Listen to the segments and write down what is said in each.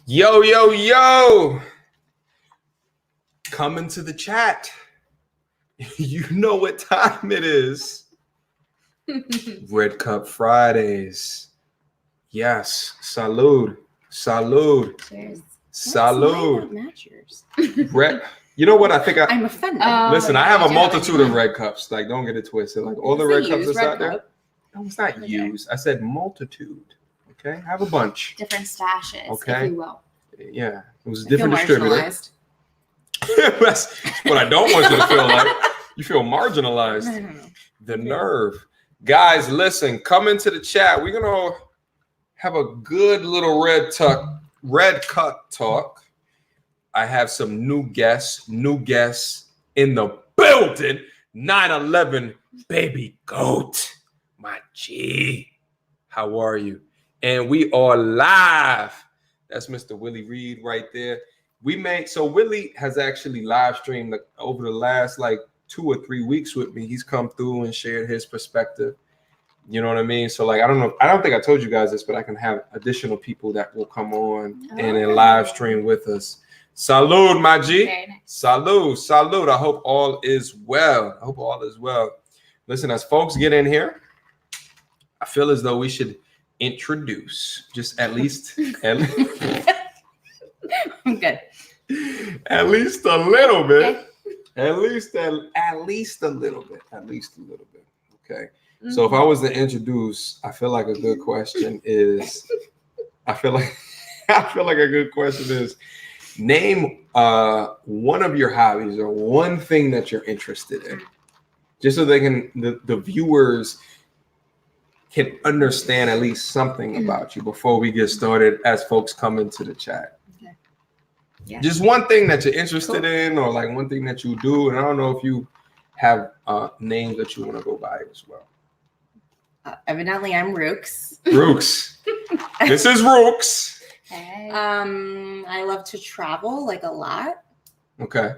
Yo, yo, yo. Coming to the chat. You know what time it is. Red Cup Fridays. Yes. Salud. Salud. Cheers. Salud. Match yours. Red. You know what? I think I'm offended. Listen, I have a multitude of red cups. Like, don't get it twisted. Like, all the red cups that's out there. No, it's not used. I said multitude. Okay? I have a bunch. Different stashes, okay. if you will. Yeah. It was a different distributor. That's what I don't want you to feel like. You feel marginalized. No. The nerve. Guys, listen, come into the chat. We're going to have a good little red cup talk. I have some new guests in the building. 9/11 baby goat, my G. How are you? And we are live. That's Mr. Willie Reed right there. So Willie has actually live streamed over the last 2 or 3 weeks with me. He's come through and shared his perspective. You know what I mean? So I don't think I told you guys this, but I can have additional people that will come on and then live stream with us. Salud, my G. Nice. Salud. I hope all is well. Listen, as folks get in here, I feel as though we should introduce just at least I'm good. At least a little bit. Okay. At least a little bit. Okay. So if I was to introduce, I feel like a good question is name one of your hobbies or one thing that you're interested in, just so they can the viewers can understand at least something about you before we get started as folks come into the chat. Okay. Yeah. Just one thing that you're interested in, or one thing that you do, and I don't know if you have names that you want to go by as well. Evidently, I'm Rooks. Rooks. This is Rooks. Hey. I love to travel a lot. Okay.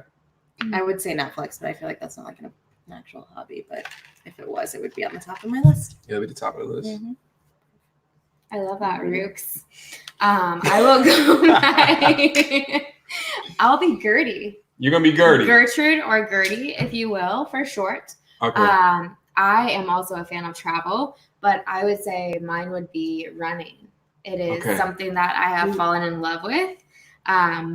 I would say Netflix, but I feel like that's not an actual hobby. But if it was, it would be on the top of my list. It'll be the top of the list. Mm-hmm. I love that, Rooks. I will go by. I'll be Gertie. You're gonna be Gertie. Gertrude or Gertie, if you will, for short. Okay. I am also a fan of travel, but I would say mine would be running. It is something that I have fallen in love with.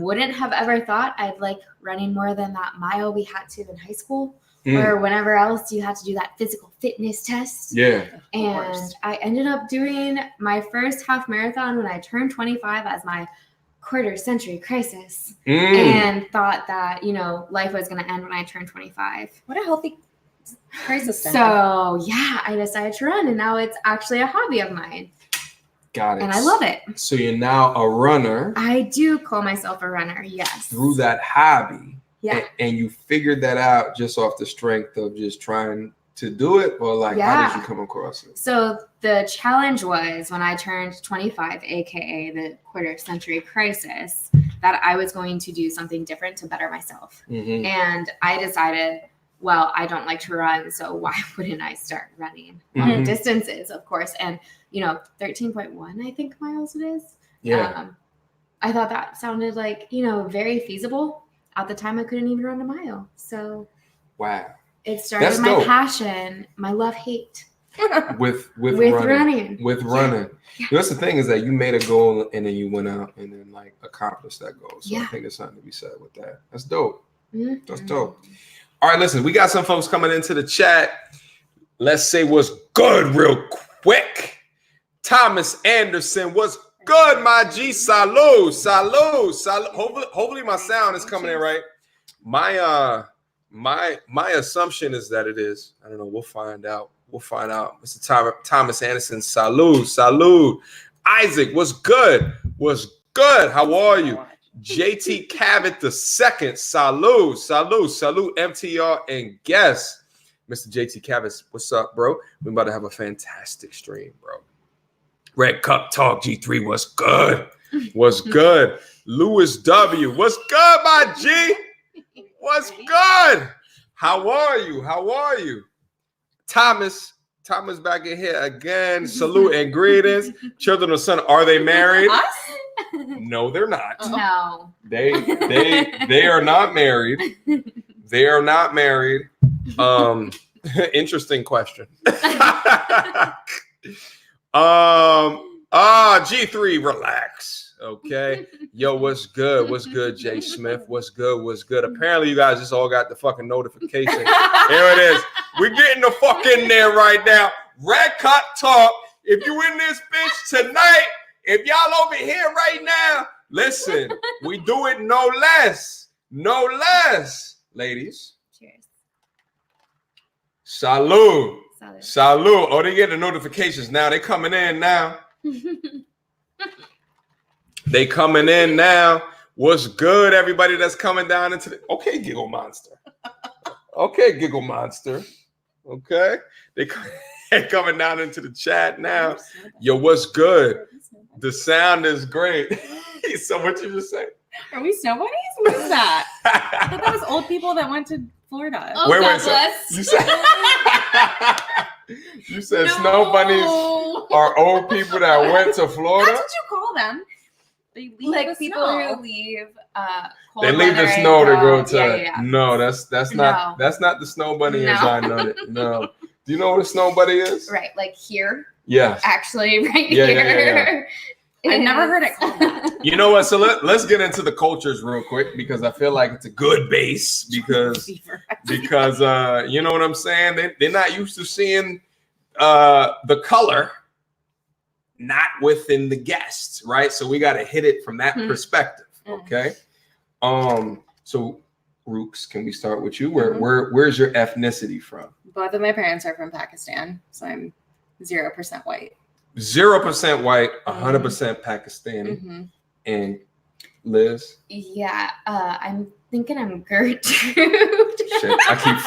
Wouldn't have ever thought I'd like running more than that mile we had to in high school or whenever else you had to do that physical fitness test. Yeah. And I ended up doing my first half marathon when I turned 25 as my quarter-century crisis and thought that, life was going to end when I turned 25. What a healthy crisis. So, yeah, I decided to run, and now it's actually a hobby of mine. Got it. And I love it. So you're now a runner. I do call myself a runner, yes. Through that hobby. Yeah. And you figured that out just off the strength of just trying to do it? Or how did you come across it? So the challenge was when I turned 25, aka the quarter-century crisis, that I was going to do something different to better myself. Mm-hmm. And I decided, well, I don't like to run, so why wouldn't I start running long distances, of course? And 13.1, I think, miles it is. Yeah. I thought that sounded very feasible. At the time, I couldn't even run a mile. So wow. It started my passion, my love-hate. with running. With running. Yeah. That's the thing is that you made a goal and then you went out and then accomplished that goal. So I think there's something to be said with that. That's dope. Mm-hmm. That's dope. All right, listen, we got some folks coming into the chat. Let's say what's good real quick. Thomas Anderson, what's good, my G? Salud. Hopefully my sound is coming in right. My assumption is that it is. I don't know. We'll find out. Mr. Thomas Anderson, salud. Isaac, what's good? How are you? JT Cavett II, salud, MTR and guest. Mr. JT Cavett, what's up, bro? We're about to have a fantastic stream, bro. Red Cup Talk G3, what's good? Louis W, what's good, my G? What's good? How are you? Thomas back in here again. Salute and greetings. Children of Sun, are they married? Us? No, they're not. No. They are not married. They are not married. Interesting question. G3, relax. Okay. Yo, what's good? What's good, Jay Smith? What's good? What's good? Apparently, you guys just all got the fucking notification. Here it is. We're getting the fuck in there right now. Red Cut Talk. If you in this bitch tonight, if y'all over here right now, listen, we do it no less. No less. Ladies. Cheers. Salud. Salud. Salud. Oh, they get the notifications now. They coming in now. They coming in now. What's good, everybody that's coming down into the... Okay, Giggle Monster. Okay, Giggle Monster. Okay. They coming down into the chat now. Yo, what's good? The sound is great. So what you just say? Are we snow bunnies? What is that? I thought that was old people that went to Florida. Oh, God bless. You said snow bunnies are old people that went to Florida? That's what you call them. They leave Like the people snow. who leave They leave the snow to go to No, that's not the snow bunny as I know it. No. Do you know what a snow bunny is? Right, like here. Yes. Actually, right Yeah, here. I've never heard it called that. You know what? So let's get into the cultures real quick because I feel like it's a good base because you know what I'm saying? They're not used to seeing the color not within the guests, right? So we got to hit it from that perspective, okay? So Rooks, can we start with you? Where's your ethnicity from? Both of my parents are from Pakistan, so I'm 0% white. 0% white, 100% Pakistani. Mm-hmm. And Liz? Yeah, I'm thinking I'm Gertrude. Shit, I keep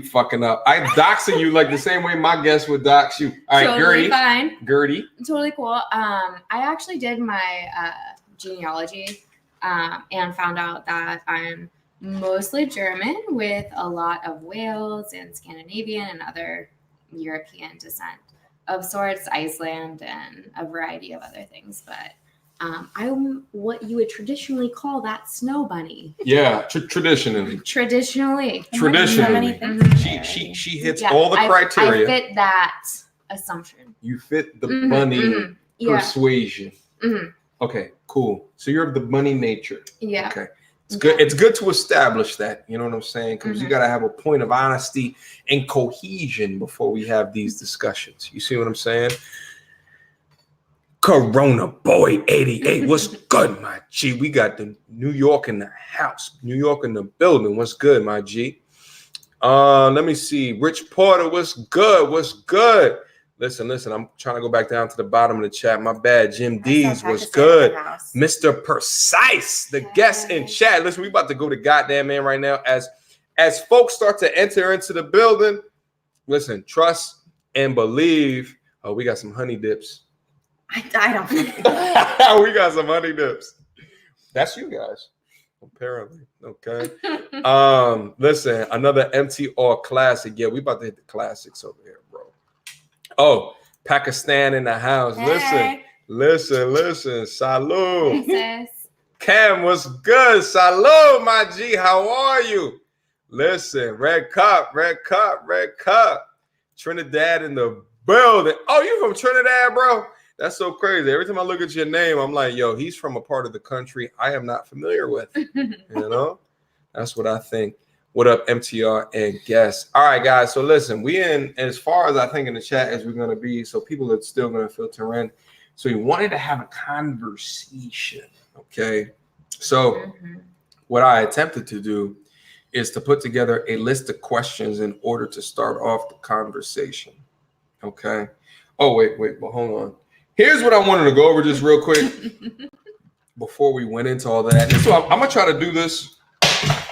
fucking up. I'm doxing you like the same way my guests would dox you. All right, totally fine. Gertie. Totally cool. I actually did my genealogy and found out that I'm mostly German with a lot of Wales and Scandinavian and other European descent of sorts, Iceland and a variety of other things. But I'm what you would traditionally call that snow bunny. Yeah, traditionally. Traditionally. She hits all the criteria. I fit that assumption. You fit the bunny persuasion. Mm-hmm. Okay, cool. So you're of the bunny nature. Yeah. Okay. It's good. It's good to establish that. You know what I'm saying? Because you got to have a point of honesty and cohesion before we have these discussions. You see what I'm saying? Corona boy 88. What's good, my G? We got the New York in the house. New York in the building. What's good, my G? Let me see. Rich Porter, what's good? What's good? Listen. I'm trying to go back down to the bottom of the chat. My bad. Jim D's was good. Mr. Precise, the guest in chat. Listen, we about to go to goddamn man right now. As folks start to enter into the building, listen, trust and believe. Oh, we got some honey dips. I don't. We got some honey dips. That's you guys, apparently. Okay. Listen, another MTR classic. Yeah, we about to hit the classics over here, bro. Oh, Pakistan in the house. Hey. Listen. Salud. Hey, sis. Cam, what's good? Salud, my G. How are you? Listen, red cup. Trinidad in the building. Oh, you from Trinidad, bro? That's so crazy. Every time I look at your name, I'm like, yo, he's from a part of the country I am not familiar with. You know? That's what I think. What up, MTR and guests? All right, guys. So listen, we in as far as I think in the chat as we're going to be. So people are still going to filter in. So we wanted to have a conversation. Okay. So what I attempted to do is to put together a list of questions in order to start off the conversation. Okay. Oh, wait. Well, hold on. Here's what I wanted to go over just real quick before we went into all that. So I'm going to try to do this.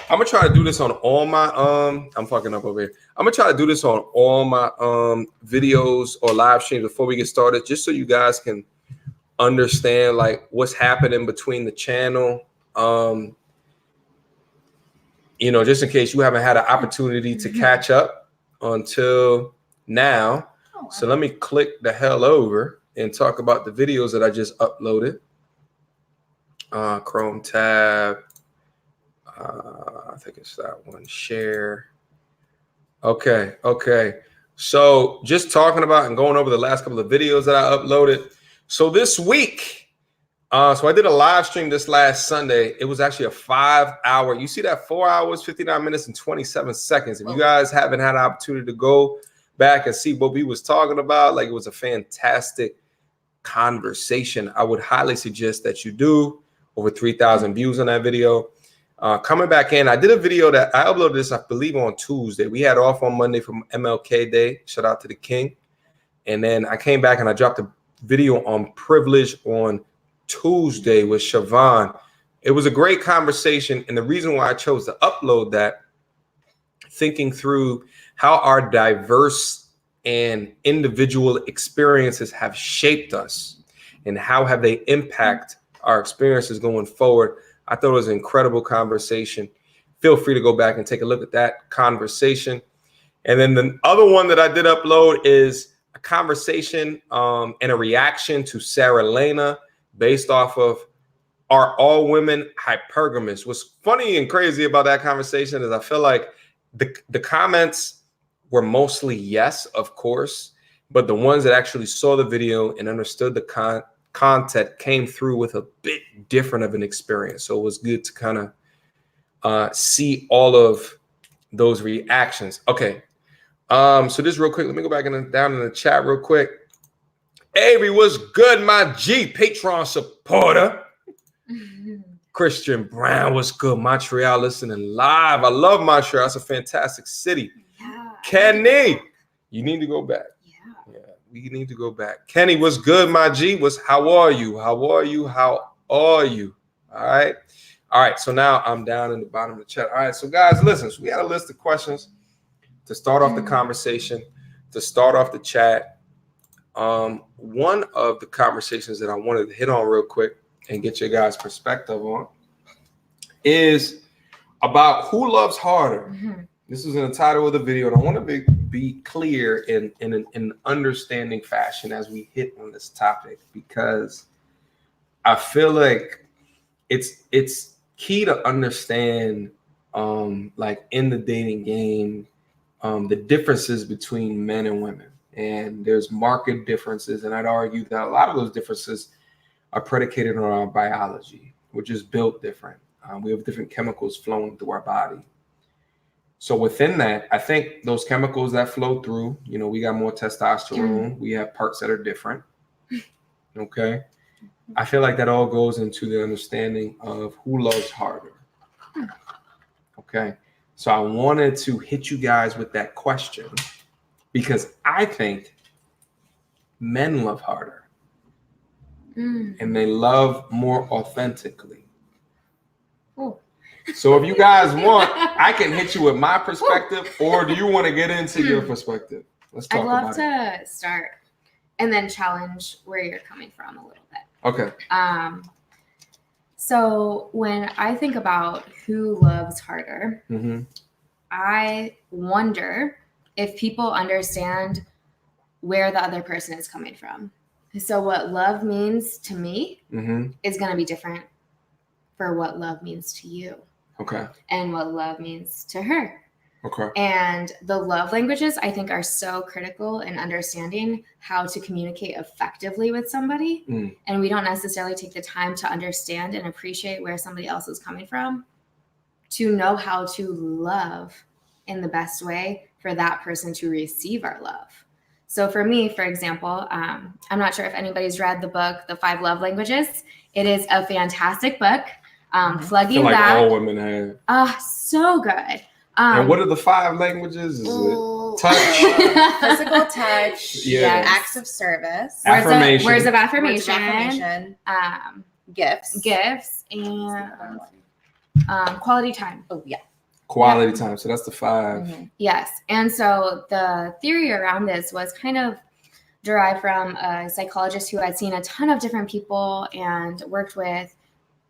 I'm gonna try to do this on all my I'm fucking up over here. I'm gonna try to do this on all my videos or live streams before we get started, just so you guys can understand like what's happening between the channel. You know, just in case you haven't had an opportunity to catch up until now. Oh, wow. So let me click the hell over and talk about the videos that I just uploaded. Chrome tab. I think it's that one. Share. Okay. So just talking about and going over the last couple of videos that I uploaded. So this week, so I did a live stream this last Sunday. It was actually a 5-hour. You see that 4 hours, 59 minutes, and 27 seconds. If you guys haven't had an opportunity to go back and see what we was talking about, like it was a fantastic conversation. I would highly suggest that you do. Over 3,000 views on that video. Coming back in, I did a video that I uploaded this, I believe, on Tuesday. We had off on Monday from MLK Day. Shout out to the King. And then I came back and I dropped a video on privilege on Tuesday with Siobhan. It was a great conversation. And the reason why I chose to upload that, thinking through how our diverse and individual experiences have shaped us and how have they impact our experiences going forward. I thought it was an incredible conversation. Feel free to go back and take a look at that conversation. And then the other one that I did upload is a conversation and a reaction to Sarah Lena based off of Are All Women Hypergamous? What's funny and crazy about that conversation is I feel like the comments were mostly yes, of course, but the ones that actually saw the video and understood the content came through with a bit different of an experience. So it was good to kind of see all of those reactions. Okay. So this real quick, let me go back down in the chat real quick. Avery, what's good, my G Patreon supporter? Christian Brown, what's good? Montreal listening live. I love Montreal. It's a fantastic city. Yeah. Kenny, you need to go back. Yeah, we need to go back. Kenny, what's good, my G? How are you? All right. So now I'm down in the bottom of the chat. All right. So guys, listen. So we had a list of questions to start off the conversation, to start off the chat. One of the conversations that I wanted to hit on real quick and get your guys' perspective on is about who loves harder. Mm-hmm. This is in the title of the video, and I want to be clear in an understanding fashion as we hit on this topic, because I feel like it's key to understand, like in the dating game, the differences between men and women, and there's marked differences, and I'd argue that a lot of those differences are predicated on our biology. We're just built different. We have different chemicals flowing through our body. So within that, I think those chemicals that flow through, we got more testosterone. We have parts that are different. Okay. I feel like that all goes into the understanding of who loves harder. Okay. So I wanted to hit you guys with that question because I think men love harder. And they love more authentically. Ooh. So if you guys want, I can hit you with my perspective, or do you want to get into your perspective? Let's talk about it. I'd love to start and then challenge where you're coming from a little bit. Okay. So when I think about who loves harder, I wonder if people understand where the other person is coming from. So what love means to me is going to be different for what love means to you. Okay. And what love means to her. Okay. And the love languages, I think, are so critical in understanding how to communicate effectively with somebody. And we don't necessarily take the time to understand and appreciate where somebody else is coming from to know how to love in the best way for that person to receive our love. So for me, for example, I'm not sure if anybody's read the book, The 5 Love Languages. It is a fantastic book. Plugging I feel like that. all women have. So good. And what are the 5 languages? Is it touch? Physical touch. Yes. Acts of service. Affirmation. Words of affirmation. Gifts. And quality time. Oh, yeah. Quality time. So that's the 5. Yes. And so the theory around this was kind of derived from a psychologist who had seen a ton of different people and worked with,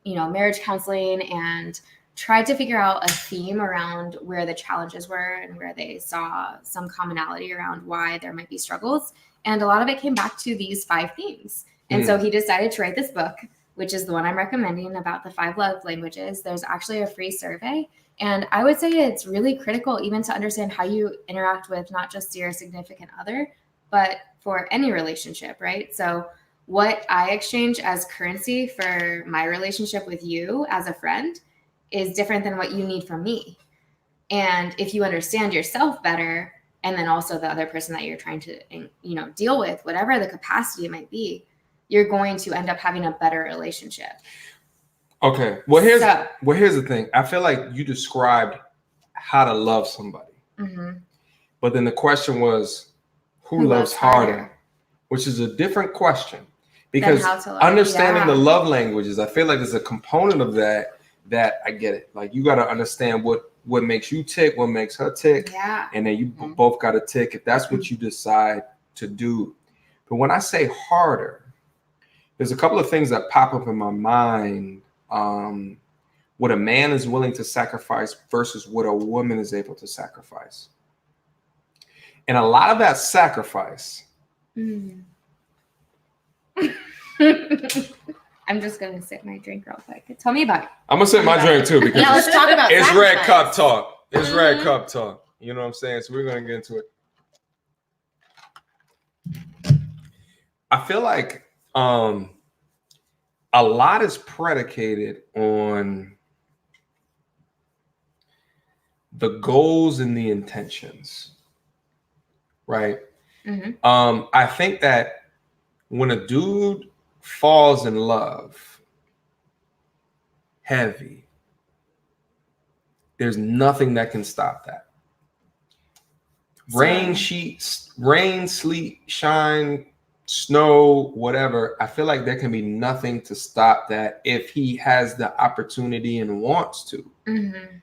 marriage counseling and tried to figure out a theme around where the challenges were and where they saw some commonality around why there might be struggles. And a lot of it came back to these 5 themes. And so he decided to write this book which is the one I'm recommending about the 5 love languages, there's actually a free survey. And I would say it's really critical even to understand how you interact with not just your significant other, but for any relationship, right? So what I exchange as currency for my relationship with you as a friend is different than what you need from me. And if you understand yourself better, and then also the other person that you're trying to, deal with, whatever the capacity it might be, you're going to end up having a better relationship. Okay. Well, here's the thing. I feel like you described how to love somebody. Mm-hmm. But then the question was, who loves harder? Which is a different question. Because understanding the love languages, I feel like there's a component of that I get it. Like, you got to understand what makes you tick, what makes her tick. Yeah. And then you both got to tick if that's what you decide to do. But when I say harder, there's a couple of things that pop up in my mind. What a man is willing to sacrifice versus what a woman is able to sacrifice. And a lot of that sacrifice. I'm just going to sip my drink real quick. Tell me about it. I'm going to sip my drink too, because let's talk about it's sacrifice. red cup talk. It's red cup talk. You know what I'm saying? So we're going to get into it. I feel like a lot is predicated on the goals and the intentions, right? Mm-hmm. I think that when a dude falls in love heavy, there's nothing that can stop that. Rain, sleet, shine, snow, whatever. I feel like there can be nothing to stop that if he has the opportunity and wants to. Mm-hmm.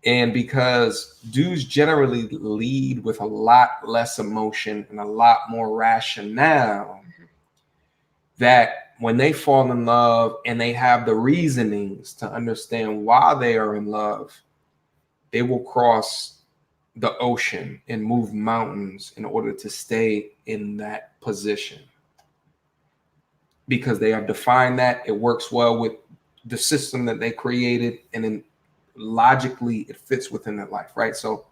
And because dudes generally lead with a lot less emotion and a lot more rationale, that when they fall in love and they have the reasonings to understand why they are in love, they will cross the ocean and move mountains in order to stay in that position. Because they have defined that, it works well with the system that they created, and then logically it fits within their life, right? So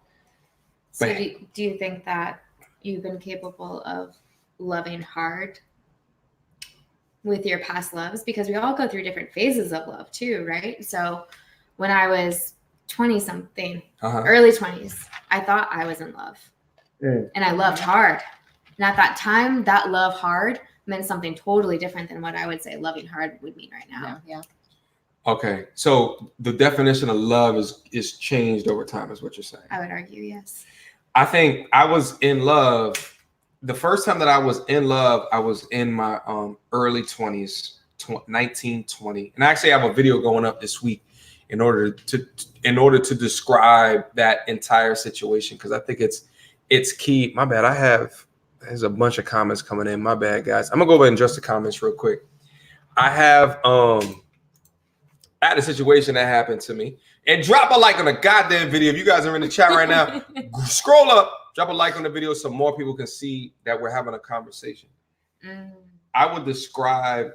do you think that you've been capable of loving hard with your past loves? Because we all go through different phases of love too, right? So when I was 20 something, early 20s, I thought I was in love. And I loved hard. And at that time, that love hard meant something totally different than what I would say loving hard would mean right now. Yeah. Okay, so the definition of love is changed over time, is what you're saying. I would argue, yes. I think I was in love. The first time that I was in love, I was in my early 20s, 19, 20. And I actually have a video going up this week in order to describe that entire situation, because I think it's key. My bad. There's a bunch of comments coming in. My bad, guys. I'm gonna go ahead and address the comments real quick. I had a situation that happened to me. And drop a like on the goddamn video. If you guys are in the chat right now, scroll up, drop a like on the video so more people can see that we're having a conversation. I would describe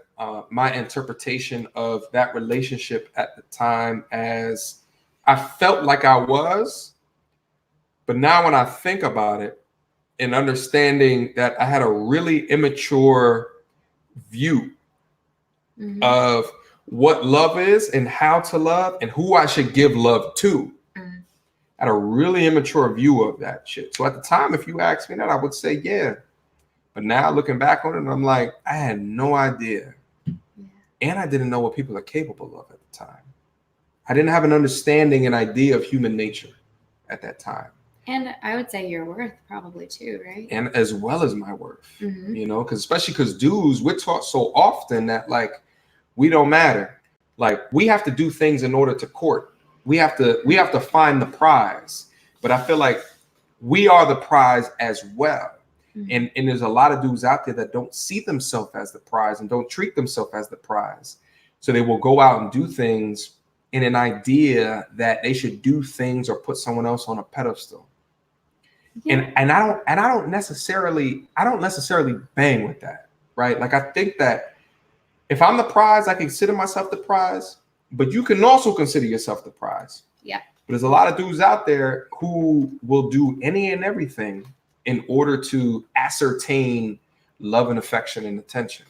my interpretation of that relationship at the time as I felt like I was, but now when I think about it and understanding that I had a really immature view of what love is and how to love and who I should give love to. I had a really immature view of that shit. So at the time, if you asked me that, I would say, yeah. But now looking back on it, I'm like, I had no idea. And I didn't know what people are capable of at the time. I didn't have an understanding and idea of human nature at that time. And I would say your worth probably too, right? And as well as my worth, you know, especially because dudes, we're taught so often that like, we don't matter. Like, we have to do things in order to court. We have to find the prize. But I feel like we are the prize as well. And there's a lot of dudes out there that don't see themselves as the prize and don't treat themselves as the prize. So they will go out and do things in an idea that they should do things or put someone else on a pedestal. And I don't necessarily bang with that, right? Like, I think that if I'm the prize, I consider myself the prize, but you can also consider yourself the prize. Yeah. But there's a lot of dudes out there who will do any and everything in order to ascertain love and affection and attention.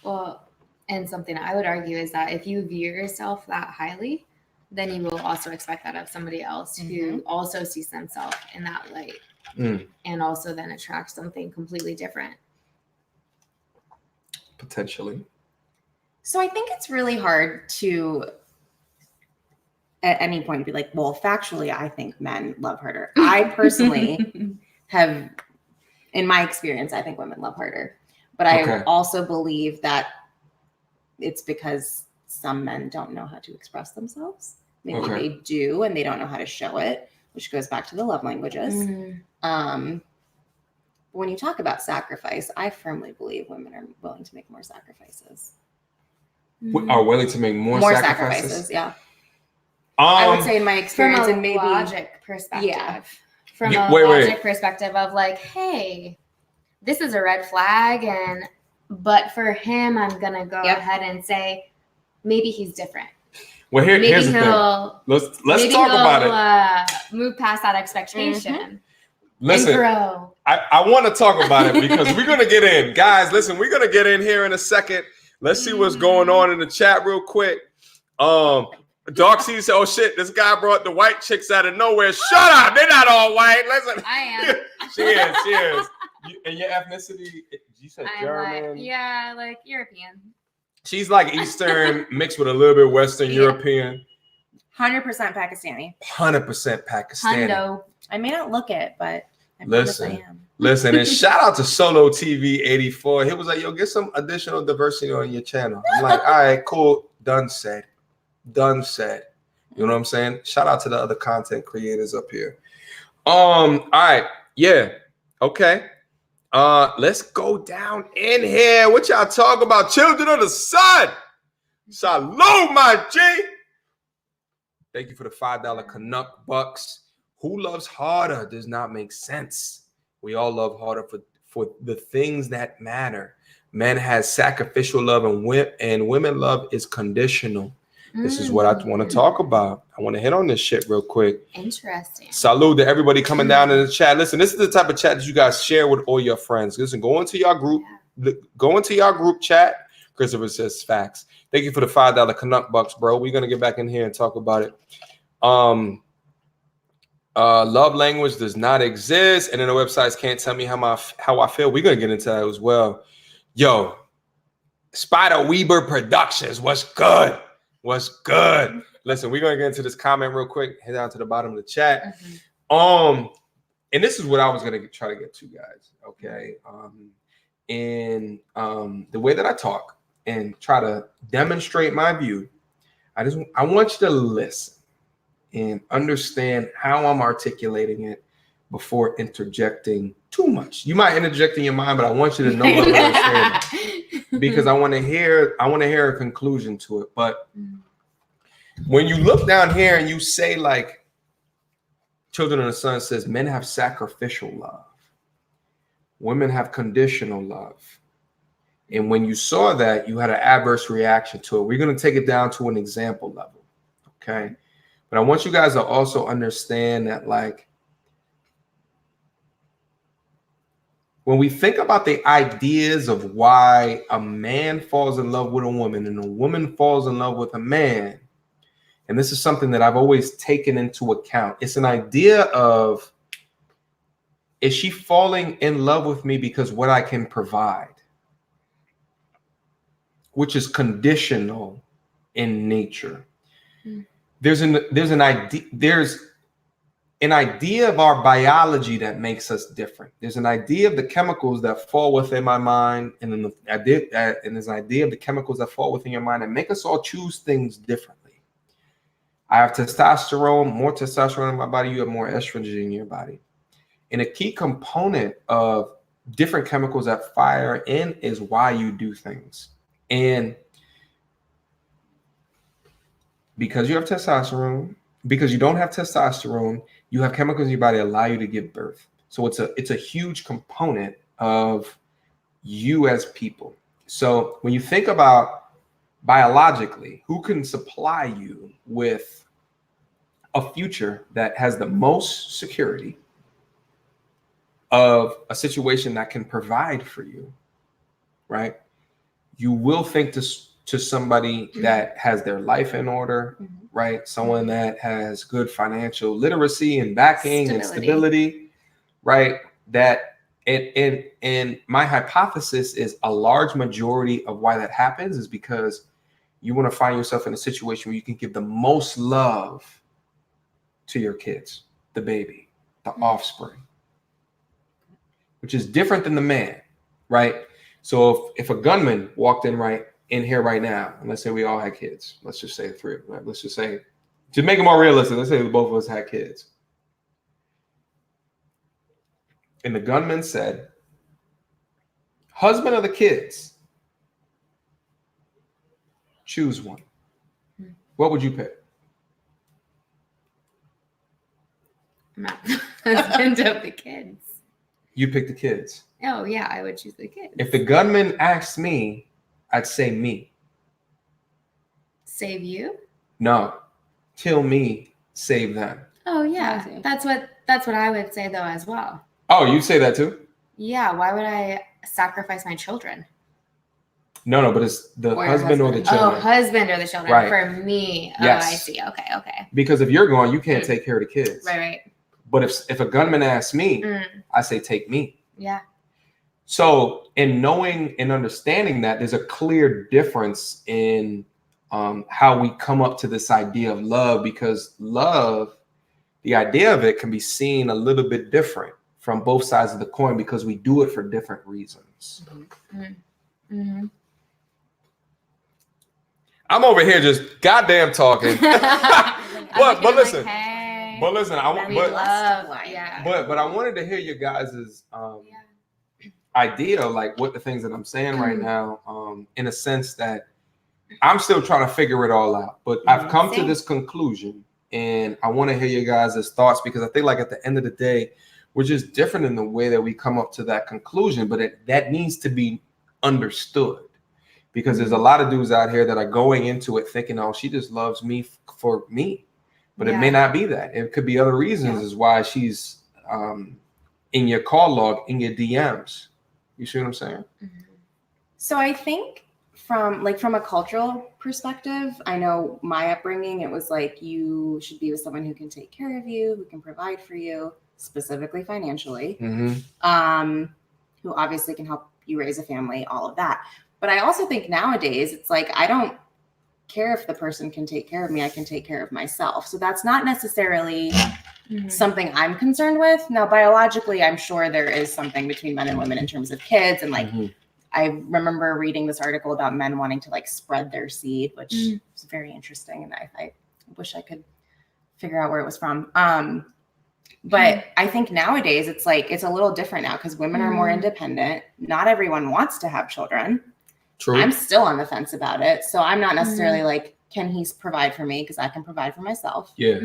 Well, and something I would argue is that if you view yourself that highly, then you will also expect that of somebody else who also sees themselves in that light, and also then attracts something completely different. Potentially. So I think it's really hard to, at any point, be like, well, factually, I think men love harder. I personally have, in my experience, I think women love harder. But I also believe that it's because some men don't know how to express themselves. Maybe they do, and they don't know how to show it, which goes back to the love languages. When you talk about sacrifice, I firmly believe women are willing to make more sacrifices. Are willing to make more sacrifices? Yeah. I would say in my experience, from a and maybe logic perspective. Yeah. From a logic perspective of like, hey, this is a red flag, but for him, I'm gonna go ahead and say maybe he's different. Well, here's the thing. Let's talk about it. Move past that expectation. Listen, and grow. I want to talk about it because we're gonna get in, guys. Listen, we're gonna get in here in a second. Let's see what's going on in the chat real quick. Dark C said, "Oh shit, this guy brought the white chicks out of nowhere." Shut up, they're not all white. Listen, I am. She is. And your ethnicity? You said German. Like European. She's like Eastern mixed with a little bit Western European. 100% Pakistani. 100% Pakistani. Hundo. I may not look it, but I promise I am. Listen, and shout out to Solo TV 84. He was like, "Yo, get some additional diversity on your channel." I'm like, "All right, cool. Done said. Done said." You know what I'm saying? Shout out to the other content creators up here. All right, yeah, okay. Let's go down in here. What y'all talk about? Children of the sun. Shalom, my G. Thank you for the $5 Canuck bucks. Who loves harder does not make sense. We all love harder for the things that matter. Men has sacrificial love, and women love is conditional. This is what I want to talk about. I want to hit on this shit real quick. Interesting. Salute to everybody coming down in the chat. Listen, this is the type of chat that you guys share with all your friends. Listen, go into your group. Go into your group chat. Christopher says facts. Thank you for the $5 Canuck bucks, bro. We're gonna get back in here and talk about it. Love language does not exist, and then the websites can't tell me how I feel. We're gonna get into that as well. Yo, Spider Weber Productions, what's good? What's good? Listen, we're gonna get into this comment real quick. Head down to the bottom of the chat. And this is what I was gonna try to get to, guys. Okay. The way that I talk and try to demonstrate my view, I want you to listen and understand how I'm articulating it before interjecting too much. You might interject in your mind, but I want you to know what I'm understanding, because I want to hear a conclusion to it. But when you look down here and you say, like, Children of the Sun says men have sacrificial love, women have conditional love. And when you saw that, you had an adverse reaction to it. We're going to take it down to an example level. Okay. But I want you guys to also understand that, like, when we think about the ideas of why a man falls in love with a woman and a woman falls in love with a man, and this is something that I've always taken into account. It's an idea of, is she falling in love with me because what I can provide, which is conditional in nature. There's an idea of our biology that makes us different. There's an idea of the chemicals that fall within my mind, and then there's an idea of the chemicals that fall within your mind that make us all choose things differently. I have testosterone, more testosterone in my body. You have more estrogen in your body. And a key component of different chemicals that fire in is why you do things. And because you have testosterone, because you don't have testosterone, you have chemicals in your body that allow you to give birth. So it's a huge component of you as people. So when you think about biologically, who can supply you with a future that has the most security of a situation that can provide for you, right? You will think to somebody that has their life in order, right? Someone that has good financial literacy and backing and stability, right? That and my hypothesis is a large majority of why that happens is because you want to find yourself in a situation where you can give the most love to your kids, the baby, the offspring, which is different than the man, right? So if a gunman walked in here right now, and let's say we all had kids, let's just say three, right? Let's just say, to make it more realistic, let's say both of us had kids. And the gunman said, husband of the kids, choose one. What would you pick? Husband of the kids. You pick the kids. Oh yeah, I would choose the kids. If the gunman asked me, I'd say me. Save you? No, kill me, save them. Oh yeah, that's what I would say though as well. Oh, you'd say that too? Yeah, why would I sacrifice my children? No, but it's the husband or the children. Oh, husband or the children. Right. For me. Yes. Oh, I see. Okay. Because if you're gone, you can't take care of the kids. Right. But if a gunman asks me, I say take me. Yeah. So in knowing and understanding that, there's a clear difference in how we come up to this idea of love, because love, the idea of it can be seen a little bit different from both sides of the coin because we do it for different reasons. I'm over here just goddamn talking. but listen, but listen, but I wanted to hear your guys' idea, like what the things that I'm saying right now, in a sense that I'm still trying to figure it all out. But I've come to this conclusion, and I want to hear your guys' thoughts, because I think like at the end of the day, we're just different in the way that we come up to that conclusion, but that needs to be understood. Because there's a lot of dudes out here that are going into it thinking, oh, she just loves me for me. But it may not be that. It could be other reasons is why she's in your call log, in your DMs. You see what I'm saying? So I think from a cultural perspective, I know my upbringing, it was like you should be with someone who can take care of you, who can provide for you, specifically financially, who obviously can help you raise a family, all of that. But I also think nowadays it's like, I don't care if the person can take care of me, I can take care of myself. So that's not necessarily something I'm concerned with. Now, biologically, I'm sure there is something between men and women in terms of kids. And like, I remember reading this article about men wanting to like spread their seed, which is very interesting. And I wish I could figure out where it was from. But I think nowadays it's like, it's a little different now because women are more independent. Not everyone wants to have children. True. I'm still on the fence about it. So I'm not necessarily like, can he provide for me? Because I can provide for myself. Yeah.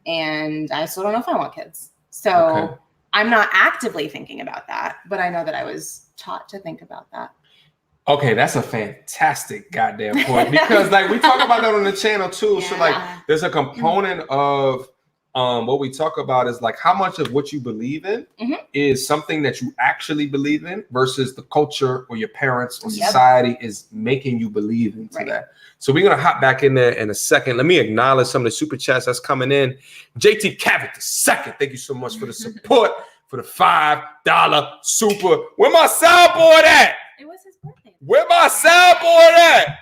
And I still don't know if I want kids. So I'm not actively thinking about that, but I know that I was taught to think about that. Okay, that's a fantastic goddamn point, because like we talk about that on the channel too. So like there's a component of what we talk about is like how much of what you believe in is something that you actually believe in versus the culture or your parents or society is making you believe into that. So we're going to hop back in there in a second. Let me acknowledge some of the super chats that's coming in. JT Cavett II, thank you so much for the support, for the $5 super. Where my soundboard at? It was his birthday. Where my soundboard at?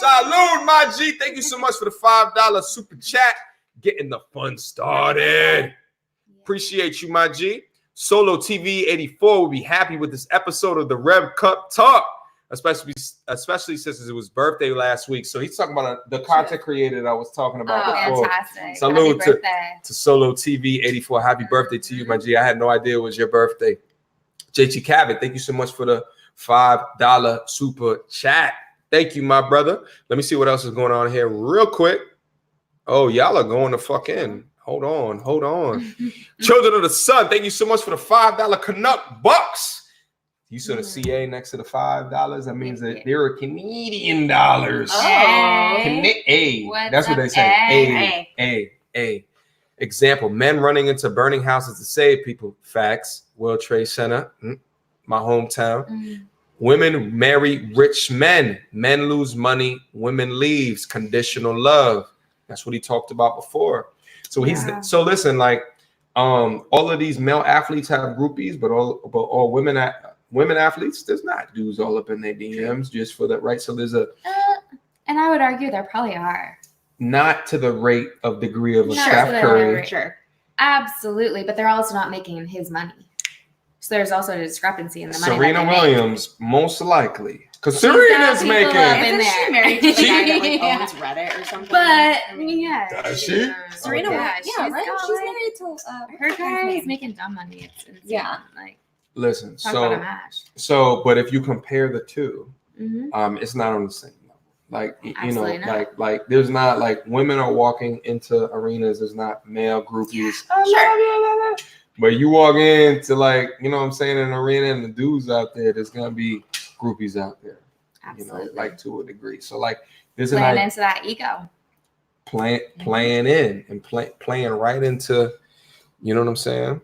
Salud, my G. Thank you so much for the $5 super chat. Getting the fun started. Appreciate you, my G. Solo TV 84 will be happy with this episode of the Rev Cup Talk, especially since it was birthday last week. So he's talking about the content creator that I was talking about before. Fantastic. Salud to Solo TV 84. Happy birthday to you, my G. I had no idea it was your birthday. JT Cavett, thank you so much for the $5 super chat. Thank you, my brother. Let me see what else is going on here real quick. Oh, y'all are going to fuck in. Hold on. Children of the Sun, thank you so much for the $5 Canuck bucks. You saw the CA next to the $5. That means Yeah. that they're Canadian dollars. Oh. That's what they say. A. Example: men running into burning houses to save people. Facts. World Trade Center, my hometown. Women marry rich men. Men lose money. Women leaves. Conditional love. That's what he talked about before. So so listen, like all of these male athletes have groupies, but all women athletes, there's not dudes all up in their DMs just for that, right? So there's and I would argue there probably are. Not to the rate of degree of a Not Steph to the Curry. rate. Sure. Absolutely, but they're also not making his money. So there's also a discrepancy in the money. Serena that Williams, most likely. Because Serena's making. Isn't she married to the guy that like Yeah. owns Reddit or something? But yeah. Does she? Serena, Yeah, she's right? She's married to Her guy is making dumb money. It's insane. Yeah. Like, Listen, talk about a match. but if you compare the two, Mm-hmm. it's not on the same level. Like Absolutely not. like there's not like women are walking into arenas. There's not male groupies. Sure. But you walk into like, you know what I'm saying, an arena and the dudes out there, there's gonna be groupies out there. Absolutely. You know, like to a degree. So like there's Playing into that ego. Playing in and playing right into, you know what I'm saying?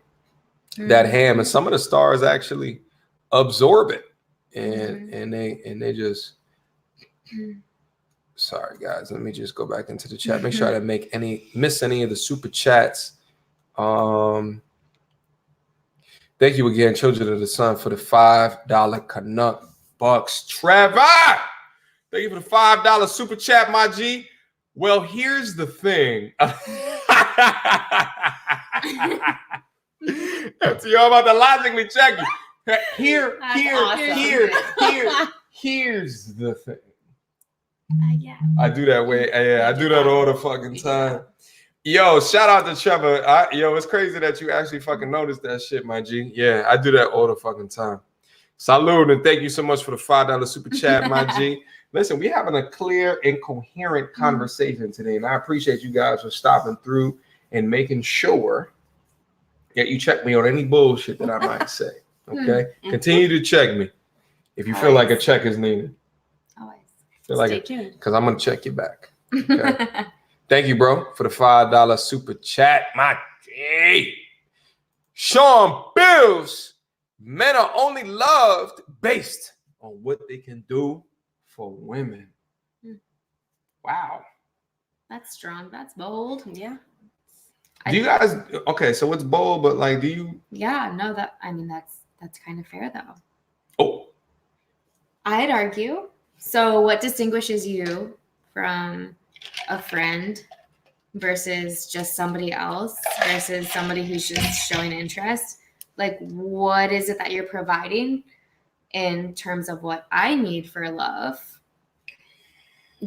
That ham, and some of the stars actually absorb it, and they just. Sorry guys, let me just go back into the chat. Make sure I didn't miss any of the super chats. Thank you again, Children of the Sun, for the $5 Canuck bucks. Trevor, thank you for the $5 super chat, my G. Well, here's the thing. So you're about to logically check you. Here's the thing. Yeah. I do that way. I do that all the fucking time. Yo, shout out to Trevor. It's crazy that you actually fucking noticed that shit, my G. Yeah, I do that all the fucking time. Salute, and thank you so much for the $5 super chat, my G. Listen, we're having a clear and coherent conversation today, and I appreciate you guys for stopping through and making sure that you check me on any bullshit that I might say. Okay? Continue to check me if you feel like a check is needed. Always. Stay tuned. Because I'm going to check you back. Okay? Thank you, bro, for the $5 super chat, my G. Sean Bills, men are only loved based on what they can do for women. Wow. That's strong. That's bold. Yeah. Do you guys, okay, so it's bold, but like, do you? Yeah, no, that's kind of fair though. Oh. I'd argue. So what distinguishes you from a friend versus just somebody else versus somebody who's just showing interest? Like, what is it that you're providing in terms of what I need for love?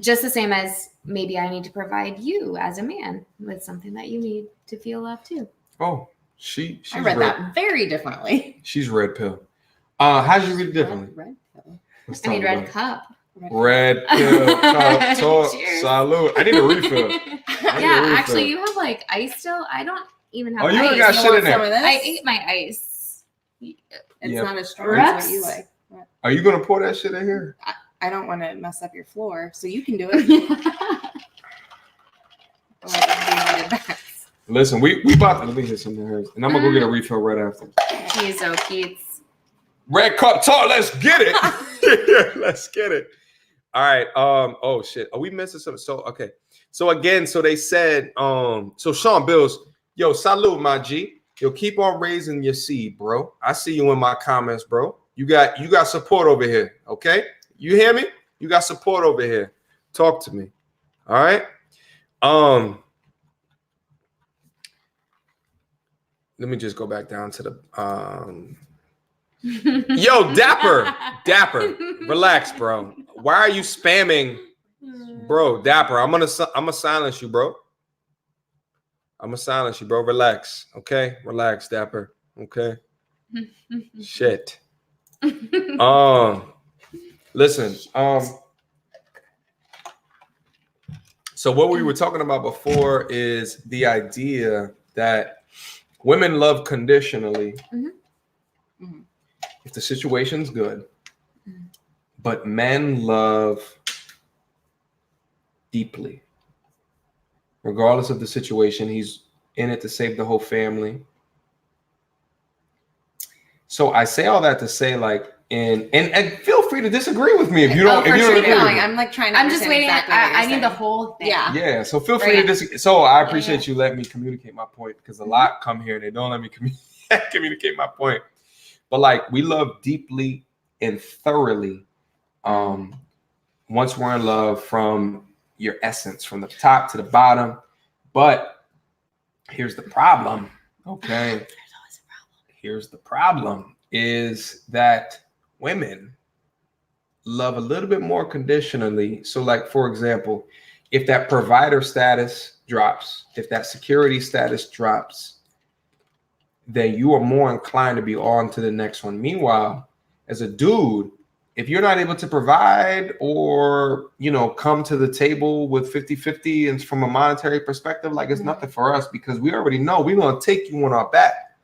Just the same as maybe I need to provide you as a man with something that you need to feel love too. Oh, she's I read that very differently. She's red pill. How'd you read it differently? Red pill. I mean, red cup. Red pill. Talk. Salute. I need a refill. Actually, you have like ice still. I don't even have ice. ice. You got shit in there. I ate my ice. It's not as strong as what you like. Are you going to pour that shit in here? I don't want to mess up your floor, so you can do it. Listen, we about to leave this in there, and I'm going to go get a refill right after. Jeez, oh, Keats. Red cup talk. Let's get it. Let's get it. All right. Oh shit. Are we missing something? So okay. So again, so they said. So Sean Bills, yo, salute, my G. Yo, keep on raising your seed, bro. I see you in my comments, bro. You got support over here. Okay. You hear me? You got support over here. Talk to me. All right. Let me just go back down to the Yo, Dapper, relax, bro. Why are you spamming, bro? Dapper, I'm gonna silence you, bro. I'm gonna silence you, bro. Relax, okay? Relax, Dapper, okay? Shit. Listen. So what we were talking about before is the idea that women love conditionally. if the situation's good, but men love deeply, regardless of the situation, he's in it to save the whole family. So I say all that to say, like, and feel free to disagree with me if you don't. If you don't agree with me. I'm like trying to. I'm just waiting. Exactly I need the whole thing. Yeah. Yeah. So feel free to disagree. So I appreciate you letting me communicate my point, because a lot come here and they don't let me communicate my point. But like, we love deeply and thoroughly. Once we're in love, from your essence, from the top to the bottom. But here's the problem. Okay. There's always a problem. Here's the problem is that women love a little bit more conditionally. So like, for example, if that provider status drops, if that security status drops, then you are more inclined to be on to the next one. Meanwhile, as a dude, if you're not able to provide or, you know, come to the table with 50-50 and from a monetary perspective, like, it's nothing for us, because we already know we're going to take you on our back.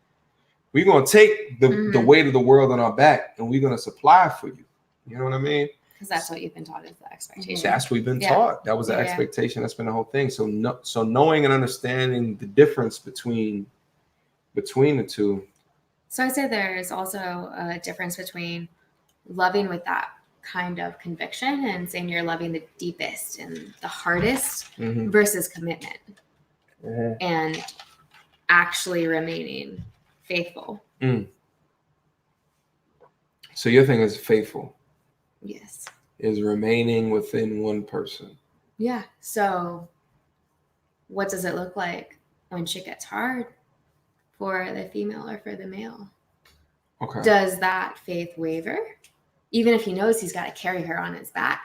We're going to take the weight of the world on our back, and we're going to supply for you. You know what I mean? Because that's what you've been taught is the expectation. That's what we've been taught. That was the expectation. That's been the whole thing. So knowing and understanding the difference between the two. So I say there's also a difference between loving with that kind of conviction and saying you're loving the deepest and the hardest versus commitment and actually remaining faithful. So your thing is faithful. Yes. Is remaining within one person. Yeah. So what does it look like when shit gets hard for the female or for the male? Okay. Does that faith waver? Even if he knows he's got to carry her on his back?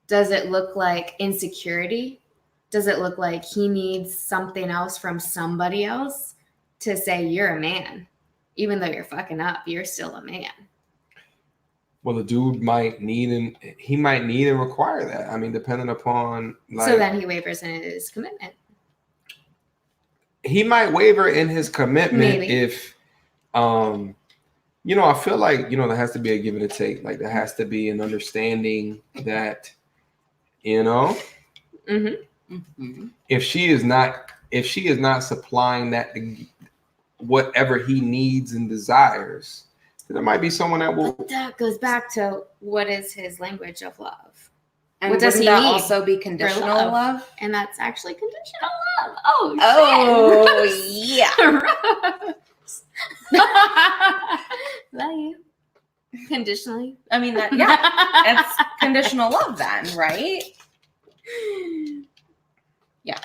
Does it look like insecurity? Does it look like he needs something else from somebody else to say you're a man? Even though you're fucking up, you're still a man. Well, the dude might need and require that. I mean, depending upon, like, so then he wavers in his commitment. He might waver in his commitment. Maybe. If, you know, I feel like, you know, there has to be a give and a take. Like, there has to be an understanding that, you know, if she is not supplying that, whatever he needs and desires, there might be someone that will. But that goes back to what is his language of love. And what does he that need also be conditional love? And that's actually conditional love. Oh shit. Yeah. Love you. Conditionally. I mean, it's conditional love then, right? Yeah.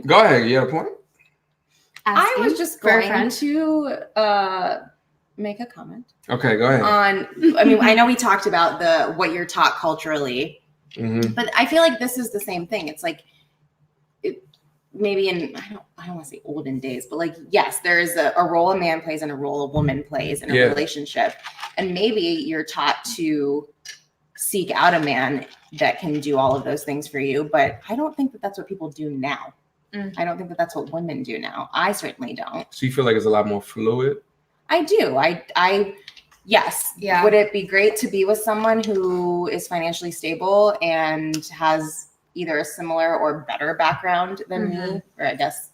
Go ahead. You have a point? I was just going to make a comment. Okay, go ahead. I mean, I know we talked about what you're taught culturally, but I feel like this is the same thing. It's like, maybe in, I don't want to say olden days, but like, yes, there is a role a man plays and a role a woman plays in a relationship. And maybe you're taught to seek out a man that can do all of those things for you. But I don't think that that's what people do now. I don't think that that's what women do now. I certainly don't. So you feel like it's a lot more fluid? I do. Yes. Yeah. Would it be great to be with someone who is financially stable and has either a similar or better background than me, or I guess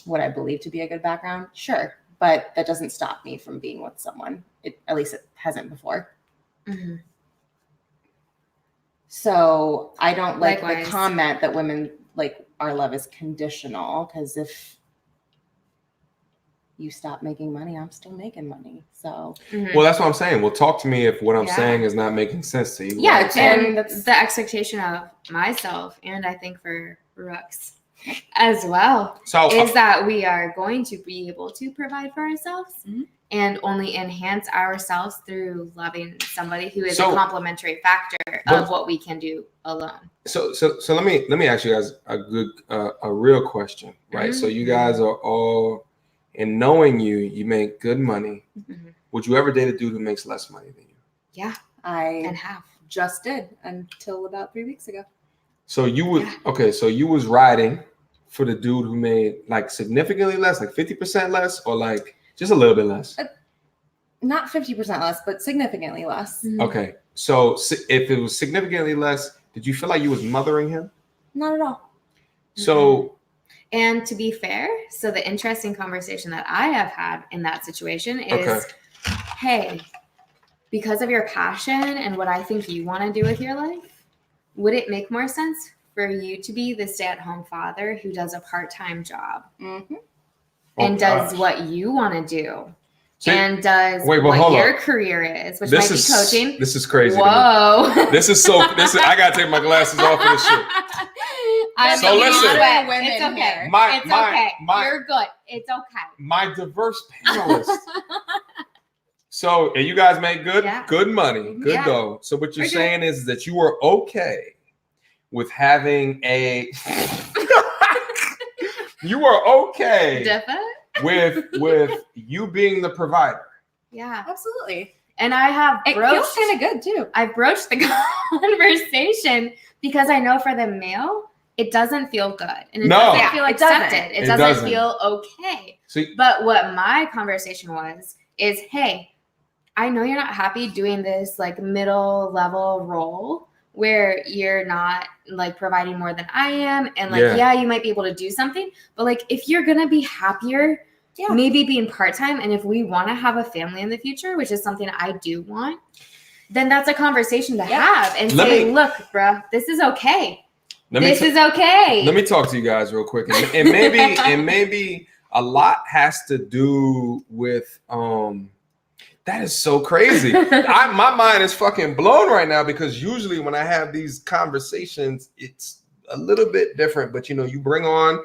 what I believe to be a good background? Sure. But that doesn't stop me from being with someone. At least it hasn't before. So I don't like the comment that women, like, our love is conditional, because if you stop making money, I'm still making money. So well, that's what I'm saying. Well, talk to me if what I'm saying is not making sense to you. Yeah, and that's the expectation of myself, and I think for Brooks as well, is that we are going to be able to provide for ourselves and only enhance ourselves through loving somebody who is a complementary factor of what we can do alone. So let me ask you guys a real question, right? So you guys are all, in knowing you make good money. Would you ever date a dude who makes less money than you? Yeah, I just did until about 3 weeks ago. So you would so you was riding for the dude who made like significantly less, like 50% less, or like just a little bit less? not 50% less, but significantly less. Okay. So if it was significantly less, did you feel like you was mothering him? Not at all. So, and to be fair, so the interesting conversation that I have had in that situation is, hey, because of your passion and what I think you want to do with your life, would it make more sense for you to be the stay-at-home father who does a part-time job and does what you want to do? And does what your career is, which might be coaching. This is crazy. Whoa. This is I gotta take my glasses off for this shit. So listen. It's okay. It's okay. You're good. It's okay. My diverse panelists. So, and you guys make good money, good dough. So what you're saying is that you are okay with having a you are okay with you being the provider. Yeah, absolutely. And I have it feels kind of good too. I broached the conversation because I know for the male, it doesn't feel good. And it doesn't feel accepted. It doesn't feel okay. But what my conversation was is, hey, I know you're not happy doing this like middle level role where you're not like providing more than I am. And like, you might be able to do something, but like, if you're going to be happier, maybe being part-time. And if we want to have a family in the future, which is something I do want, then that's a conversation to have and say, look, bruh, this is okay. This is okay. Let me talk to you guys real quick. And maybe a lot has to do with, that is so crazy. My mind is fucking blown right now because usually when I have these conversations, it's a little bit different. But you bring on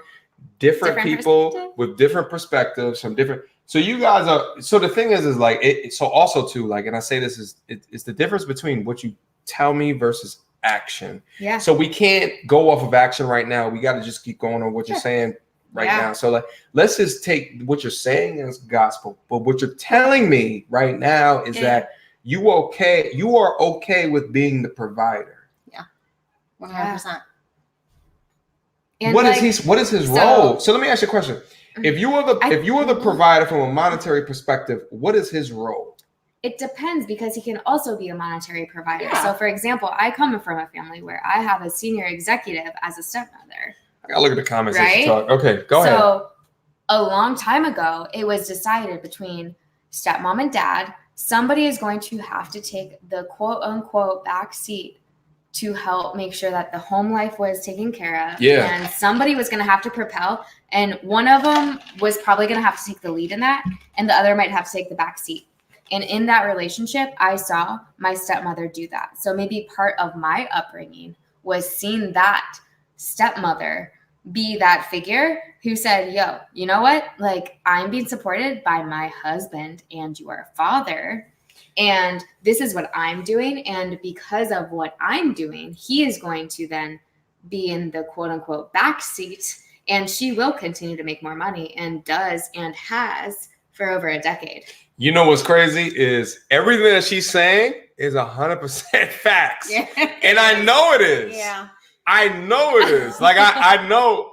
different people with different perspectives from different. So you guys are. So the thing is like it. So also too, like, and I say this is it's the difference between what you tell me versus action. Yeah. So we can't go off of action right now. We got to just keep going on what you're saying right now. So like, let's just take what you're saying as gospel, but what you're telling me right now is that you are okay with being the provider. Yeah. 100%. And what is his role? So let me ask you a question. If you were the provider from a monetary perspective, what is his role? It depends because he can also be a monetary provider. Yeah. So for example, I come from a family where I have a senior executive as a stepmother. I gotta look at the comments as you talk. Okay, go ahead. So a long time ago, it was decided between stepmom and dad, somebody is going to have to take the quote unquote back seat to help make sure that the home life was taken care of. Yeah. And somebody was going to have to propel. And one of them was probably going to have to take the lead in that. And the other might have to take the back seat. And in that relationship, I saw my stepmother do that. So maybe part of my upbringing was seeing that stepmother be that figure who said, yo, you know what? Like, I'm being supported by my husband and your father. And this is what I'm doing. And because of what I'm doing, he is going to then be in the quote unquote back seat. And she will continue to make more money and does and has for over a decade. You know what's crazy is everything that she's saying is 100% facts. Yeah. And I know it is. Yeah. I know it is. Like I know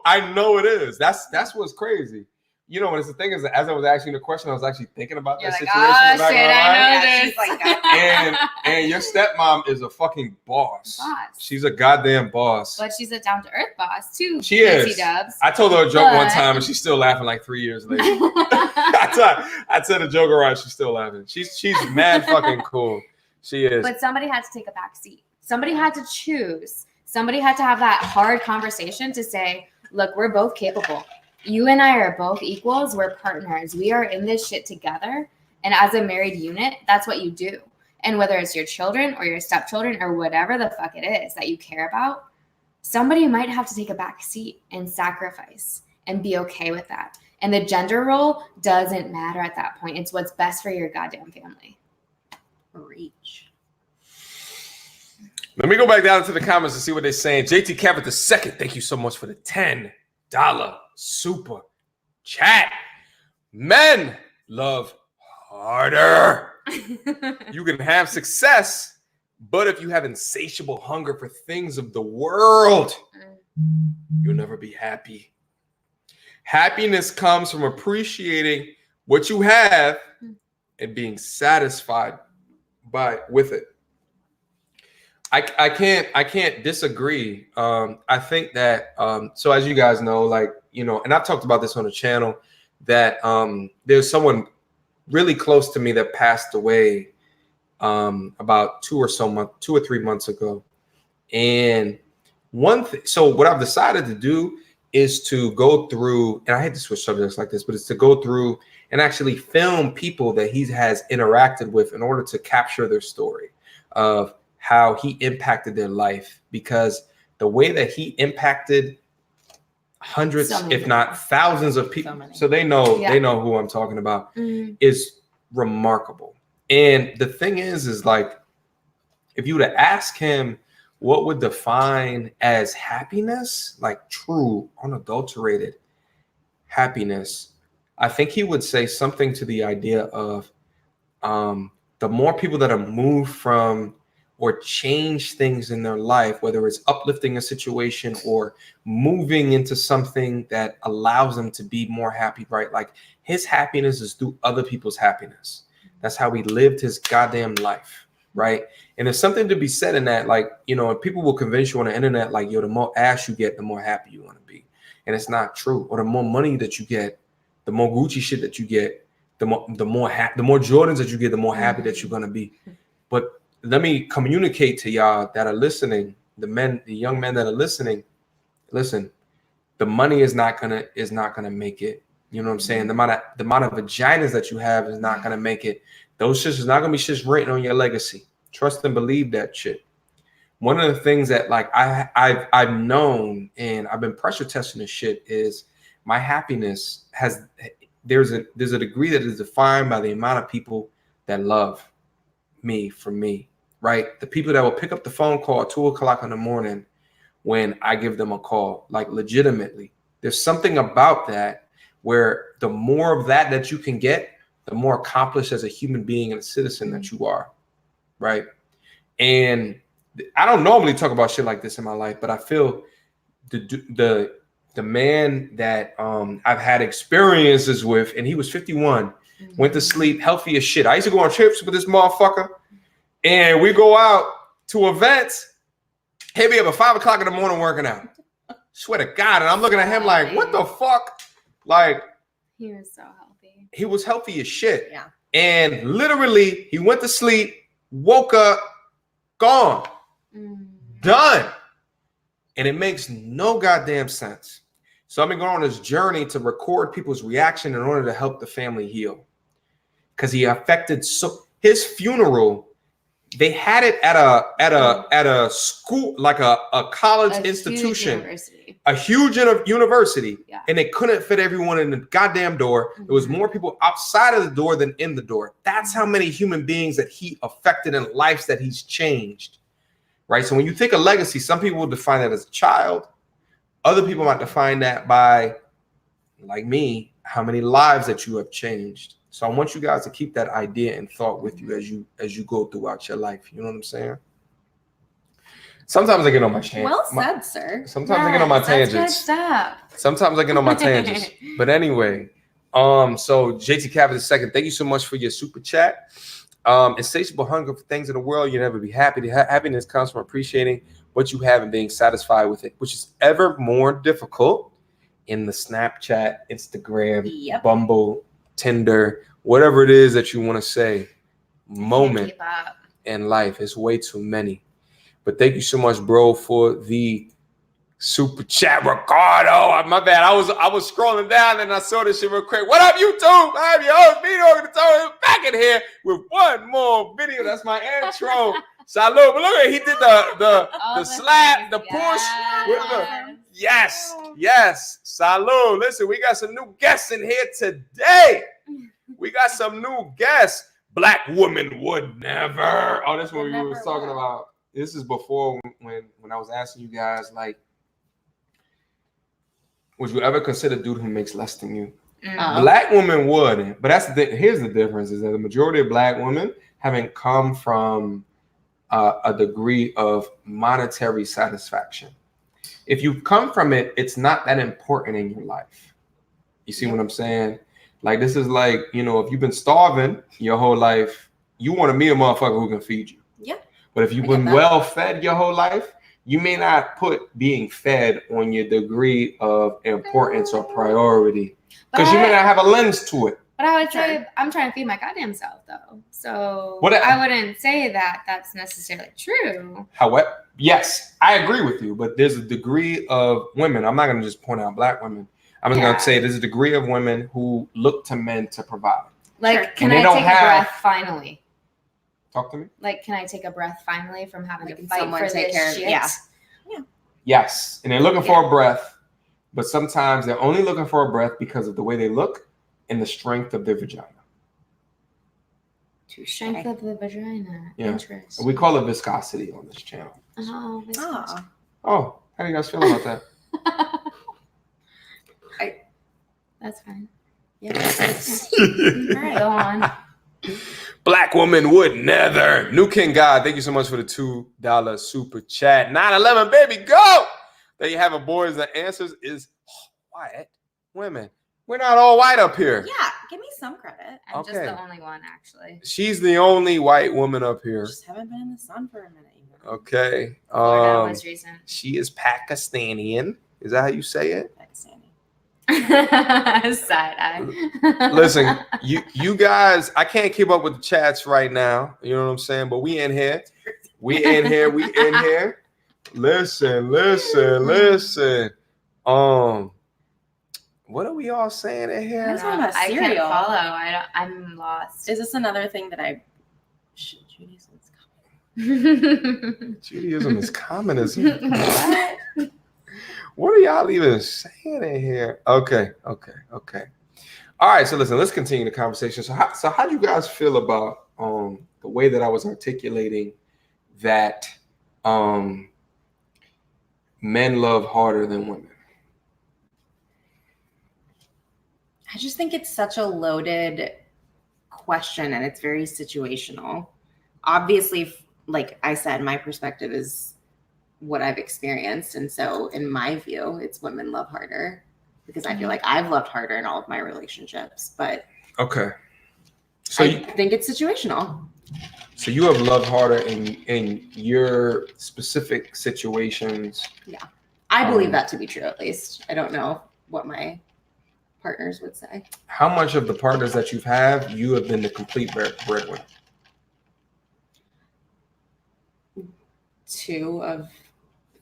it is. That's what's crazy. You know, what the thing is, as I was asking the question, I was actually thinking about that situation. Oh shit, I know this. Like that. And your stepmom is a fucking boss. She's a goddamn boss. But she's a down to earth boss too. She is. Dubs. I told her a joke one time, and she's still laughing like 3 years later. I said a joke around, she's still laughing. She's mad fucking cool. She is. But somebody had to take a back seat. Somebody had to choose. Somebody had to have that hard conversation to say, look, we're both capable. You and I are both equals. We're partners. We are in this shit together. And as a married unit, that's what you do. And whether it's your children or your stepchildren or whatever the fuck it is that you care about, somebody might have to take a back seat and sacrifice and be okay with that. And the gender role doesn't matter at that point. It's what's best for your goddamn family. Reach. Let me go back down to the comments and see what they're saying. JT Cabot II, thank you so much for the $10 super chat. Men love harder. You can have success, but if you have insatiable hunger for things of the world, you'll never be happy. Happiness comes from appreciating what you have and being satisfied with it. I can't disagree. I think that so as you guys know, like, you know, and I've talked about this on the channel, that there's someone really close to me that passed away about 2 or 3 months ago. And so what I've decided to do is to go through, and I hate to switch subjects like this, but it's to go through and actually film people that he has interacted with in order to capture their story of how he impacted their life, because the way that he impacted hundreds, if not thousands of people, so they know who I'm talking about, is remarkable. And the thing is like, if you were to ask him what would define as happiness, like true, unadulterated happiness, I think he would say something to the idea of the more people that are moved from or change things in their life, whether it's uplifting a situation or moving into something that allows them to be more happy, right? Like his happiness is through other people's happiness. That's how he lived his goddamn life, right? And there's something to be said in that, like, you know, people will convince you on the internet, like, yo, the more ass you get, the more happy you want to be. And it's not true. Or the more money that you get, the more Gucci shit that you get, the more Jordans that you get, the more happy that you're gonna be. But let me communicate to y'all that are listening, the young men that are listening, listen, the money is not gonna make it. You know what I'm saying? The amount of vaginas that you have is not gonna make it. Those shits is not gonna be shits written on your legacy. Trust and believe that shit. One of the things that like I've known, and I've been pressure testing this shit, is my happiness there's a degree that is defined by the amount of people that love me for me, right? The people that will pick up the phone call at 2 o'clock in the morning when I give them a call, like legitimately. There's something about that where the more of that you can get, the more accomplished as a human being and a citizen that you are, right? And I don't normally talk about shit like this in my life, but I feel the man that I've had experiences with, and he was 51, went to sleep healthy as shit. I used to go on trips with this motherfucker, and we go out to events. He'd be up at 5 o'clock in the morning working out. Swear to God. And I'm looking at him like, what the fuck? Like, he was so healthy. He was healthy as shit. Yeah. And literally, he went to sleep, woke up, gone, done. And it makes no goddamn sense. So I've been going on this journey to record people's reaction in order to help the family heal. Because he affected his funeral, they had it at a school, like a college institution, a huge university, yeah. And they couldn't fit everyone in the goddamn door. There was more people outside of the door than in the door. That's how many human beings that he affected and lives that he's changed, right? So when you think of legacy, some people will define that as a child. Other people might define that by, like me, how many lives that you have changed. So I want you guys to keep that idea and thought with you as you go throughout your life. You know what I'm saying? Sometimes I get on my tangents. Well said, sir. Sometimes I get on my tangents. That's good stuff. Sometimes I get on my tangents. But anyway, so JT Cabot II, thank you so much for your super chat. Insatiable hunger for things in the world, you never be happy. Happiness comes from appreciating what you have and being satisfied with it, which is ever more difficult in the Snapchat, Instagram, Bumble, Tinder, whatever it is that you want to say, moment in life. It's way too many. But thank you so much, bro, for the super chat, Ricardo. My bad. I was scrolling down and I saw this shit real quick. What up, YouTube? I'm your host, Mediocre, back in here with one more video. That's my intro. Salud. But look at he did the slap, the push. With the, yes. Salud. Listen, we got some new guests in here today. We got some new guests. Black woman would never. Oh, that's what we was talking about. This is before when I was asking you guys, like, would you ever consider a dude who makes less than you? Black women would, but that's the thing. Here's the difference: is that the majority of black women haven't come from a degree of monetary satisfaction. If you've come from it, it's not that important in your life. You see what I'm saying? Like this is like, if you've been starving your whole life, you want to meet a motherfucker who can feed you. Yeah. But if you've been well fed your whole life, you may not put being fed on your degree of importance or priority because you may not have a lens to it. But I would say I'm trying to feed my goddamn self, though. So What I wouldn't say that that's necessarily true. However, yes, I agree with you, but there's a degree of women. I'm not going to just point out black women. I'm just going to say there's a degree of women who look to men to provide. Like, can I take a breath finally? Talk to me. Like, can I take a breath finally from having to fight someone for take this care of shit? Yeah. Yes, and they're looking for a breath, but sometimes they're only looking for a breath because of the way they look and the strength of their vagina. Strength of the vagina. Yeah. Interesting. We call it viscosity on this channel. Oh, viscosity. Oh, how do you guys feel about that? That's fine. Yeah. All right, go on. Black woman would never. New King God, thank you so much for the $2 super chat. 9/11, baby, go! There you have it, boys. The answers is white women. We're not all white up here. Yeah, give me some credit. I'm just the only one, actually. She's the only white woman up here. Just haven't been in the sun for a minute. Okay. Florida was recent. She is Pakistani. Is that how you say it? Pakistani. Side eye. Listen, you guys, I can't keep up with the chats right now. You know what I'm saying? But we in here. We in here. Listen. What are we all saying in here? I'm talking about I can't cereal. follow. I'm lost. Is this another thing that I... Judaism's Judaism is communism. What are y'all even saying in here? Okay. All right, so listen, let's continue the conversation. So how do you guys feel about the way that I was articulating that men love harder than women? I just think it's such a loaded question and it's very situational. Obviously, like I said, my perspective is what I've experienced. And so in my view, it's women love harder because I feel like I've loved harder in all of my relationships. But okay. So I think it's situational. So you have loved harder in your specific situations. Yeah. I believe that to be true, at least. I don't know what my partners would say. How much of the partners that you've had, you have been the complete breadwinner? 2 of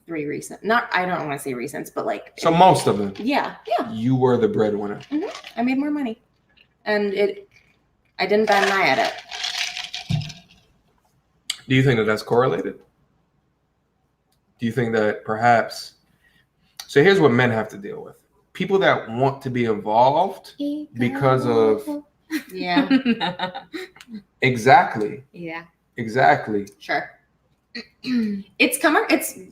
3 recent. I don't want to say recents, but like. So most of them. Yeah. You were the breadwinner. Mm-hmm. I made more money, and I didn't bat an eye at it. Do you think that that's correlated? Do you think that perhaps? So here's what men have to deal with: people that want to be involved because of. Yeah. Exactly. Yeah. Exactly. Sure. It's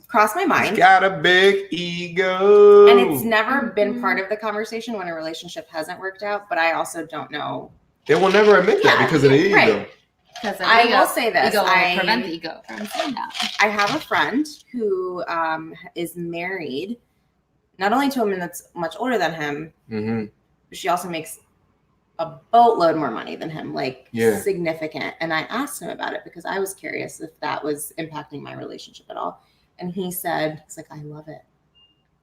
crossed my mind. He's got a big ego. And it's never been part of the conversation when a relationship hasn't worked out, but I also don't know. They will never admit that because of the ego. Right. I will say this. Ego will prevent the ego from saying that. I have a friend who is married, not only to a woman that's much older than him, but she also makes a boatload more money than him, significant. And I asked him about it because I was curious if that was impacting my relationship at all. And he said, it's like, I love it.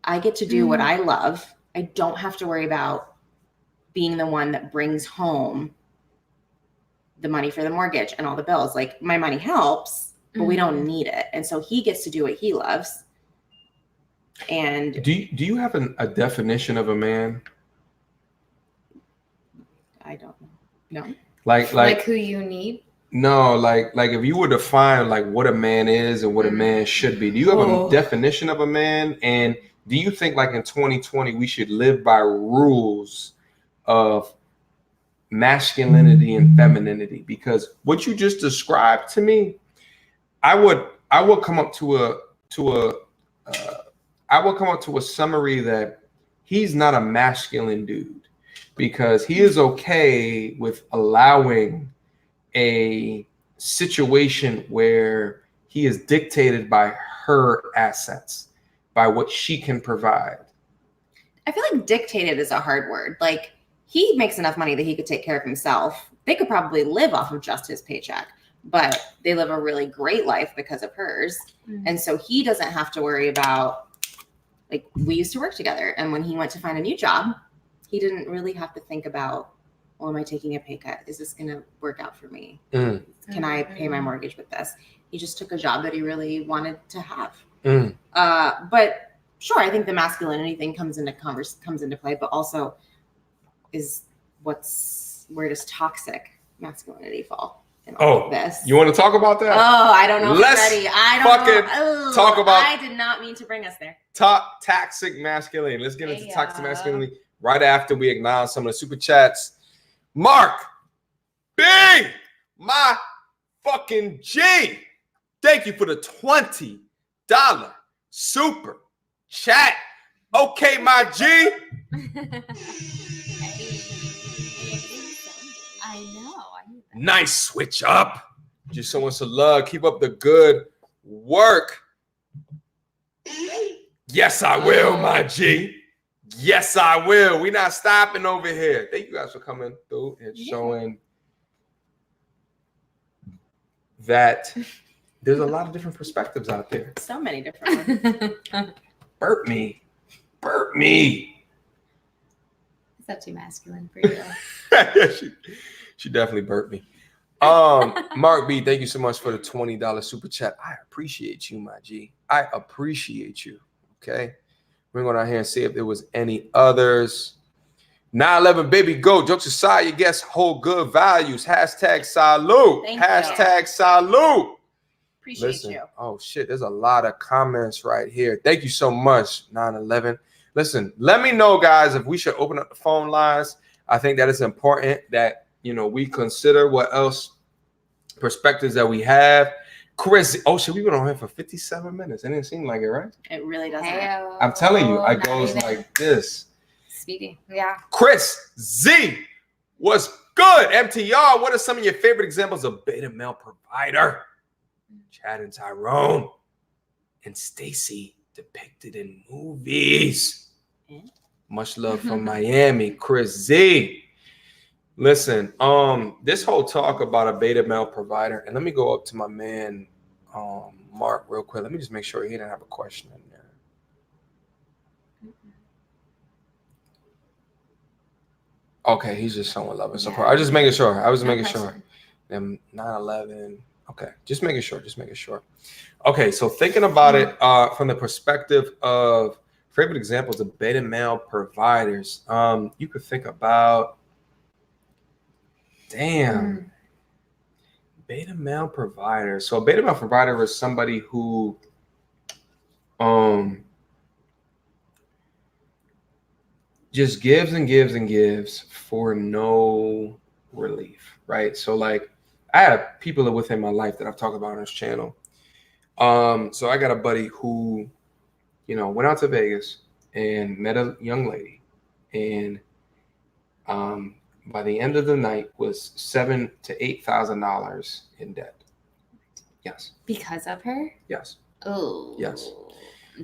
I get to do what I love. I don't have to worry about being the one that brings home the money for the mortgage and all the bills. Like, my money helps, but we don't need it. And so he gets to do what he loves. And do you have a definition of a man? I don't know. No. Like who you need? No, like if you were to define like what a man is and what a man should be, do you have a definition of a man? And do you think like in 2020 we should live by rules of masculinity and femininity? Because what you just described to me, I would come up to a summary that he's not a masculine dude. Because he is okay with allowing a situation where he is dictated by her assets, by what she can provide. I feel like dictated is a hard word. Like, he makes enough money that he could take care of himself. They could probably live off of just his paycheck, but they live a really great life because of hers. And so he doesn't have to worry about, like, we used to work together. And when he went to find a new job, he didn't really have to think about, well, am I taking a pay cut? Is this going to work out for me? Can I pay my mortgage with this? He just took a job that he really wanted to have. But sure, I think the masculinity thing comes into play, but also where does toxic masculinity fall in all of this? You want to talk about that? Oh, I don't know. Let's Ready. I don't know. talk about. I did not mean to bring us there. Toxic masculinity. Let's get into toxic masculinity right after we acknowledge some of the super chats. Mark B, my fucking G. Thank you for the $20 super chat. Okay, my G. I know. Nice switch up. Just showing some love. Keep up the good work. Yes, I will, my G. Yes, I will. We're not stopping over here. Thank you guys for coming through and showing that there's a lot of different perspectives out there. So many different ones. Burp me. Burp me. Is that too masculine for you? she definitely burped me. Mark B, thank you so much for the $20 super chat. I appreciate you, my G. I appreciate you. Okay. We're going out here and see if there was any others. 9/11 baby go. Jokes aside, your guests hold good values. Hashtag salute. Hashtag salute. Appreciate you. Oh shit, there's a lot of comments right here. Thank you so much, 9/11. Listen, let me know, guys, if we should open up the phone lines. I think that it's important that, you know, we consider what else perspectives that we have. Chris, oh shit, we've been on here for 57 minutes. It didn't seem like it, right? It really doesn't. I'm telling you, I goes like this. Speedy, yeah. Chris Z, what's good? MTR, what are some of your favorite examples of beta male provider? Chad and Tyrone and Stacy depicted in movies. Much love from Miami, Chris Z. Listen, this whole talk about a beta male provider, and let me go up to my man, Mark, real quick. Let me just make sure he didn't have a question in there. Okay, he's just showing love and support. I was just making sure. I was making sure. Them 9/11. Okay, just making sure. Just making sure. Okay, so thinking about it from the perspective of favorite examples of beta male providers, you could think about. Damn. Beta male provider. So a beta male provider is somebody who just gives and gives and gives for no relief, right? So like I had people within my life that I've talked about on this channel. So I got a buddy who, you know, went out to Vegas and met a young lady, and by the end of the night was $7,000 to $8,000 in debt. Yes. Because of her? Yes. Oh. Yes.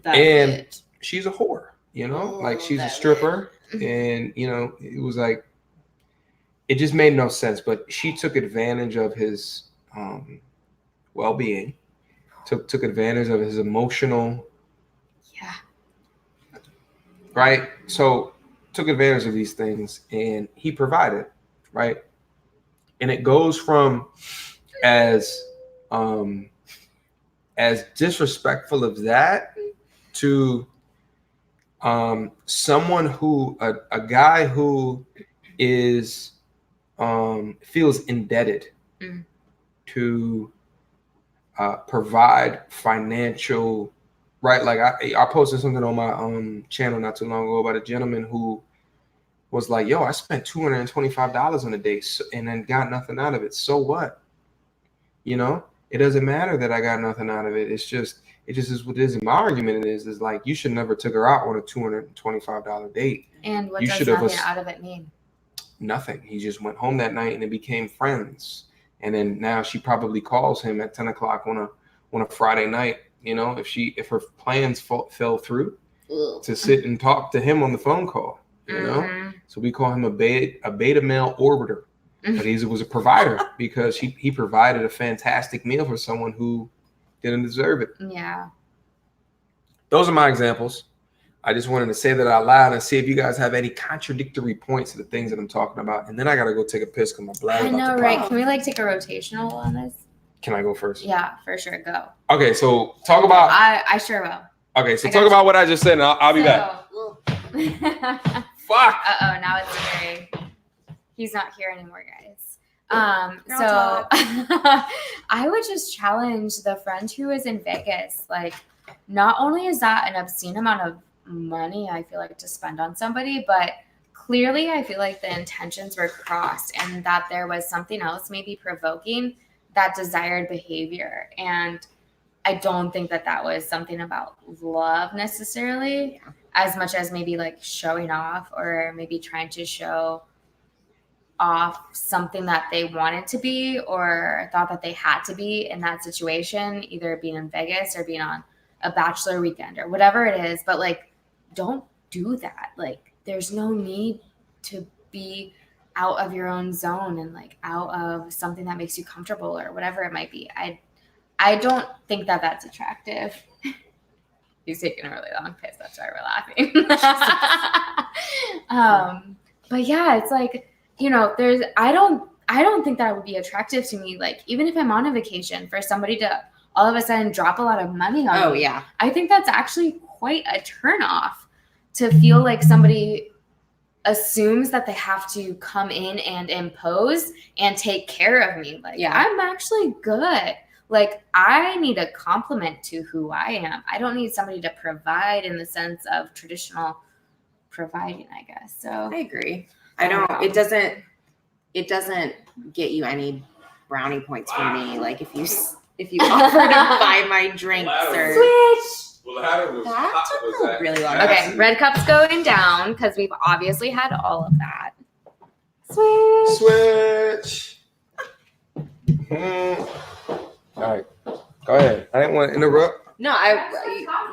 And she's a whore, you know, like she's a stripper, and you know, it was like, it just made no sense. But she took advantage of his well-being, took advantage of his emotional. Yeah. Right. So took advantage of these things, and he provided, right? And it goes from as disrespectful of that to someone who a guy who is feels indebted to provide financial. Right, like I posted something on my channel not too long ago about a gentleman who was like, "Yo, I spent $225 on a date and then got nothing out of it. So what? You know, it doesn't matter that I got nothing out of it. It just is what it is." And my argument is like you should never took her out on a $225 date. And what does nothing out of it mean? Nothing. He just went home that night and it became friends. And then now she probably calls him at 10 o'clock on a Friday night. You know, if her plans fell through, to sit and talk to him on the phone call. you know? So we call him a beta male orbiter. But he was a provider because he provided a fantastic meal for someone who didn't deserve it. Yeah. Those are my examples. I just wanted to say that out loud and see if you guys have any contradictory points to the things that I'm talking about. And then I got to go take a piss because my bladder I about know, to right? pop. Can we like take a rotational on this? Can I go first? Yeah, for sure. Go. Okay, so talk about. I sure will. Okay, so talk about what I just said, and I'll be back. Fuck. Uh-oh, now it's very. He's not here anymore, guys. Girl So talk. I would just challenge the friend who is in Vegas. Like, not only is that an obscene amount of money, I feel like, to spend on somebody, but clearly I feel like the intentions were crossed and that there was something else maybe provoking that desired behavior. And I don't think that that was something about love necessarily, as much as maybe like showing off or maybe trying to show off something that they wanted to be or thought that they had to be in that situation, either being in Vegas or being on a bachelor weekend or whatever it is. But like, don't do that. Like, there's no need to be out of your own zone and like out of something that makes you comfortable or whatever it might be. I don't think that that's attractive. He's taking a really long piss. That's why we're laughing. But yeah, it's like, you know, I don't think that would be attractive to me. Like, even if I'm on a vacation, for somebody to all of a sudden drop a lot of money on me. Yeah. I think that's actually quite a turnoff to feel like somebody assumes that they have to come in and impose and take care of me. Like, I'm actually good. Like, I need a compliment to who I am. I don't need somebody to provide in the sense of traditional providing, I guess. So I agree. It doesn't get you any brownie points from me. Like, if you offer to buy my drinks or switch. Well, that took a really long. Okay, red cup's going down because we've obviously had all of that. Switch. All right, go ahead. I didn't want to interrupt. No,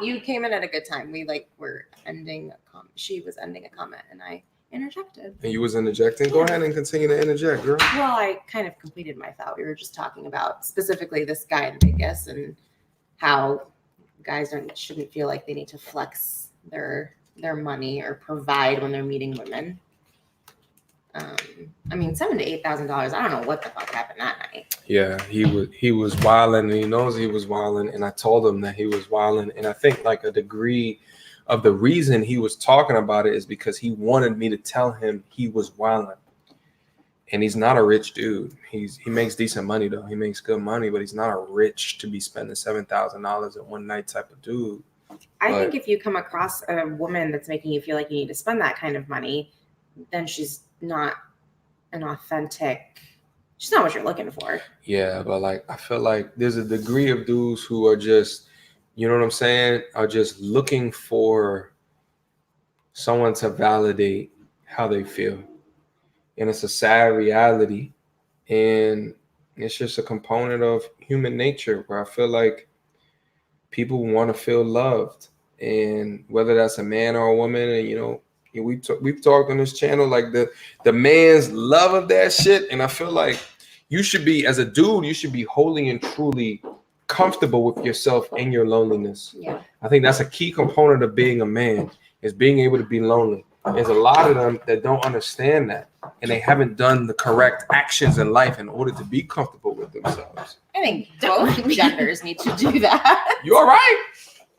you came in at a good time. We were ending a comment. She was ending a comment, and I interjected. And you was interjecting. Go ahead and continue to interject, girl. Well, I kind of completed my thought. We were just talking about specifically this guy in Vegas and how guys shouldn't feel like they need to flex their money or provide when they're meeting women. I mean, $7,000 to $8,000. I don't know what the fuck happened that night. Yeah, he was wilding, and he knows he was wilding, and I told him that he was wilding, and I think like a degree of the reason he was talking about it is because he wanted me to tell him he was wilding. And he's not a rich dude. He makes decent money though. He makes good money, but he's not a rich to be spending $7,000 at one night type of dude. I think if you come across a woman that's making you feel like you need to spend that kind of money, then she's not an authentic. She's not what you're looking for. Yeah, but like I feel like there's a degree of dudes who are just, you know what I'm saying, are just looking for someone to validate how they feel. And it's a sad reality. And it's just a component of human nature where I feel like people want to feel loved. And whether that's a man or a woman, and you know, we've talked on this channel like the man's love of that shit. And I feel like you should be, as a dude, you should be wholly and truly comfortable with yourself and your loneliness. Yeah. I think that's a key component of being a man, is being able to be lonely. There's a lot of them that don't understand that, and they haven't done the correct actions in life in order to be comfortable with themselves. I think both genders need to do that. You all right?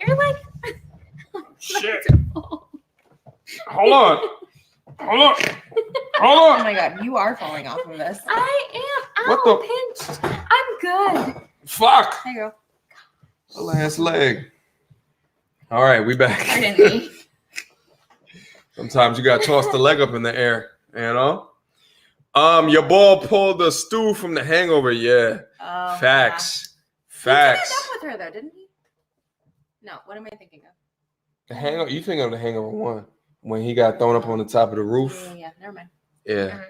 You're like, Shit. Hold on. Oh my god, you are falling off of this. I am. What Ow, the- pinched. I'm good. Fuck. There you go. Last leg. All right, we back. Pardon me. Sometimes you gotta toss the leg up in the air, you know? Your ball pulled the stew from The Hangover. Yeah. Oh, Facts. Yeah. He Facts. ended up with her though, didn't he? No, what am I thinking of? The Hangover. You think of The Hangover 1 when he got thrown up on the top of the roof? Yeah, never mind. Yeah.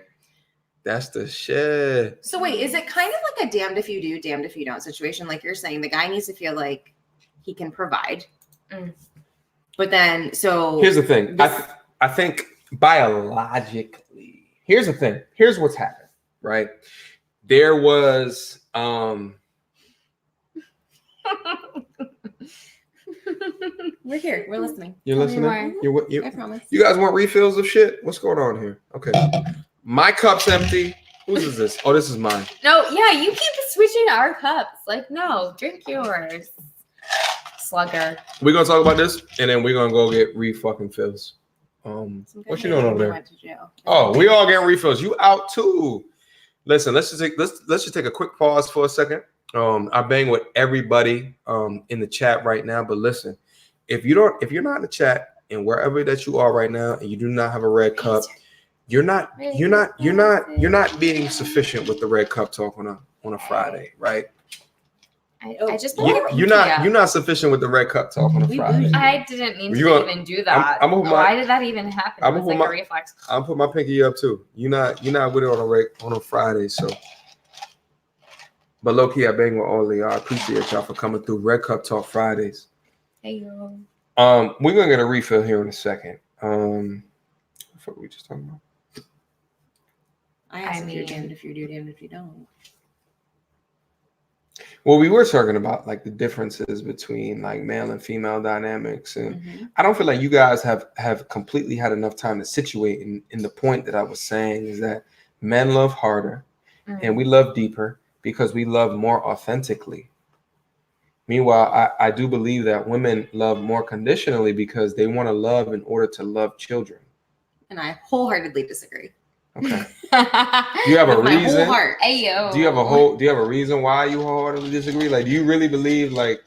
That's the shit. So wait, is it kind of like a damned if you do, damned if you don't situation? Like you're saying, the guy needs to feel like he can provide. But then, so Here's the thing. I think biologically. Here's the thing. Here's what's happened, right? There was We're here. We're listening. You're Tell me listening? more. I promise. You guys want refills of shit? What's going on here? Okay. My cup's empty. Whose is this? Oh, this is mine. No, yeah, you keep switching our cups. Like, no, drink yours. Slugger. We're gonna talk about this and then we're gonna go get fucking fills. What you doing over there? Went to jail. Oh, we all getting refills. You out too. Listen, let's just take a quick pause for a second. I bang with everybody in the chat right now, but listen, if you're not in the chat and wherever that you are right now and you do not have a red cup, you're not being sufficient with the red cup talk on a Friday, right? I just you're not sufficient with the red cup talk on a Friday. I didn't mean to even do that. Why did that even happen? It was like a reflex. I'm put my pinky up too. You're not with it on a Friday, so. But low key, I bang with all of y'all. I appreciate y'all for coming through Red Cup Talk Fridays. Hey yo. We're gonna get a refill here in a second. What were we just talking about? I asked if you're damned if you do, damned if you don't. Well, we were talking about like the differences between like male and female dynamics, and I don't feel like you guys have completely had enough time to situate in the point that I was saying is that men love harder and we love deeper because we love more authentically. Meanwhile, I do believe that women love more conditionally because they want to love in order to love children. And I wholeheartedly disagree. Okay. Do you have a reason? My whole heart. Hey yo. Do you have a reason why you wholeheartedly disagree? Like, do you really believe like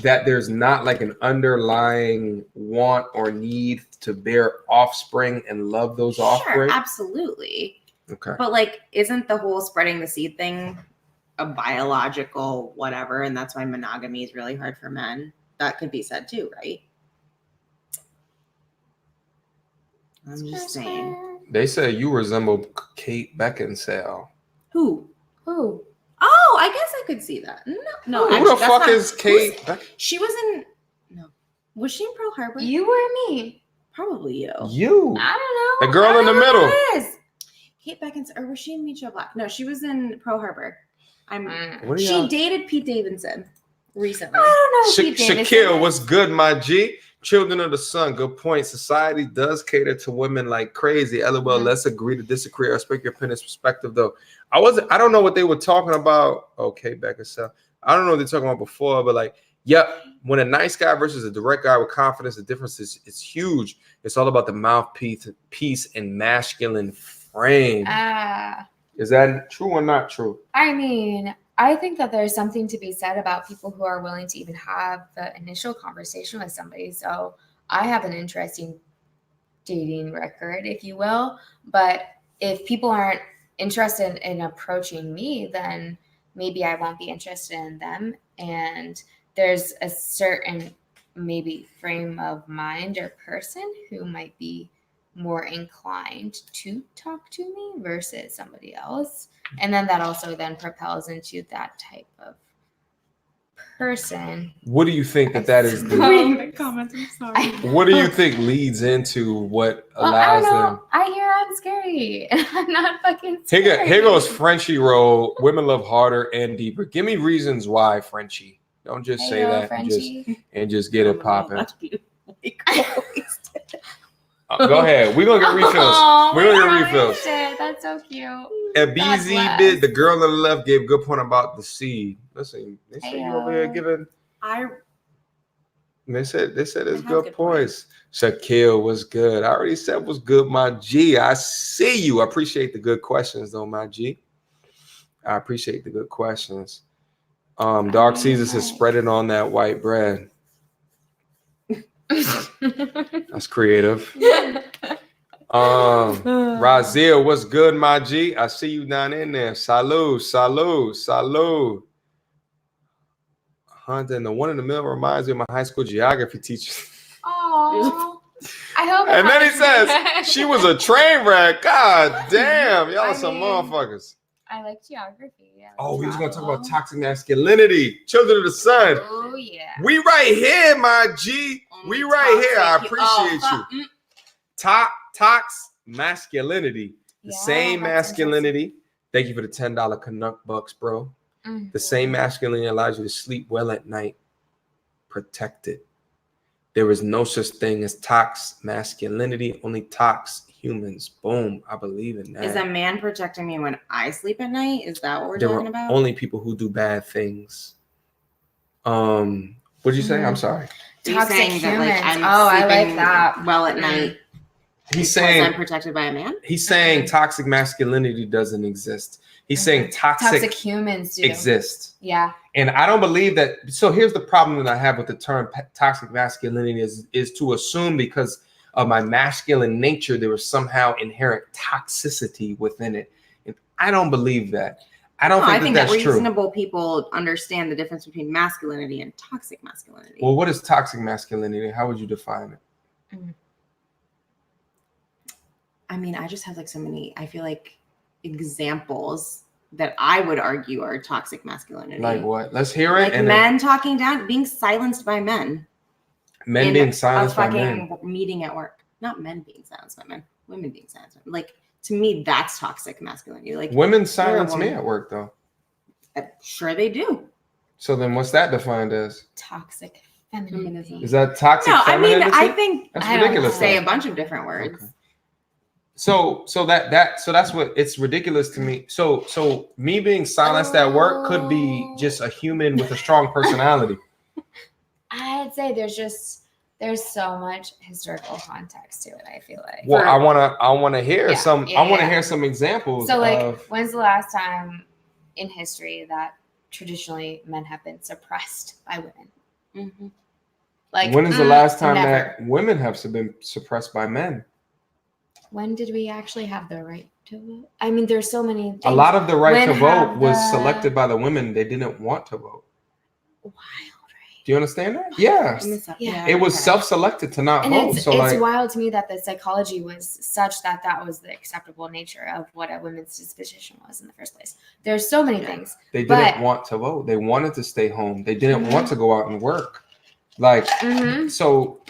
that there's not like an underlying want or need to bear offspring and love those offspring? Absolutely. Okay. But like, isn't the whole spreading the seed thing a biological whatever? And that's why monogamy is really hard for men. That could be said too, right? I'm just saying. They say you resemble Kate Beckinsale. Who? Who? Oh, I guess I could see that. No. Who the fuck is Kate? She was in. No, was she in Pearl Harbor? You or me? Probably you. You. I don't know. The girl in the middle. Kate Beckinsale, or was she in Meet Joe Black? No, she was in Pearl Harbor. She dated Pete Davidson recently. I don't know. Shaquille, what's good, my G? Children of the Sun, good point. Society does cater to women like crazy. LOL, let's agree to disagree. I respect your opinion perspective, though. I don't know what they were talking about. Okay, Beckinsale. I don't know what they're talking about before, but like, yep, when a nice guy versus a direct guy with confidence, the difference is huge. It's all about the mouthpiece and masculine frame. Is that true or not true? I mean, I think that there's something to be said about people who are willing to even have the initial conversation with somebody. So I have an interesting dating record, if you will. But if people aren't interested in approaching me, then maybe I won't be interested in them. And there's a certain maybe frame of mind or person who might be more inclined to talk to me versus somebody else. And then that also then propels into that type of person. What do you think that is? The comments, I'm sorry. What do you think leads into what allows them? I hear I'm scary. I'm not fucking scary. Here goes Frenchie roll. Women love harder and deeper. Give me reasons why, Frenchie. Don't just say that and just get it popping. Go ahead. We're gonna get refills. We're gonna get refills. That's so cute. At BZ bit, the girl on the left gave a good point about the seed. Listen, they say you over here giving. They said it's good points. Shaquille was good. I already said was good, my G. I see you. I appreciate the good questions, though, my G. I appreciate the good questions. Dark Caesar says spread it on that white bread. That's creative. Razia, what's good, my G? I see you down in there. Salud. Hunter, and the one in the middle reminds me of my high school geography teacher. Oh, I hope. And then he says she was a train wreck. God damn, y'all are some motherfuckers. I like geography. Yeah. Oh, we was gonna talk about toxic masculinity, children of the sun. Oh yeah. We right here, my G. We right here. I appreciate you. Tox masculinity. The Yeah, same that's masculinity. Thank you for the $10 Canuck bucks, bro. Mhm. The same masculinity allows you to sleep well at night, protected. There is no such thing as tox masculinity, only tox humans. Boom. I believe in that. Is a man protecting me when I sleep at night? Is that what we're There talking are about? only people who do bad things. What did you say? I'm sorry. Are you Toxic saying that, like, humans. I'm Oh, I like sleeping that. well at night He's because saying I'm protected by a man? He's saying toxic masculinity doesn't exist. He's saying toxic humans do exist. Yeah. And I don't believe that. So here's the problem that I have with the term toxic masculinity is to assume because of my masculine nature, there was somehow inherent toxicity within it. And I don't believe that. I don't think that that's true. reasonable people understand the difference between masculinity and toxic masculinity. Well, what is toxic masculinity? How would you define it? I mean, I just have like so many, I feel like, examples that I would argue are toxic masculinity. Like what? Let's hear it. Like and men talking down, being silenced by men. Men being silenced by a men. fucking meeting at work. Not men being silenced by men. Women being silenced by men. Like, to me, that's toxic masculinity. Like, women silence me at work, though. Sure they do. So then what's that defined as? Toxic feminism. Is that toxic femininity? I think that's I ridiculous. don't say a bunch of different words. Okay. So that's what it's ridiculous to me. So me being silenced at work could be just a human with a strong personality. I'd say there's so much historical context to it, I feel like. Well, I wanna hear hear some examples. So like when's the last time in history that traditionally men have been suppressed by women? Mm-hmm. Like when is the last time never. that women have been suppressed by men? When did we actually have the right to vote? I mean, there's so many things. A lot of the right to vote was the- selected by the women. They didn't want to vote. Wild, right? Do you understand that? Yeah. Yeah. It was self-selected to not And vote. it's wild to me that the psychology was such that was the acceptable nature of what a women's disposition was in the first place. There's so many things. They didn't want to vote. They wanted to stay home. They didn't want to go out and work. Like, so,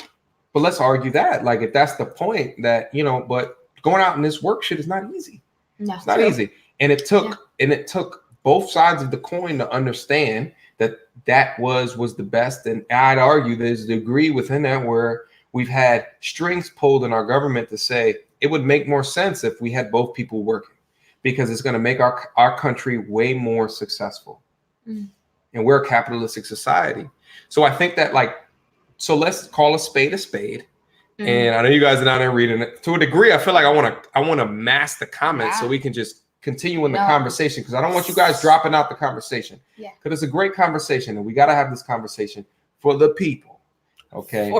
but let's argue that. Like, if that's the point that, but going out in this work shit is not easy. No, it's not easy. And it took both sides of the coin to understand that was the best. And I'd argue there's a degree within that where we've had strings pulled in our government to say it would make more sense if we had both people working because it's going to make our country way more successful. And we're a capitalistic society. So I think that so let's call a spade a spade. And I know you guys are down there reading it. To a degree, I feel like I want to mask the comments so we can just continue in the conversation because I don't want you guys dropping out the conversation. Yeah. Because it's a great conversation and we got to have this conversation for the people. Okay.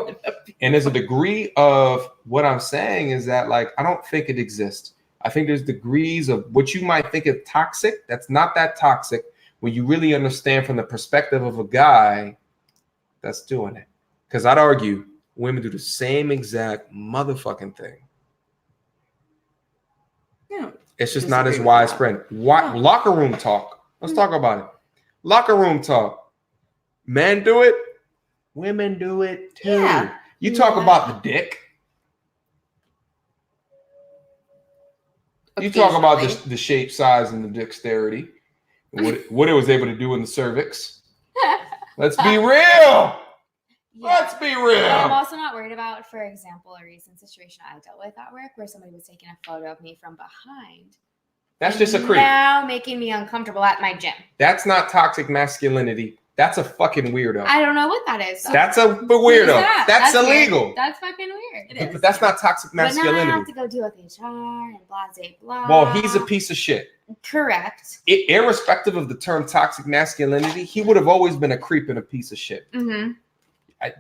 And there's a degree of what I'm saying is that I don't think it exists. I think there's degrees of what you might think is toxic. That's not that toxic when you really understand from the perspective of a guy that's doing it. Because I'd argue women do the same exact motherfucking thing. Yeah. It's just not as widespread. Locker room talk. Let's talk about it. Locker room talk. Men do it. Women do it too. Yeah. You talk about the dick. You talk about the shape, size, and the dexterity. What it was able to do in the cervix. Let's be real. Let's be real. But I'm also not worried about, for example, a recent situation I dealt with at work where somebody was taking a photo of me from behind. That's just a creep. Now making me uncomfortable at my gym. That's not toxic masculinity. That's a fucking weirdo. I don't know what that is. That's a weirdo. That's illegal. Weird. That's fucking weird. It is. But that's not toxic masculinity. But now I have to go deal with HR and blah, blah, blah. Well, he's a piece of shit. Correct. Irrespective of the term toxic masculinity, he would have always been a creep and a piece of shit. Mm-hmm.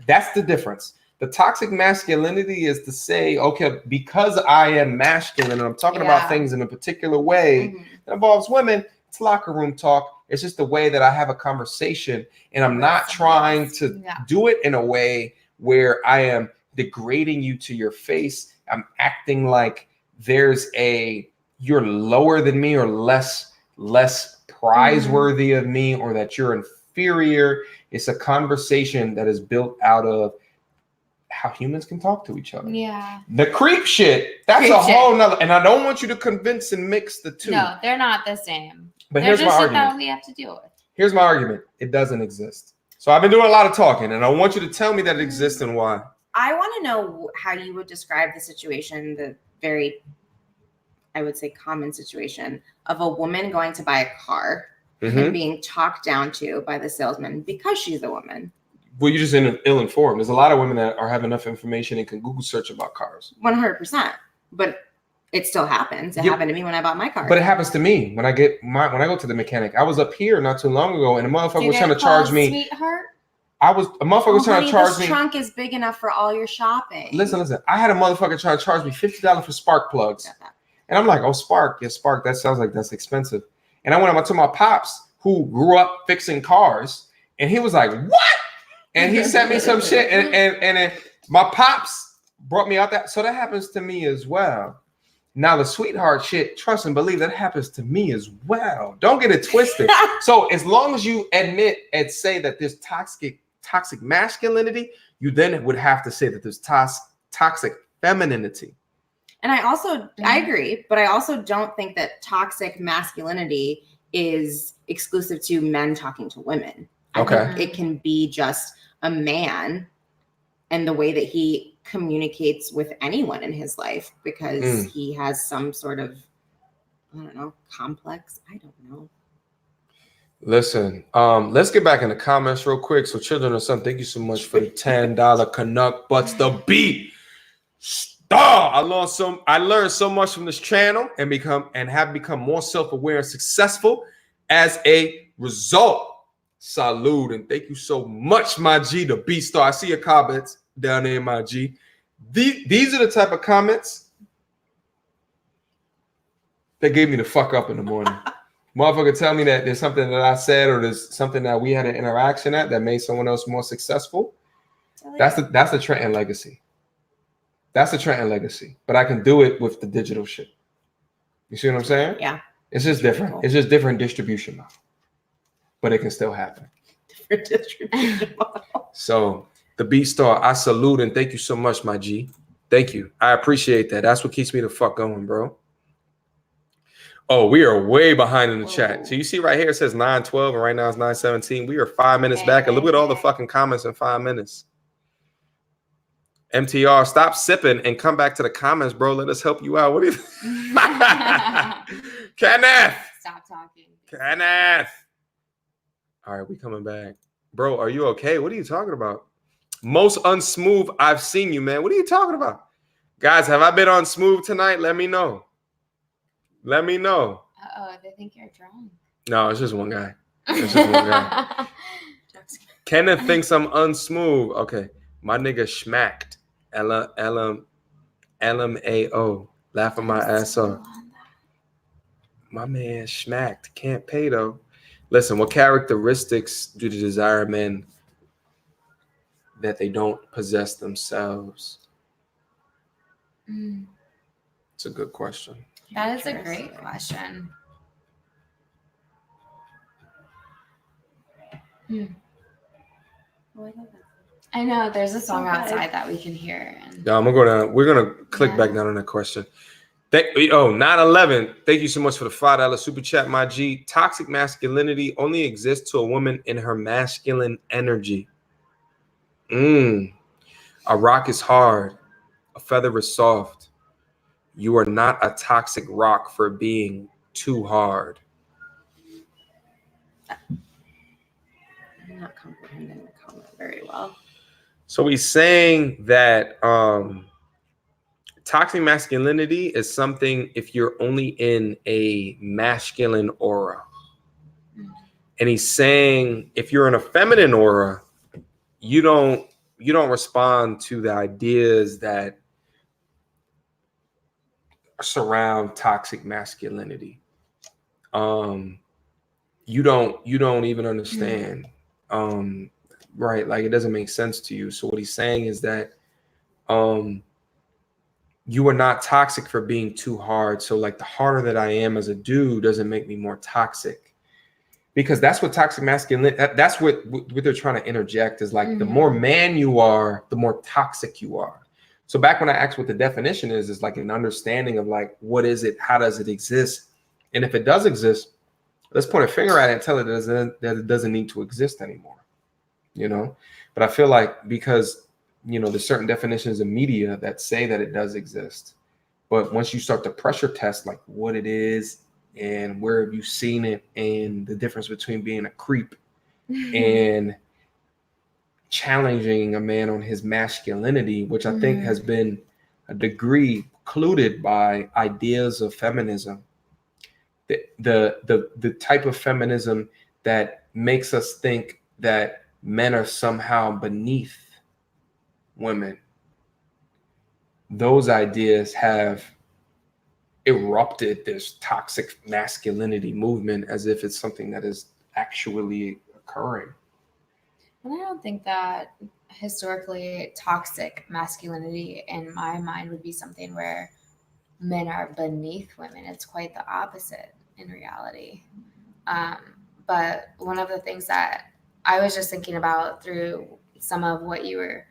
That's the difference. The toxic masculinity is to say, okay, because I am masculine and I'm talking about things in a particular way that involves women, it's locker room talk. It's just the way that I have a conversation and I'm not trying to do it in a way where I am degrading you to your face. I'm acting like you're lower than me or less prizeworthy of me or that you're inferior. It's a conversation that is built out of how humans can talk to each other. Yeah. The creep shit, that's a whole nother, and I don't want you to convince and mix the two. No, they're not the same. But They're here's my just shit argument. that we have to deal with. Here's my argument. It doesn't exist. So I've been doing a lot of talking, and I want you to tell me that it exists and why. I want to know how you would describe the situation, the very, I would say, common situation of a woman going to buy a car and being talked down to by the salesman because she's a woman. Well, you're just ill-informed. There's a lot of women that have enough information and can Google search about cars. 100%. But it still happens. It happened to me when I bought my car. But it happens to me when I go to the mechanic. I was up here not too long ago, and a motherfucker was trying to charge me. Sweetheart? A motherfucker was trying to charge me. This trunk is big enough for all your shopping. Listen. I had a motherfucker trying to charge me $50 for spark plugs. And I'm like, oh, spark. Yeah, spark. That sounds like that's expensive. And I went up to my pops, who grew up fixing cars, and he was like, what? And he sent me some shit. And my pops brought me out that. So that happens to me as well. Now, the sweetheart shit, trust and believe, that happens to me as well. Don't get it twisted. So as long as you admit and say that there's toxic masculinity, you then would have to say that there's toxic femininity. And I agree, but I also don't think that toxic masculinity is exclusive to men talking to women. I think it can be just a man and the way that he communicates with anyone in his life because he has some sort of, I don't know, complex. I don't know. Listen, let's get back in the comments real quick. So Children of Sun, thank you so much for the $10 Canuck Butts the Beat Star. I learned so much from this channel and have become more self-aware and successful as a result. Salute and thank you so much, my G, the B Star. I see your comments down there, my G. These are the type of comments that gave me the fuck up in the morning. Motherfucker tell me that there's something that I said or there's something that we had an interaction at that made someone else more successful. That's the Trenton legacy. That's the Trenton legacy. But I can do it with the digital shit. You see what I'm saying? Yeah. It's just different. Cool. It's just different distribution model. But it can still happen. Different distribution model. So the B Star, I salute and thank you so much, my G. Thank you. I appreciate that. That's what keeps me the fuck going, bro. Oh, we are way behind in the chat. So you see right here, it says 9:12, and right now it's 9:17. We are 5 minutes back. And look at all the fucking comments in 5 minutes. MTR, stop sipping and come back to the comments, bro. Let us help you out. What do you Kenneth? Stop talking. Kenneth. All right, we coming back. Bro, are you okay? What are you talking about? Most unsmooth I've seen you, man. What are you talking about? Guys, have I been on smooth tonight? Let me know. Let me know. Uh-oh, they think you're drunk. No, it's just one guy. It's just one guy. Kenneth thinks I'm unsmooth. Okay. My nigga schmacked. LMAO. Laughing my ass off. My man schmacked. Can't pay though. Listen, what characteristics do the desire men that they don't possess themselves? It's a good question. That is a great question. I know there's a song outside that we can hear. Yeah, I'm gonna go down. We're gonna click back down on that question. 911. Thank you so much for the $5 super chat, my G. Toxic masculinity only exists to a woman in her masculine energy. A rock is hard. A feather is soft. You are not a toxic rock for being too hard. I'm not comprehending the comment very well. So he's saying that toxic masculinity is something if you're only in a masculine aura. And he's saying if you're in a feminine aura, you don't respond to the ideas that surround toxic masculinity. You don't even understand. Right, like it doesn't make sense to you. So what he's saying is that you are not toxic for being too hard. So like the harder that I am as a dude doesn't make me more toxic. Because that's what toxic masculinity, that's what they're trying to interject is like, the more man you are, the more toxic you are. So back when I asked what the definition is like an understanding of like, what is it? How does it exist? And if it does exist, let's point a finger at it and tell it that it doesn't need to exist anymore, you know? But I feel like because, you know, there's certain definitions in media that say that it does exist. But once you start to pressure test like what it is and where have you seen it and the difference between being a creep and challenging a man on his masculinity, which I think has been a degree polluted by ideas of feminism, the type of feminism that makes us think that men are somehow beneath women. Those ideas have erupted this toxic masculinity movement as if it's something that is actually occurring. And I don't think that historically toxic masculinity in my mind would be something where men are beneath women. It's quite the opposite in reality. But one of the things that I was just thinking about through some of what you were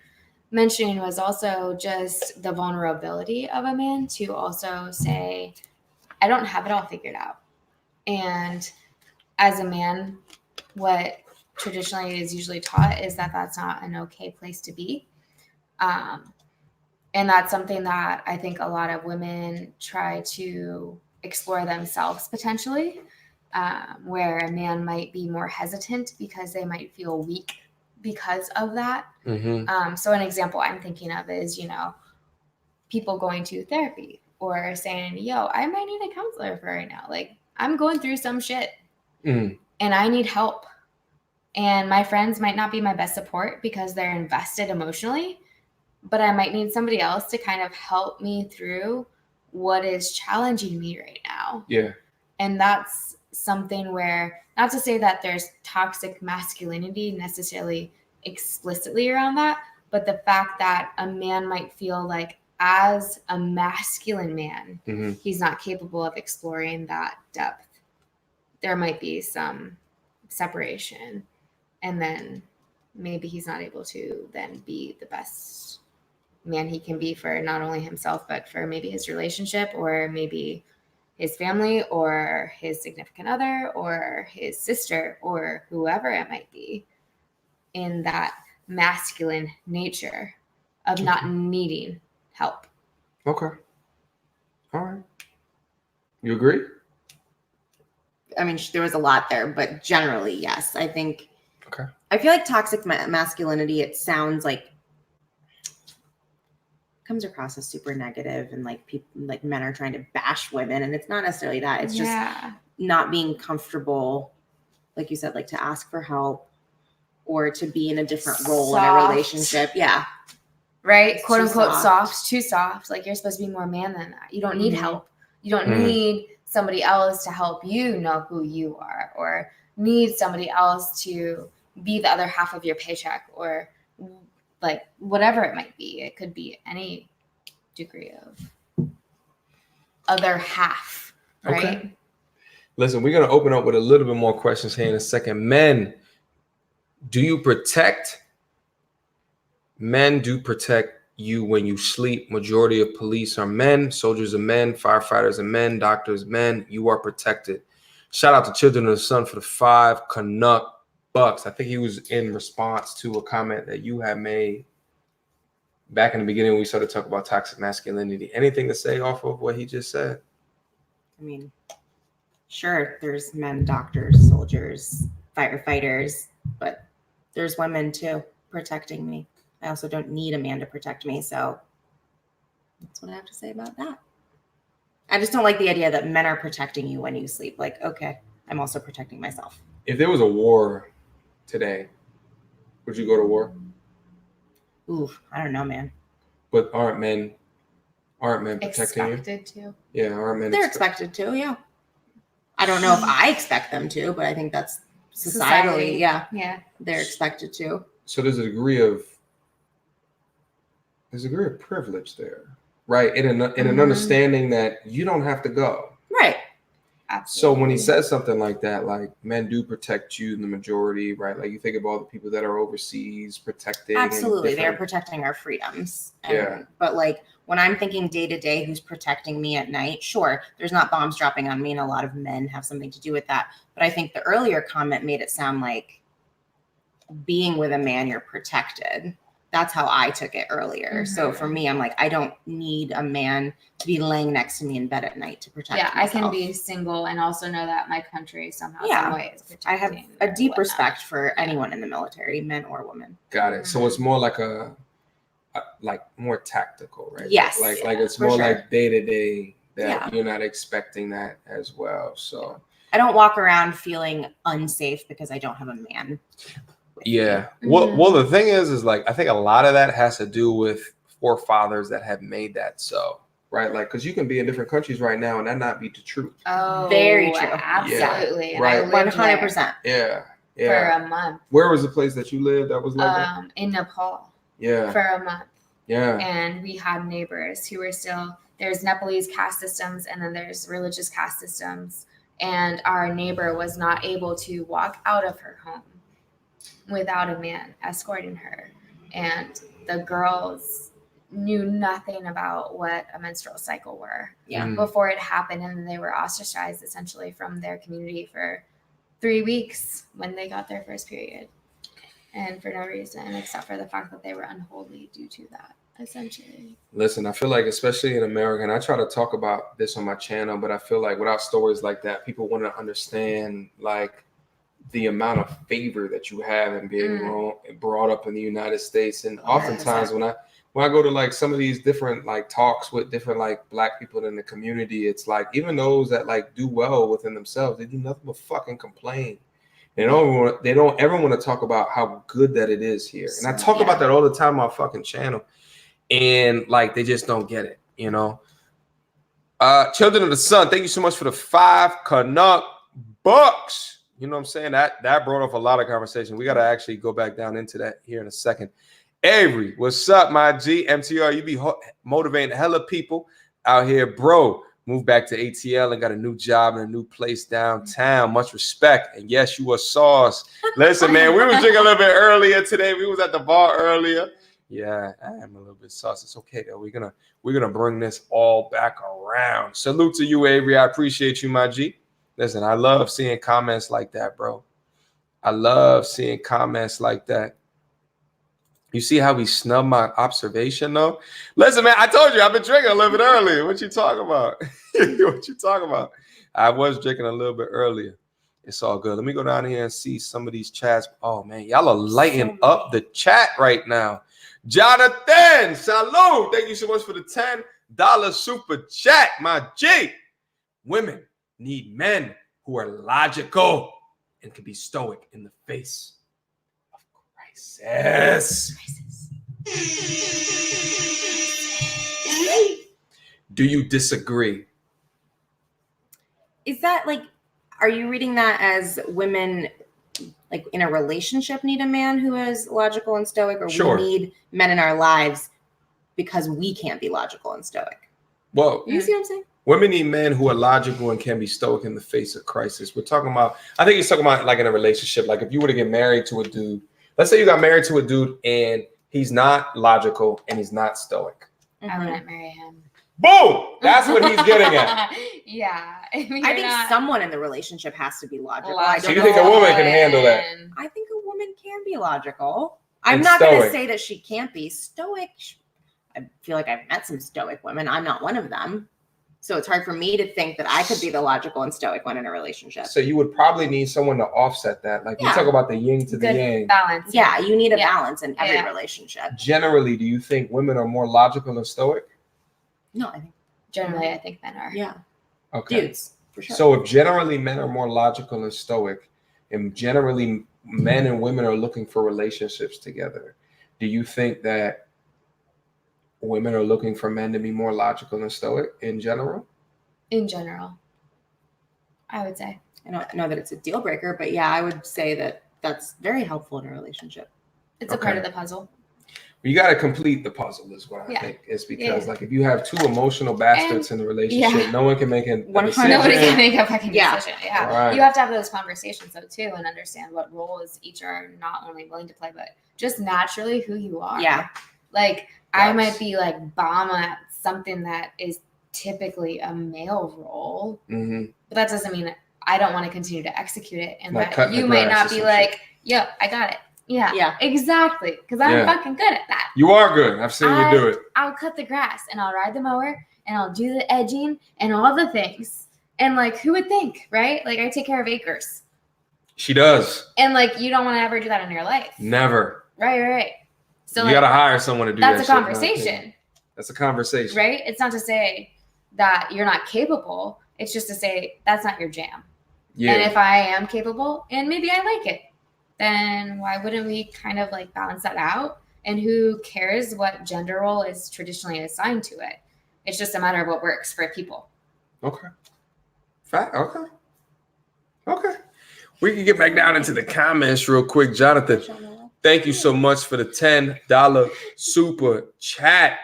mentioning was also just the vulnerability of a man to also say, I don't have it all figured out. And as a man, what traditionally is usually taught is that that's not an okay place to be. And that's something that I think a lot of women try to explore themselves potentially, where a man might be more hesitant because they might feel weak because of that. So an example I'm thinking of is, you know, people going to therapy or saying, yo, I might need a counselor for right now. Like, I'm going through some shit and I need help. And my friends might not be my best support because they're invested emotionally, but I might need somebody else to kind of help me through what is challenging me right now. Yeah. And that's something where, not to say that there's toxic masculinity necessarily explicitly around that, but the fact that a man might feel like as a masculine man, he's not capable of exploring that depth. There might be some separation, and then maybe he's not able to then be the best man he can be for not only himself, but for maybe his relationship or maybe his family or his significant other or his sister or whoever it might be, in that masculine nature of not needing help. Okay. All right. You agree? I mean, there was a lot there, but generally, yes. I think. Okay. I feel like toxic masculinity, it sounds like, comes across as super negative and like people, like men are trying to bash women, and it's not necessarily that. It's just not being comfortable, like you said, like to ask for help or to be in a different role in a relationship. Yeah. Right? It's Quote too unquote soft. too soft. Like, you're supposed to be more man than that. You don't need help. You don't need somebody else to help you know who you are, or need somebody else to be the other half of your paycheck, or like whatever it might be. It could be any degree of other half, right? Okay. Listen, we're going to open up with a little bit more questions here in a second. Men do protect you when you sleep. Majority of police are men, soldiers are men, firefighters are men, doctors men. You are protected. Shout out to Children of the Sun for the 5 Canuck bucks. I think he was in response to a comment that you had made back in the beginning when we started talking about toxic masculinity. Anything to say off of what he just said? I mean, sure, there's men, doctors, soldiers, firefighters, but there's women too protecting me. I also don't need a man to protect me, so that's what I have to say about that. I just don't like the idea that men are protecting you when you sleep. Like, okay, I'm also protecting myself. If there was a war today, would you go to war? Ooh, I don't know, man. But aren't men protecting Expected you? to. Yeah, aren't men They're expected to, yeah. I don't know if I expect them to, but I think that's societally, yeah. They're expected to. So there's a degree of privilege there, right? In an understanding that you don't have to go. Right. Absolutely. So when he says something like that, like men do protect you in the majority, right? Like you think of all the people that are overseas protecting. Absolutely, and they're different- protecting our freedoms. Yeah. But like when I'm thinking day to day, who's protecting me at night? Sure, there's not bombs dropping on me, and a lot of men have something to do with that. But I think the earlier comment made it sound like being with a man, you're protected. That's how I took it earlier. So for me, I'm like, I don't need a man to be laying next to me in bed at night to protect Yeah, myself. I can be single and also know that my country somehow, Yeah. some way is protecting. I have a deep whatnot. respect for anyone in the military, men or women. Got it. So it's more like like more tactical, right? Yes. Like Yeah, it's for more sure. like day to day that Yeah. you're not expecting that as well. So I don't walk around feeling unsafe because I don't have a man. with me. yeah. Well, the thing is like I think a lot of that has to do with forefathers that have made that so. Right, like because you can be in different countries right now and that not be the truth. Oh, Very true. Absolutely. Yeah. And Right. I lived 100%. Yeah. for a month. Where was the place that you lived that was like that? In Nepal Yeah. for a month. Yeah. And we had neighbors who were still, there's Nepalese caste systems and then there's religious caste systems. And our neighbor was not able to walk out of her home without a man escorting her. And the girls knew nothing about what a menstrual cycle were before it happened. And they were ostracized essentially from their community for 3 weeks when they got their first period. And for no reason except for the fact that they were unholy due to that, essentially. Listen, I feel like, especially in America, and I try to talk about this on my channel, but I feel like without stories like that, people want to understand like the amount of favor that you have in being brought up in the United States. And oftentimes when I go to like some of these different like talks with different like black people in the community, it's like even those that like do well within themselves, they do nothing but fucking complain. They don't ever want to talk about how good that it is here. And I talk about that all the time on my fucking channel. And like they just don't get it, you know. Children of the Sun, thank you so much for the 5 Canuck bucks. You know what I'm saying? That brought up a lot of conversation. We got to actually go back down into that here in a second. Avery, what's up, my G? MTR, you be motivating hella people out here, bro. Moved back to ATL and got a new job in a new place downtown. Much respect. And yes, you were sauce. Listen, man, we was drinking a little bit earlier today. We was at the bar earlier. Yeah, I am a little bit sauce. It's okay though. We're gonna bring this all back around. Salute to you, Avery. I appreciate you, my G. Listen, I love seeing comments like that, bro. I love seeing comments like that. You see how we snub my observation, though? Listen, man, I told you I've been drinking a little bit earlier. What you talking about? What you talking about? I was drinking a little bit earlier. It's all good. Let me go down here and see some of these chats. Oh, man, y'all are lighting up the chat right now. Jonathan, salute. Thank you so much for the $10 super chat, my G. Women need men who are logical and can be stoic in the face of crisis. Do you disagree? Is that like, are you reading that as women like in a relationship need a man who is logical and stoic, or we need men in our lives because we can't be logical and stoic? Well, you see what I'm saying? Women need men who are logical and can be stoic in the face of crisis. We're talking about, I think he's talking about like in a relationship, like if you were to get married to a dude, let's say you got married to a dude and he's not logical and he's not stoic. I wouldn't marry him. Boom! That's what he's getting at. Yeah. I think someone in the relationship has to be logical. So you think a woman can handle that? I think a woman can be logical. I'm not going to say that she can't be stoic. I feel like I've met some stoic women. I'm not one of them. So it's hard for me to think that I could be the logical and stoic one in a relationship. So you would probably need someone to offset that. Like you talk about the yin to the yang. Balance. Yeah, you need a balance in every relationship. Generally, do you think women are more logical than stoic? No, I think generally I think men are. Yeah. Okay. Dudes, for sure. So if generally men are more logical and stoic, and generally men and women are looking for relationships together, do you think that women are looking for men to be more logical and stoic in general? In general, I would say. I don't know that it's a deal breaker, but yeah, I would say that that's very helpful in a relationship. It's a part of the puzzle. You got to complete the puzzle is what I think. It's because like if you have two emotional bastards in the relationship, no one can make a decision. Nobody can make a fucking decision. Yeah. Right. You have to have those conversations though too and understand what roles each are not only willing to play, but just naturally who you are. Yeah. Like I might be like bomb at something that is typically a male role, but that doesn't mean I don't want to continue to execute it. And like that you might not be like, "Yep, I got it." Yeah, exactly. Because I'm fucking good at that. You are good. I've seen you do it. I'll cut the grass and I'll ride the mower and I'll do the edging and all the things. And like, who would think, right? Like, I take care of acres. She does. And like, you don't want to ever do that in your life. Never. Right. So you got to hire someone to do that. That's a conversation. That's a conversation. Right? It's not to say that you're not capable. It's just to say that's not your jam. Yeah. And if I am capable and maybe I like it, then why wouldn't we kind of like balance that out? And who cares what gender role is traditionally assigned to it? It's just a matter of what works for people. Okay. Okay. We can get back down into the comments real quick. Jonathan, thank you so much for the $10 super chat.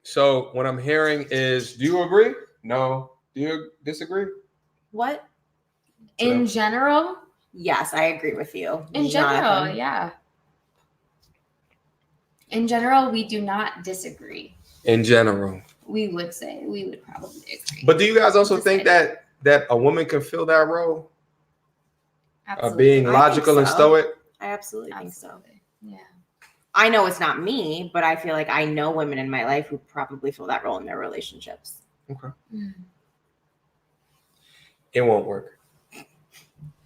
So what I'm hearing is, do you agree? No. Do you disagree? What? In general? Yes, I agree with you. In general, yeah. In general, we do not disagree. In general. We would probably agree. But do you guys also think that a woman can fill that role? Absolutely. Of being logical and stoic? I absolutely think so. Yeah. I know it's not me, but I feel like I know women in my life who probably fill that role in their relationships. Okay. It won't work.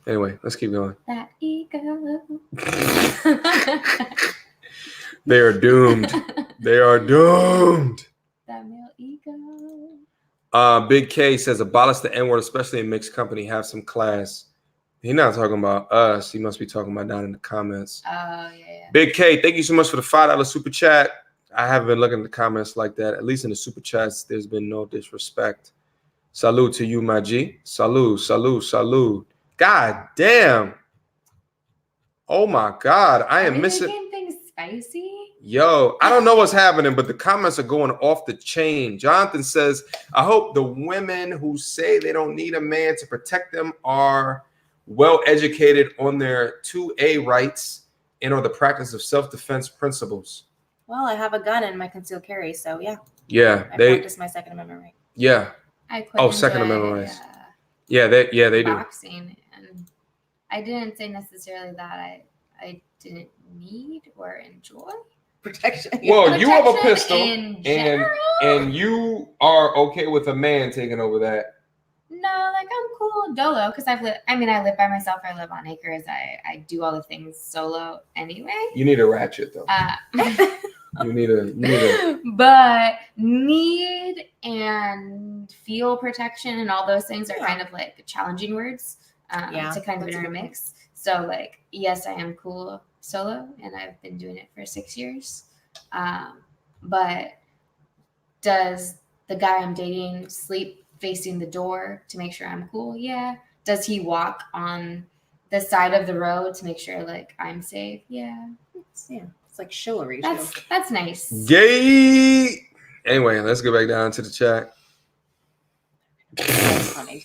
Anyway, let's keep going. That ego. They are doomed. They are doomed. That male ego. Big K says abolish the N-word, especially in mixed company. Have some class. He's not talking about us. He must be talking about down in the comments. Oh, yeah. Big K, thank you so much for the $5 super chat. I haven't been looking at the comments like that. At least in the super chats, there's been no disrespect. Salute to you, my G. Salute. God damn. Oh my God. I am missing. Making things spicy? Yo, I don't know what's happening, but the comments are going off the chain. Jonathan says, I hope the women who say they don't need a man to protect them are well educated on their 2A rights and on the practice of self-defense principles. Well, I have a gun and my concealed carry, so yeah. Yeah. I practice my Second Amendment right. Yeah. Second Amendment rights. Yeah, they do. Boxing, and I didn't say necessarily that I didn't need or enjoy protection. Well, you have a pistol, and you are okay with a man taking over that. No, like I'm cool dolo because I live by myself. I live on acres. I do all the things solo anyway. You need a ratchet though. You need a. But need and feel protection and all those things are kind of like challenging words to kind of intermix. So like, yes, I am cool solo and I've been doing it for 6 years. But does the guy I'm dating sleep facing the door to make sure I'm cool? Yeah. Does he walk on the side of the road to make sure like I'm safe? Yeah. It's like chivalry. That's nice. Yay! Anyway, let's go back down to the chat. That's funny.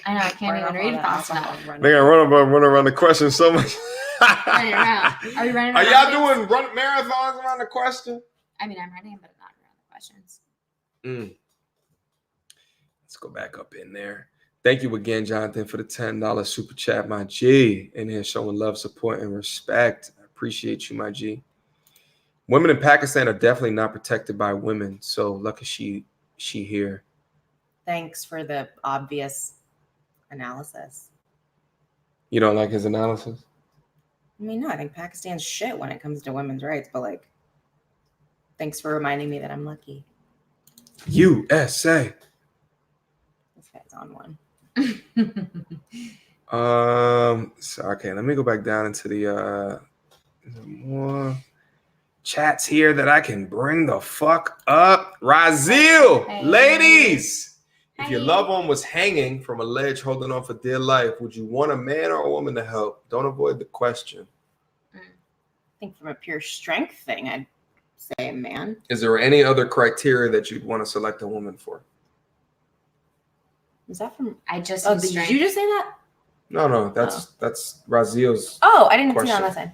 I know I can't even read fast enough. They gotta run around the question so much. Running around. Are we running around? Are y'all doing marathons around the question? I mean, I'm running, but not around the questions. Let's go back up in there. Thank you again, Jonathan, for the $10 super chat, my G. In here showing love, support, and respect. I appreciate you, my G. Women in Pakistan are definitely not protected by women, so lucky she here. Thanks for the obvious analysis. You don't like his analysis? I mean, no, I think Pakistan's shit when it comes to women's rights, but like, thanks for reminding me that I'm lucky. USA. This guy's on one. So, okay, let me go back down into the more chats here that I can bring the fuck up. Razil, Hey. ladies, if Hi. your loved one was hanging from a ledge holding on for dear life, would you want a man or a woman to help? Don't avoid the question. think from a pure strength thing, I'd say a man. Is there any other criteria that you'd want to select a woman for? Is that from? I just Oh, need did strength. you just say that? No, that's Raziel's. Oh, I didn't see that on question. that side.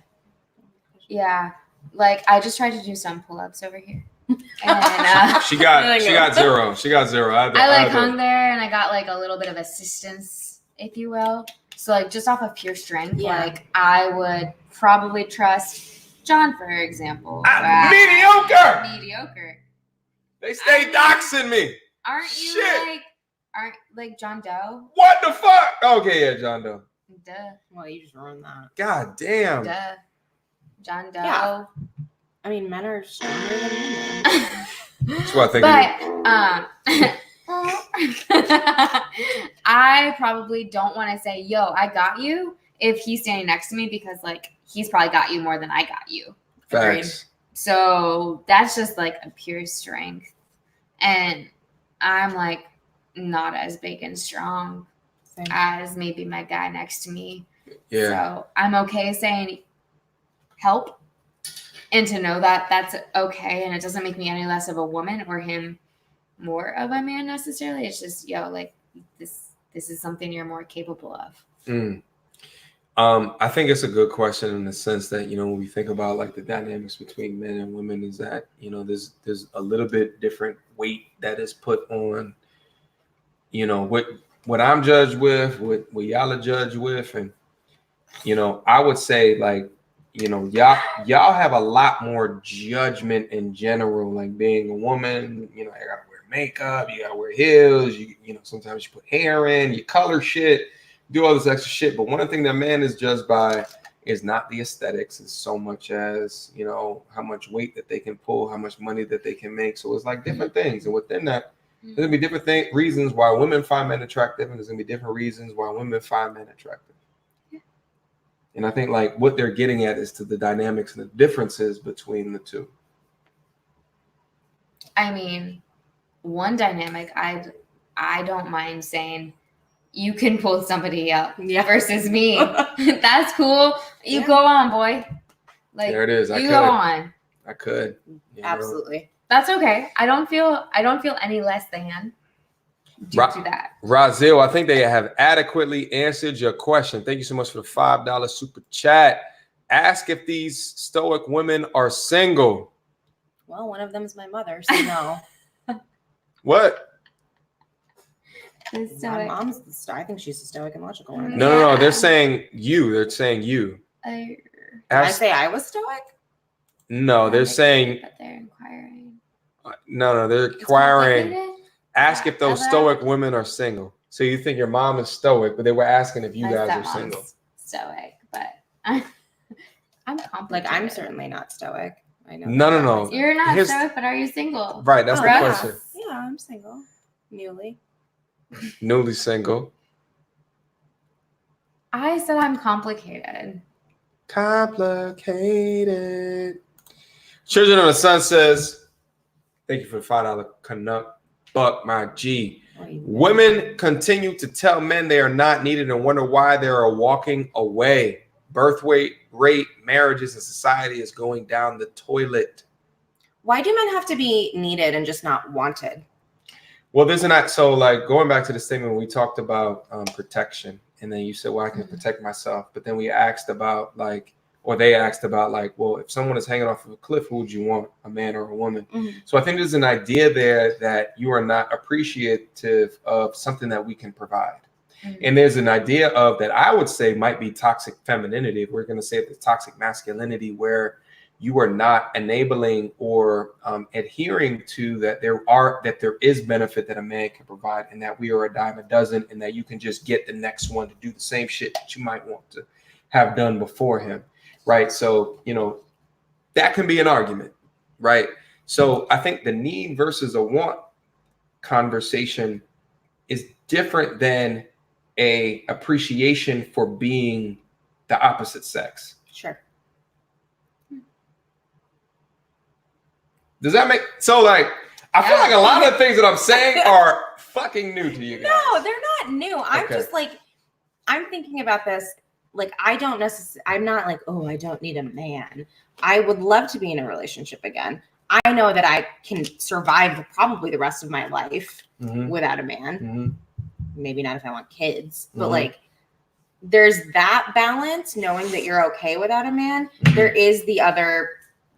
Yeah, like I just tried to do some pull-ups over here, and She got zero. She got zero. I hung there, and I got like a little bit of assistance, if you will. So like just off of pure strength, like I would probably trust John, for example. Mediocre. They stay doxing me. Aren't like John Doe? What the fuck? Okay, yeah, John Doe. Duh. Well, you just ruined that. God damn. Duh. John Doe. Yeah. I mean, men are stronger than women. That's what I think. I probably don't want to say, yo, I got you if he's standing next to me because like he's probably got you more than I got you. Facts. So that's just like a pure strength. And I'm like not as big and strong as maybe my guy next to me. Yeah. So I'm okay saying help and to know that that's okay and it doesn't make me any less of a woman or him more of a man necessarily. It's just, yo, like this is something you're more capable of. I think it's a good question in the sense that, you know, when we think about like the dynamics between men and women is that, you know, there's a little bit different weight that is put on, you know, what I'm judged with, what y'all are judged with. And, you know, I would say like, you know, y'all have a lot more judgment in general, like being a woman, you know, I gotta wear makeup, you gotta wear heels, you know, sometimes you put hair in, you color shit, do all this extra shit. But one thing that man is judged by is not the aesthetics as so much as, you know, how much weight that they can pull, how much money that they can make. So it's like different things. And within that, there's gonna be different reasons why women find men attractive, and there's gonna be different reasons why women find men attractive. And I think like what they're getting at is to the dynamics and the differences between the two. I mean, one dynamic I don't mind saying you can pull somebody up versus me. That's cool. You go on, boy. Like there it is. You go on. I could. Absolutely. That's okay. I don't feel any less than due to that. Raziel, I think they have adequately answered your question. Thank you so much for the $5 super chat. Ask if these stoic women are single. Well, one of them is my mother, so no. What? My mom's the stoic. I think she's the stoic and logical one. No. They're saying you. They're saying you. Did I say I was stoic? No, they're saying. But they're inquiring. No, they're inquiring. Ask if those stoic women are single. So you think your mom is stoic, but they were asking if you guys are single. Stoic, but I'm complicated. Like I'm certainly not stoic. I know. No. You're not stoic, but are you single? Right, that's the question. Yeah, I'm single. Newly single. I said I'm complicated. Complicated. Children of the Sun says, thank you for the $5 Canuck Buck, my G. Women continue to tell men they are not needed and wonder why they are walking away. Birth rate, marriages, and society is going down the toilet. Why do men have to be needed and just not wanted? Well, there's not. So like going back to the statement, we talked about protection. And then you said, well, I can protect myself. But then we asked about they asked about well, if someone is hanging off of a cliff, who would you want, a man or a woman? Mm-hmm. So I think there's an idea there that you are not appreciative of something that we can provide. Mm-hmm. And there's an idea of that I would say might be toxic femininity. If we're going to say it's toxic masculinity, where you are not enabling or adhering to that there is benefit that a man can provide, and that we are a dime a dozen, and that you can just get the next one to do the same shit that you might want to have done before him. Right. So, you know, that can be an argument. Right. So I think the need versus a want conversation is different than a appreciation for being the opposite sex. Sure. Does that make so? I feel like a lot of things that I'm saying are fucking new to you guys. No, they're not new. I'm just I'm thinking about this like, I don't necessarily, I'm not like, oh, I don't need a man. I would love to be in a relationship again. I know that I can survive probably the rest of my life without a man. Maybe not if I want kids, but like, there's that balance, knowing that you're okay without a man. There is the other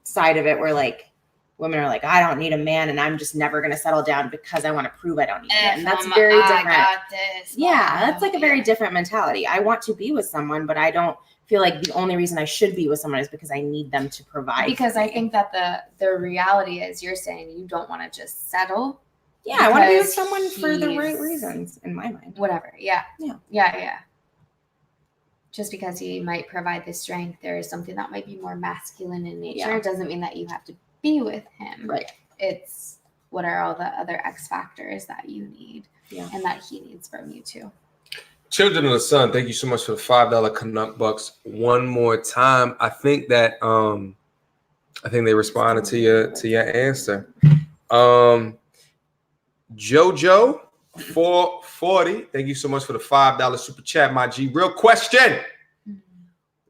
side of it where like women are like, I don't need a man and I'm just never going to settle down because I want to prove I don't need a man. That's very different. Got this. Yeah, that's like a very different mentality. I want to be with someone, but I don't feel like the only reason I should be with someone is because I need them to provide. Because I think that the reality is, you're saying you don't want to just settle. Yeah, I want to be with someone for the right reasons in my mind. Whatever. Yeah. Yeah. Just because he might provide the strength, there is something that might be more masculine in nature. It doesn't mean that you have to be with him. Right. It's what are all the other X factors that you need and that he needs from you too. Children of the Sun, thank you so much for the $5 Canuck bucks one more time. I think that they responded to your answer. Jojo 440, thank you so much for the $5 super chat, my G. Real question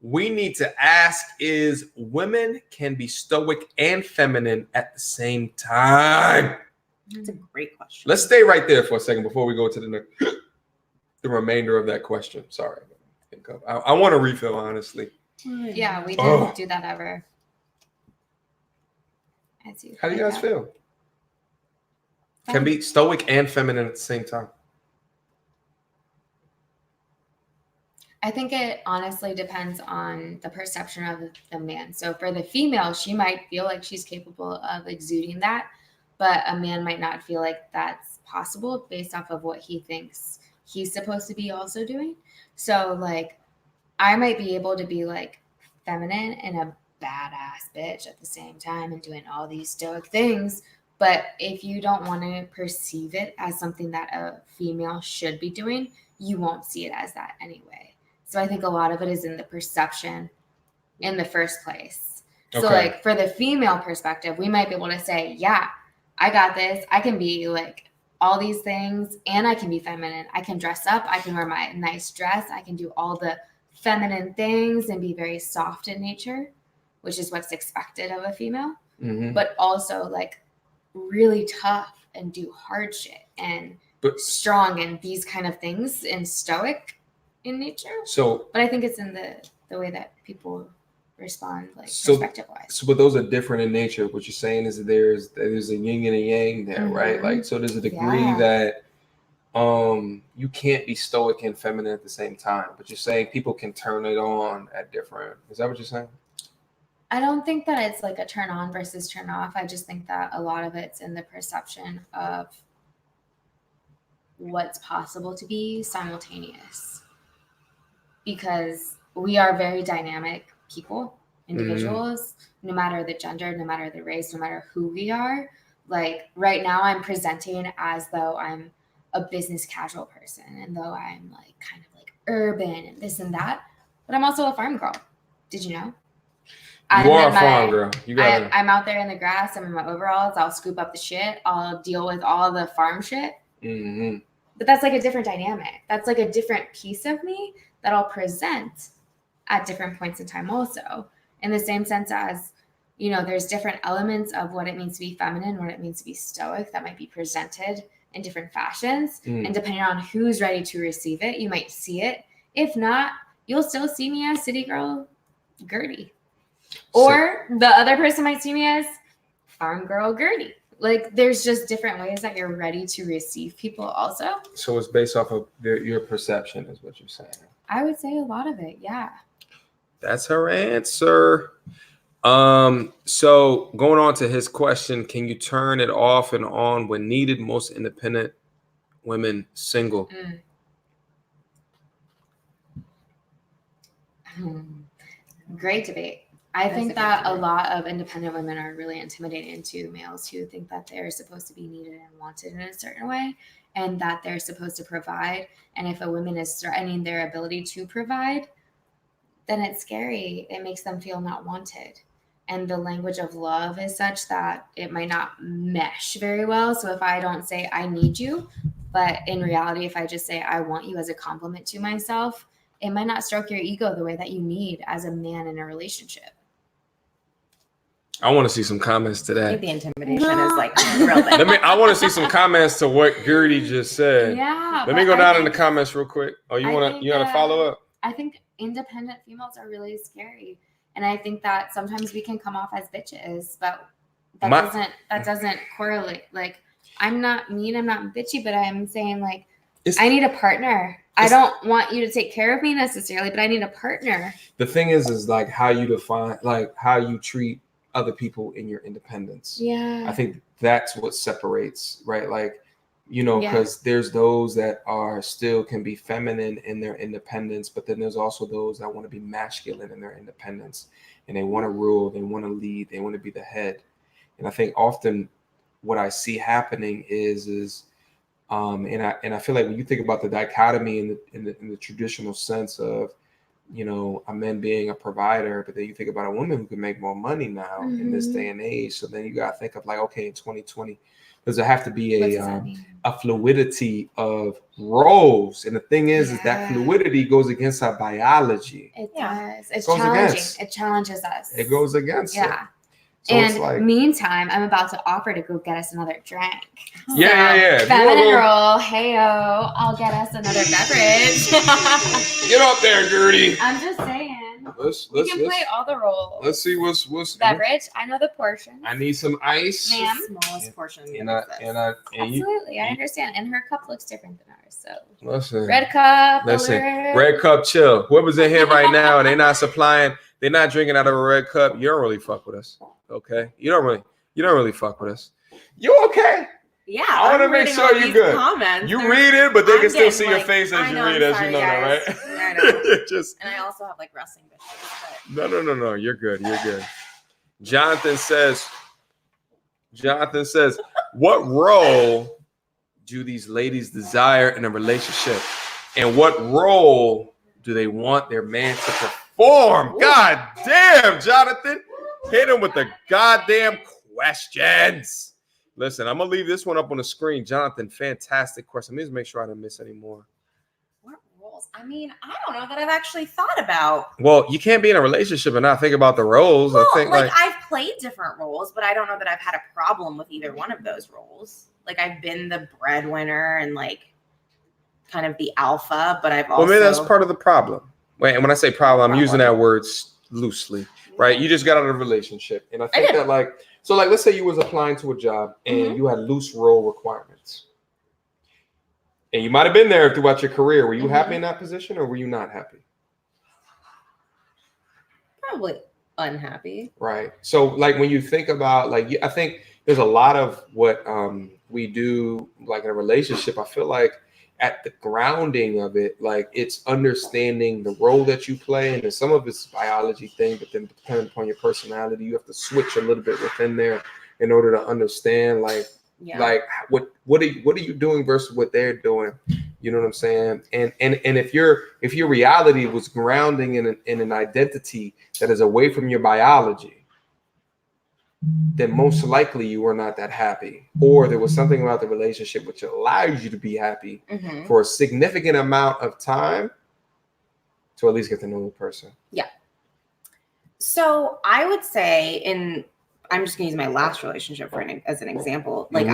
we need to ask is, women can be stoic and feminine at the same time? That's a great question. Let's stay right there for a second before we go to the remainder of that question. Sorry. I want to refill, honestly. Yeah, we didn't do that ever. How do you guys feel? Can be stoic and feminine at the same time. I think it honestly depends on the perception of the man. So for the female, she might feel like she's capable of exuding that, but a man might not feel like that's possible based off of what he thinks he's supposed to be also doing. So like, I might be able to be like feminine and a badass bitch at the same time and doing all these stoic things. But if you don't want to perceive it as something that a female should be doing, you won't see it as that anyway. So I think a lot of it is in the perception in the first place. Okay. So like for the female perspective, we might be able to say, yeah, I got this. I can be like all these things and I can be feminine. I can dress up. I can wear my nice dress. I can do all the feminine things and be very soft in nature, which is what's expected of a female, but also like really tough and do hard shit and strong and these kind of things and stoic in nature. But I think it's in the way that people respond, like perspective wise. So, but those are different in nature. What you're saying is that there's a yin and a yang there, right? Like, so there's a degree that you can't be stoic and feminine at the same time. But you're saying people can turn it on at different. Is that what you're saying? I don't think that it's like a turn on versus turn off. I just think that a lot of it's in the perception of what's possible to be simultaneous. Because we are very dynamic people, individuals, no matter the gender, no matter the race, no matter who we are. Like right now I'm presenting as though I'm a business casual person and though I'm like kind of like urban and this and that, but I'm also a farm girl. Did you know? You are a farm girl. I'm out there in the grass. I'm in my overalls. I'll scoop up the shit. I'll deal with all the farm shit. But that's like a different dynamic. That's like a different piece of me that I'll present at different points in time also. In the same sense as, you know, there's different elements of what it means to be feminine, what it means to be stoic that might be presented in different fashions. And depending on who's ready to receive it, you might see it. If not, you'll still see me as city girl Gertie. Or the other person might see me as farm girl Gertie. Like there's just different ways that you're ready to receive people also. So it's based off of your perception is what you're saying. I would say a lot of it, yeah. That's her answer. So going on to his question, can you turn it off and on when needed? Most independent women single. Great debate. I think that a lot of independent women are really intimidating to males who think that they're supposed to be needed and wanted in a certain way and that they're supposed to provide. And if a woman is threatening their ability to provide, then it's scary. It makes them feel not wanted. And the language of love is such that it might not mesh very well. So if I don't say I need you, but in reality, if I just say I want you as a compliment to myself, it might not stroke your ego the way that you need as a man in a relationship. I want to see some comments to I think that. the intimidation is like real big. I want to see some comments to what Gertie just said. Yeah. Let me go down in the comments real quick. Oh, you want to follow up? I think independent females are really scary. And I think that sometimes we can come off as bitches, but that doesn't correlate. Like, I'm not mean, I'm not bitchy, but I'm saying like, I need a partner. I don't want you to take care of me necessarily, but I need a partner. The thing is like how you define, like how you treat other people in your independence. Yeah. I think that's what separates, right? Like, you know, because there's those that are still can be feminine in their independence, but then there's also those that want to be masculine in their independence, and they want to rule, they want to lead, they want to be the head. And I think often what I see happening is and I feel like when you think about the dichotomy in the traditional sense of, you know, a man being a provider, but then you think about a woman who can make more money now in this day and age. So then you got to think of like, okay, in 2020, does there have to be a fluidity of roles? And the thing is that fluidity goes against our biology. It does. It's challenging. It challenges us. It goes against it. So and meantime, I'm about to offer to go get us another drink. Yeah. Feminine roll. Hey-o. I'll get us another beverage. Get up there, Gertie. I'm just saying. We can play all the roles. Let's see what's beverage. I know the portion. I need some ice. Ma'am. The smallest portion. Absolutely. I understand. And her cup looks different than ours. So listen. Red cup. Red cup chill. Whoever's in here right now and they're not drinking out of a red cup, you don't really fuck with us. Okay? You don't really fuck with us. You okay? Yeah, I want to make sure you're good. Comments. You read it, but they can still see your face as you read, as you know that, right? I know. And I also have like wrestling bitches. No. You're good. Jonathan says, what role do these ladies desire in a relationship? And what role do they want their man to perform? Ooh. God damn, Jonathan. Hit him with the goddamn questions. Listen, I'm going to leave this one up on the screen. Jonathan, fantastic question. Let me just make sure I didn't miss any more. What roles? I mean, I don't know that I've actually thought about. Well, you can't be in a relationship and not think about the roles. Well, I think like I've played different roles, but I don't know that I've had a problem with either one of those roles. Like I've been the breadwinner and like kind of the alpha, but I've also... Well, maybe that's part of the problem. Wait, and when I say problem, I'm using that word loosely, right? You just got out of a relationship. And I think that like... So like, let's say you was applying to a job and you had loose role requirements. And you might have been there throughout your career. Were you happy in that position or were you not happy? Probably unhappy. Right. So like when you think about like, I think there's a lot of what we do like in a relationship. I feel like at the grounding of it, like it's understanding the role that you play, and then some of it's biology thing, but then depending upon your personality, you have to switch a little bit within there in order to understand like what are you doing versus what they're doing. You know what I'm saying? And if your reality was grounding in an identity that is away from your biology, then most likely you were not that happy, or there was something about the relationship which allows you to be happy for a significant amount of time to at least get to know the person. Yeah. So I would say I'm just gonna use my last relationship as an example. Like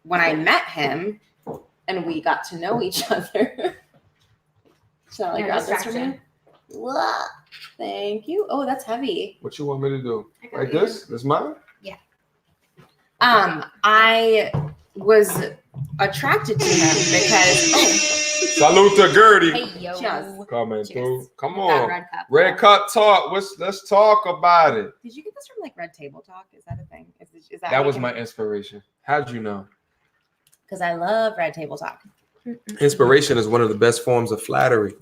when I met him and we got to know each other. So like distraction. What? Thank you. Oh, that's heavy. What you want me to do? Like this? This mine? Yeah. I was attracted to him because salute to Gertie. Hey yo. Coming through. Come on. Red cup talk. Let's talk about it. Did you get this from like Red Table Talk? Is that a thing? Is that was my inspiration. How'd you know? Because I love Red Table Talk. Inspiration is one of the best forms of flattery.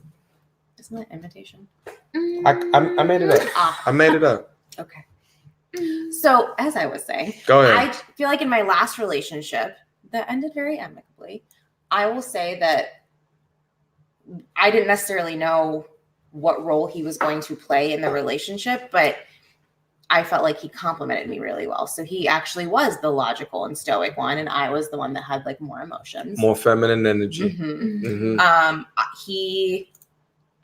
Isn't that imitation? I made it up. I made it up. Okay. So as I was saying, go ahead. I feel like in my last relationship that ended very amicably, I will say that I didn't necessarily know what role he was going to play in the relationship, but I felt like he complimented me really well. So he actually was the logical and stoic one, and I was the one that had like more emotions, more feminine energy.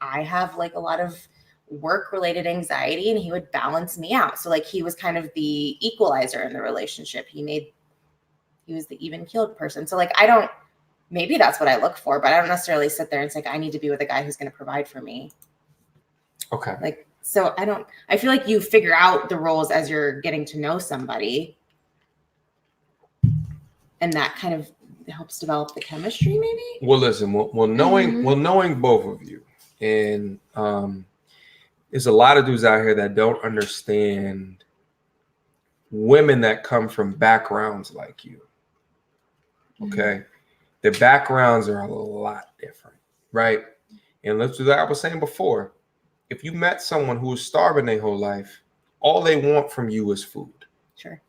I have like a lot of work related anxiety and he would balance me out. So like he was kind of the equalizer in the relationship. He was the even keeled person. So like maybe that's what I look for, but I don't necessarily sit there and say, I need to be with a guy who's going to provide for me. Okay. Like, so I feel like you figure out the roles as you're getting to know somebody. And that kind of helps develop the chemistry, maybe? Well, listen, knowing both of you, and there's a lot of dudes out here that don't understand women that come from backgrounds like you. Okay. Their backgrounds are a lot different, right? And let's do that. I was saying before, if you met someone who was starving their whole life, all they want from you is food. Sure.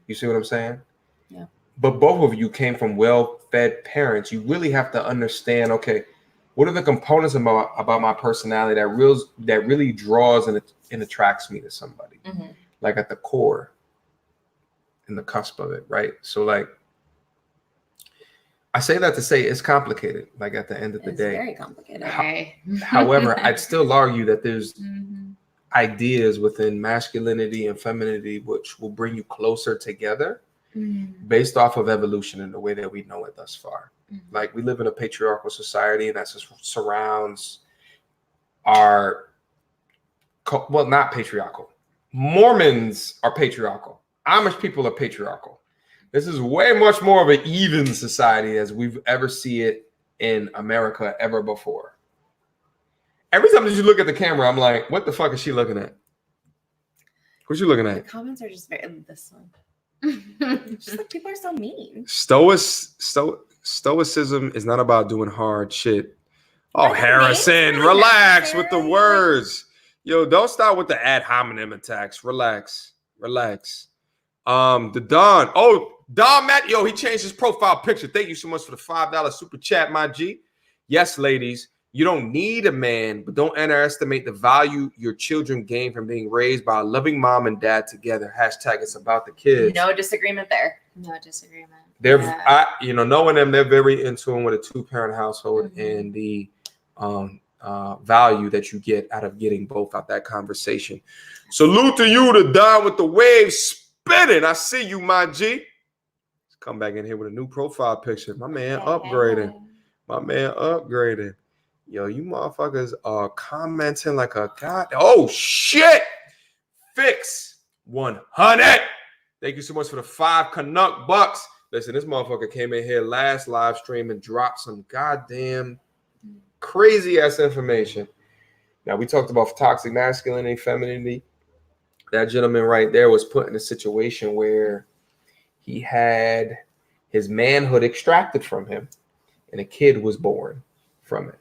You see what I'm saying? Yeah. But both of you came from well-fed parents. You really have to understand, okay, what are the components about my personality that really draws and attracts me to somebody? Like at the core, in the cusp of it, right? So like, I say that to say it's complicated. Like at the end of the day, very complicated. However, I'd still argue that there's ideas within masculinity and femininity which will bring you closer together based off of evolution and the way that we know it thus far. Like we live in a patriarchal society, and that surrounds our, well, not patriarchal. Mormons are patriarchal. Amish people are patriarchal. This is way much more of an even society as we've ever seen it in America ever before. Every time that you look at the camera, I'm like, what the fuck is she looking at? What you looking at? The comments are just this one. Just like people are so mean. Stoicism is not about doing hard shit. Oh, Harrison, relax with the words. Yo, don't start with the ad hominem attacks. Relax. The Don. Oh, Don Matt. Yo, he changed his profile picture. Thank you so much for the $5 super chat, my G. Yes, ladies, you don't need a man, but don't underestimate the value your children gain from being raised by a loving mom and dad together. Hashtag it's about the kids. No disagreement there. They're, knowing them, they're very in tune with a 2-parent household and the value that you get out of getting both out that conversation. Salute to you, to Don with the waves spinning. I see you, my G. Let's come back in here with a new profile picture. My man upgrading. Yo, you motherfuckers are commenting like a god. Oh, shit. Fix 100. Thank you so much for the 5 Canuck bucks. Listen, this motherfucker came in here last live stream and dropped some goddamn crazy ass information. Now, we talked about toxic masculinity, femininity. That gentleman right there was put in a situation where he had his manhood extracted from him and a kid was born from it.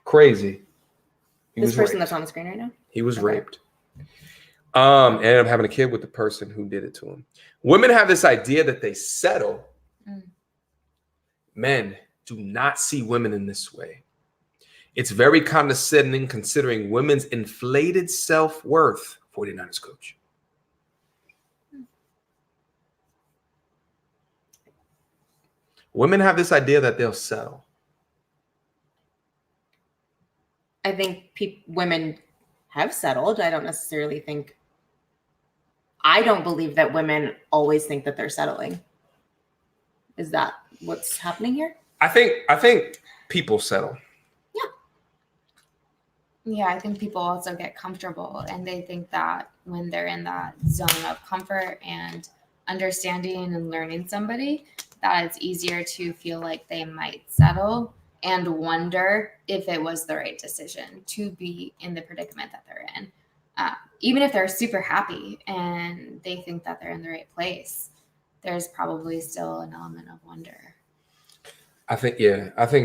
Crazy. This person that's on the screen right now? He was raped. Ended up having a kid with the person who did it to him. Women have this idea that they settle. Men do not see women in this way. It's very condescending considering women's inflated self-worth. 49ers coach. Women have this idea that they'll settle. I think women have settled. I don't believe that women always think that they're settling. Is that what's happening here? I think people settle. Yeah, I think people also get comfortable and they think that when they're in that zone of comfort and understanding and learning somebody, that it's easier to feel like they might settle and wonder if it was the right decision to be in the predicament that they're in. Even if they're super happy and they think that they're in the right place, there's probably still an element of wonder. I think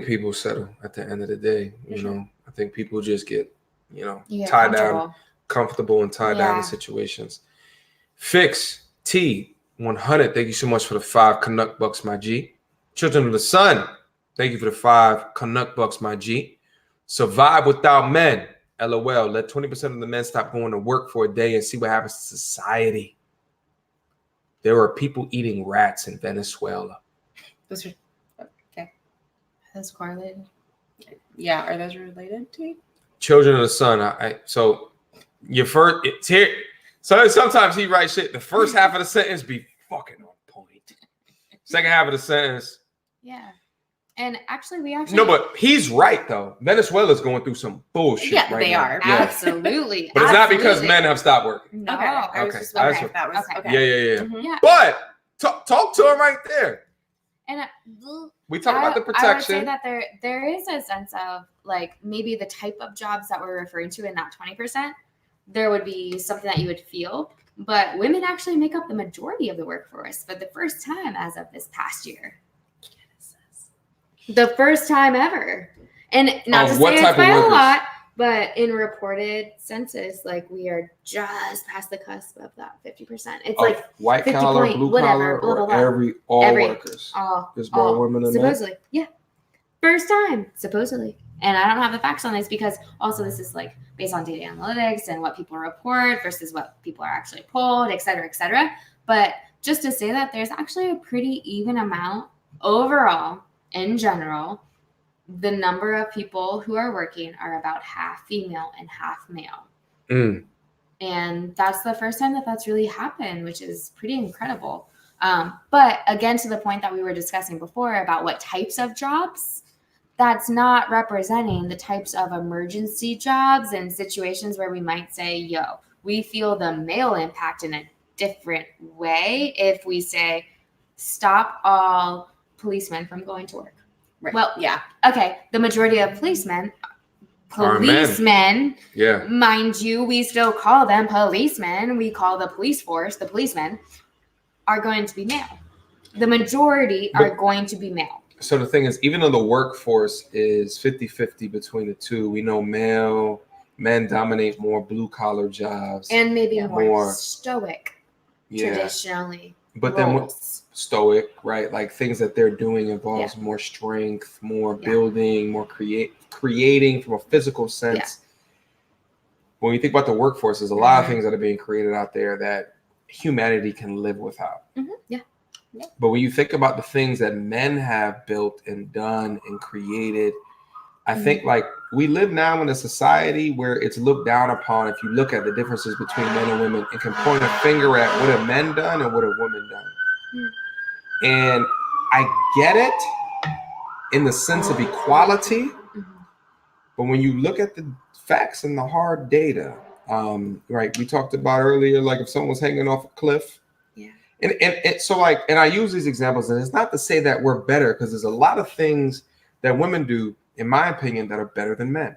people settle at the end of the day. I think people just get, tied down, comfortable and tied down in situations. Fix T 100. Thank you so much for the 5 Canuck bucks, my G. Children of the Sun. Thank you for the 5 Canuck bucks, my G. Survive without men. LOL. Let 20% of the men stop going to work for a day and see what happens to society. There are people eating rats in Venezuela. Those are okay. That's correlated. Yeah, are those related to you? Children of the Sun. So your first it's here. So sometimes he writes shit. The first half of the sentence be fucking on point. Second half of the sentence. Yeah. And actually, we actually No, but he's right though. Venezuela's going through some bullshit. Yeah, right they now. are. Yeah. Absolutely. But it's not because Absolutely. men have stopped working. No. Okay. I was Okay. just wondering Okay. if that was Okay. okay. Yeah. Mhm. Yeah. But talk to him right there. And We talk about the I would protection. say that there is a sense of like maybe the type of jobs that we're referring to in that 20%, there would be something that you would feel. But women actually make up the majority of the workforce for the first time as of this past year. The first time ever. And not to what say type it's by of a workers? lot, but in reported census, like we are just past the cusp of that 50%. It's like white 50 collar, point, blue whatever, collar, blah, blah, or blah. all Every- workers. There's all more women than men. supposedly. Yeah. First time, supposedly. And I don't have the facts on this because also this is like based on data analytics and what people report versus what people are actually polled, et cetera, et cetera. But just to say that there's actually a pretty even amount overall in general. The number of people who are working are about half female and half male. Mm. And that's the first time that that's really happened, which is pretty incredible. But again, to the point that we were discussing before about what types of jobs, that's not representing the types of emergency jobs and situations where we might say, yo, we feel the male impact in a different way if we say, stop all policemen from going to work. Right. Well, yeah. Okay, the majority of policemen, Are men. Yeah. mind you, we still call them policemen. We call the police force, the policemen, are going to be male. The majority are going to be male. So the thing is, even though the workforce is 50-50 between the two, we know men dominate more blue collar jobs. And maybe Yeah. more stoic, Yeah. traditionally. But then roles. stoic, right? Like things that they're doing involves more strength, more building, more creating from a physical sense. Yeah. When you think about the workforce, there's a lot of things that are being created out there that humanity can live without. Mm-hmm. Yeah. But when you think about the things that men have built and done and created, I think like we live now in a society where it's looked down upon if you look at the differences between men and women and can point a finger at what have men done and what have women done. And I get it in the sense of equality, but when you look at the facts and the hard data, right, we talked about earlier, like if someone was hanging off a cliff, and so like, and I use these examples, and it's not to say that we're better, because there's a lot of things that women do, in my opinion, that are better than men.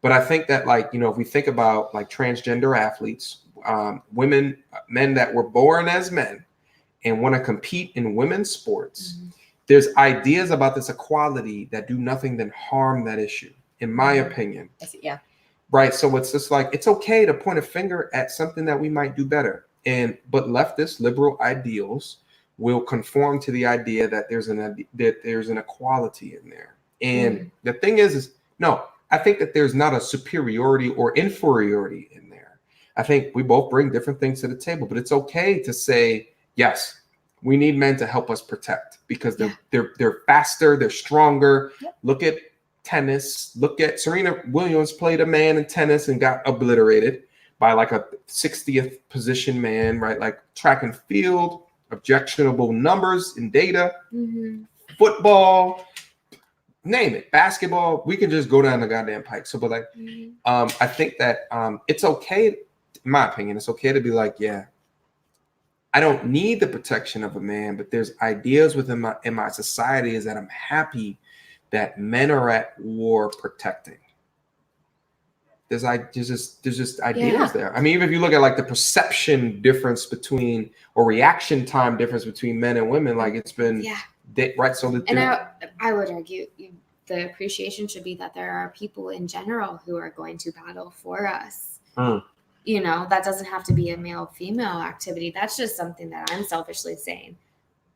But I think that, like, you know, if we think about like transgender athletes, men that were born as men and want to compete in women's sports, there's ideas about this equality that do nothing than harm that issue, in my opinion. Yeah. Right. So it's just like, it's okay to point a finger at something that we might do better. But leftist liberal ideals will conform to the idea that there's an equality in there. And the thing is no, I think that there's not a superiority or inferiority in there. I think we both bring different things to the table, but it's okay to say, yes, we need men to help us protect because they're faster, they're stronger. Yep. Look at tennis. Look at Serena Williams played a man in tennis and got obliterated by like a 60th position man, right? Like track and field, objectionable numbers and data, football, name it, basketball. We can just go down the goddamn pike. So, but like, I think that it's okay, in my opinion, it's okay to be like, yeah, I don't need the protection of a man, but there's ideas within my society is that I'm happy that men are at war protecting. There's just ideas there. I mean, even if you look at like the perception difference between or reaction time difference between men and women, like it's been right. So I would argue the appreciation should be that there are people in general who are going to battle for us. You know, that doesn't have to be a male-female activity. That's just something that I'm selfishly saying.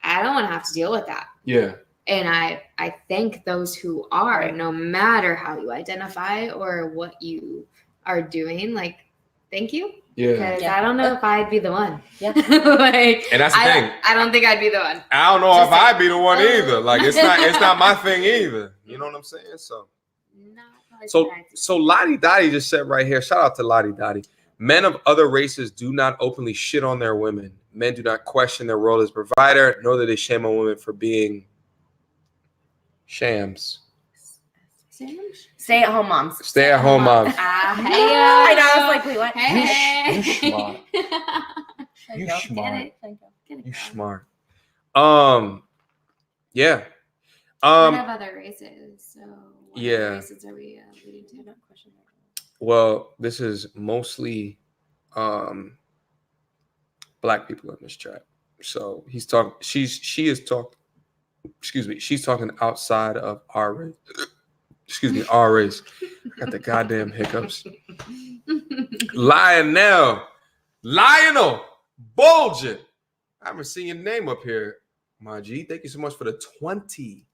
I don't want to have to deal with that. Yeah. And I thank those who are, no matter how you identify or what you are doing. Like, thank you. Yeah. Because Yeah. I don't know if I'd be the one. Yeah. Like, And that's the thing. I don't think I'd be the one. I don't know Just if I'd saying. be the one either. Like it's not my thing either. You know what I'm saying? So No, probably not. so Lottie Dottie just said right here. Shout out to Lottie Dottie. Men of other races do not openly shit on their women. Men do not question their role as provider, nor do they shame on women for being shams. Stay-at-home moms. Stay-at-home moms. Hey, I know. I was like, wait, what? Hey. You smart. You Go. smart. Get it, You girl. smart. Yeah. Men of other races. So what Yeah. other races are we leading to? Well, this is mostly black people in this chat. So he's talking. She's talking outside of our race. Excuse me, our race. I got the goddamn hiccups. Lionel Bulgin. I haven't seen your name up here, my G. Thank you so much for the $20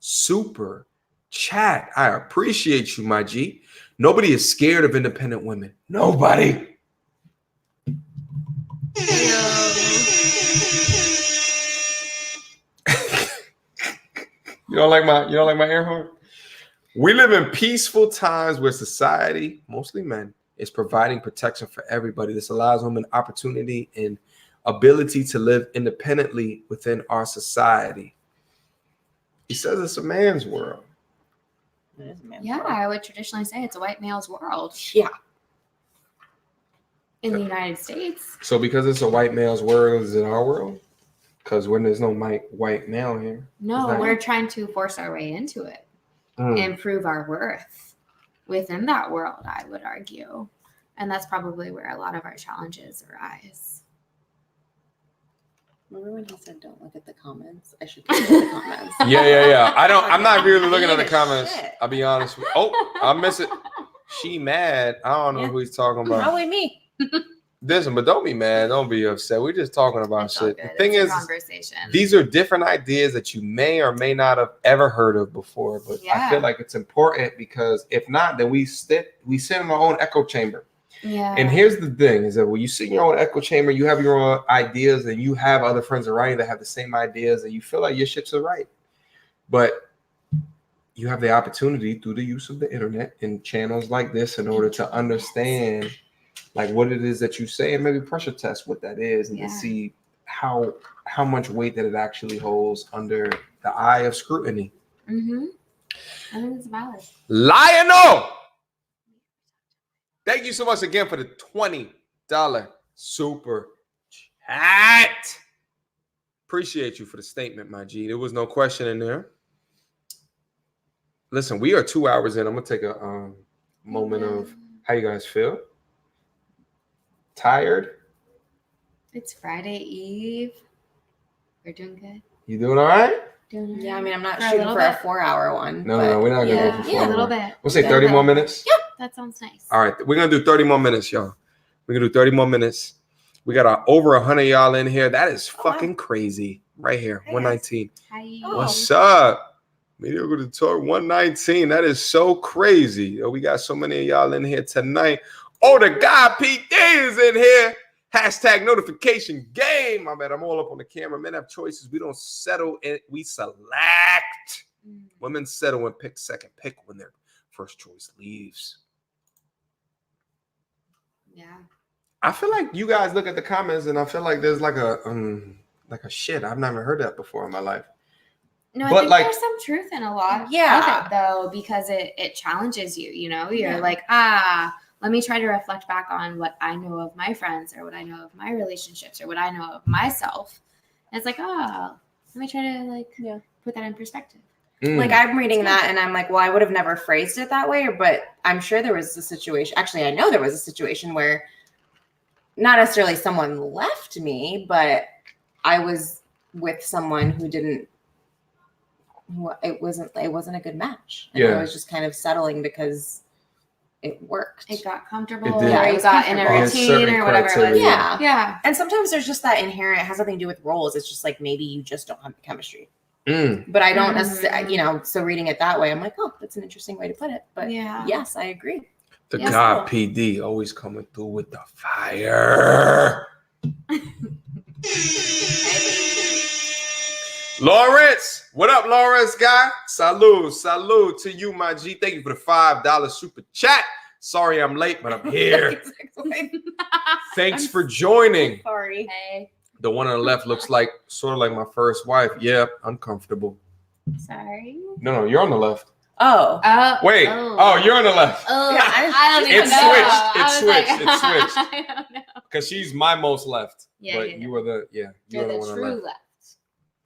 super chat. I appreciate you, my G. Nobody is scared of independent women. Nobody. You don't like my air horn? We live in peaceful times where society, mostly men, is providing protection for everybody. This allows women opportunity and ability to live independently within our society. He says it's a man's world. It is a man's Yeah, world. I would traditionally say it's a white male's world Yeah. in the United States. So because it's a white male's world, is it our world? Because when there's no white male here. No, Exactly. we're trying to force our way into it and prove our worth within that world, I would argue. And that's probably where a lot of our challenges arise. Remember when he said, "Don't look at the comments"? I should look at the comments. Yeah. I'm not really looking at the Shit. comments. I'll be honest. I miss it. She mad. I don't know Yeah. who he's talking about. Probably me. Listen, but don't be mad. Don't be upset. We're just talking about It's all shit. good. The thing It's is, a conversation. these are different ideas that you may or may not have ever heard of before. But I Yeah. feel like it's important because if not, then we sit in our own echo chamber. Yeah. And here's the thing: is that when you sit in your own echo chamber, you have your own ideas, and you have other friends around you that have the same ideas, and you feel like your shits are right. But you have the opportunity through the use of the internet and channels like this in order to understand like what it is that you say and maybe pressure test what that is and to see how much weight that it actually holds under the eye of scrutiny. Mm-hmm. I think it's valid. Lionel! Thank you so much again for the $20 super chat. Appreciate you for the statement, my G. There was no question in there. Listen, we are 2 hours in. I'm gonna take a moment of how you guys feel. Tired? It's Friday Eve. We're doing good. You doing all right? Doing all Yeah, I right. mean, I'm not For a shooting little for a bit. 4-hour one. No, but we're not gonna Yeah, go for yeah, 4 a little more. bit. We'll say Yeah. 30 more minutes. That sounds nice. All right, we're gonna do 30 more minutes, y'all. We're gonna do 30 more minutes. We got over 100 y'all in here. That is fucking crazy. Right here, Hey, 119. Hi. Oh. What's up? Mediocre to talk 119. That is so crazy. Yo, we got so many of y'all in here tonight. Oh, the guy PD is in here. Hashtag notification game. My bad. I'm all up on the camera. Men have choices. We don't settle. We select. Women settle and pick second pick when their first choice leaves. Yeah. I feel like you guys look at the comments and I feel like there's like a shit. I've never heard that before in my life. No, I But, think like- there's some truth in a lot of Yeah. it though, because it challenges you, you know? You're Yeah. like, let me try to reflect back on what I know of my friends or what I know of my relationships or what I know of myself. And it's like, let me try to put that in perspective. Like I'm reading that and I'm like, well, I would have never phrased it that way, but I'm sure there was a situation. Actually, I know there was a situation where not necessarily someone left me, but I was with someone who it wasn't a good match. And I was just kind of settling because it worked. It got comfortable. It did. Yeah, It it was got in a comfortable. It has routine certain or whatever it was. criteria. Yeah. Yeah. And sometimes there's just that inherent, it has nothing to do with roles. It's just like maybe you just don't have the chemistry. Mm. But I don't necessarily, so reading it that way, I'm like, oh, that's an interesting way to put it. But Yeah. yes, I agree. The Yes. God PD always coming through with the fire. Lawrence, what up, Lawrence guy? Salute to you, my G. Thank you for the $5 super chat. Sorry I'm late, but I'm here. Thanks for joining. Sorry. Hey, The one on the left looks like sort of like my first wife. Yeah, uncomfortable. sorry. No, you're on the left. Oh. Wait. Oh, you're on the left. Oh, Yeah, I don't even It know. switched. I was It switched. I don't know. Because she's my most left. Yeah, but yeah, you were the You're the the one on the true left. left.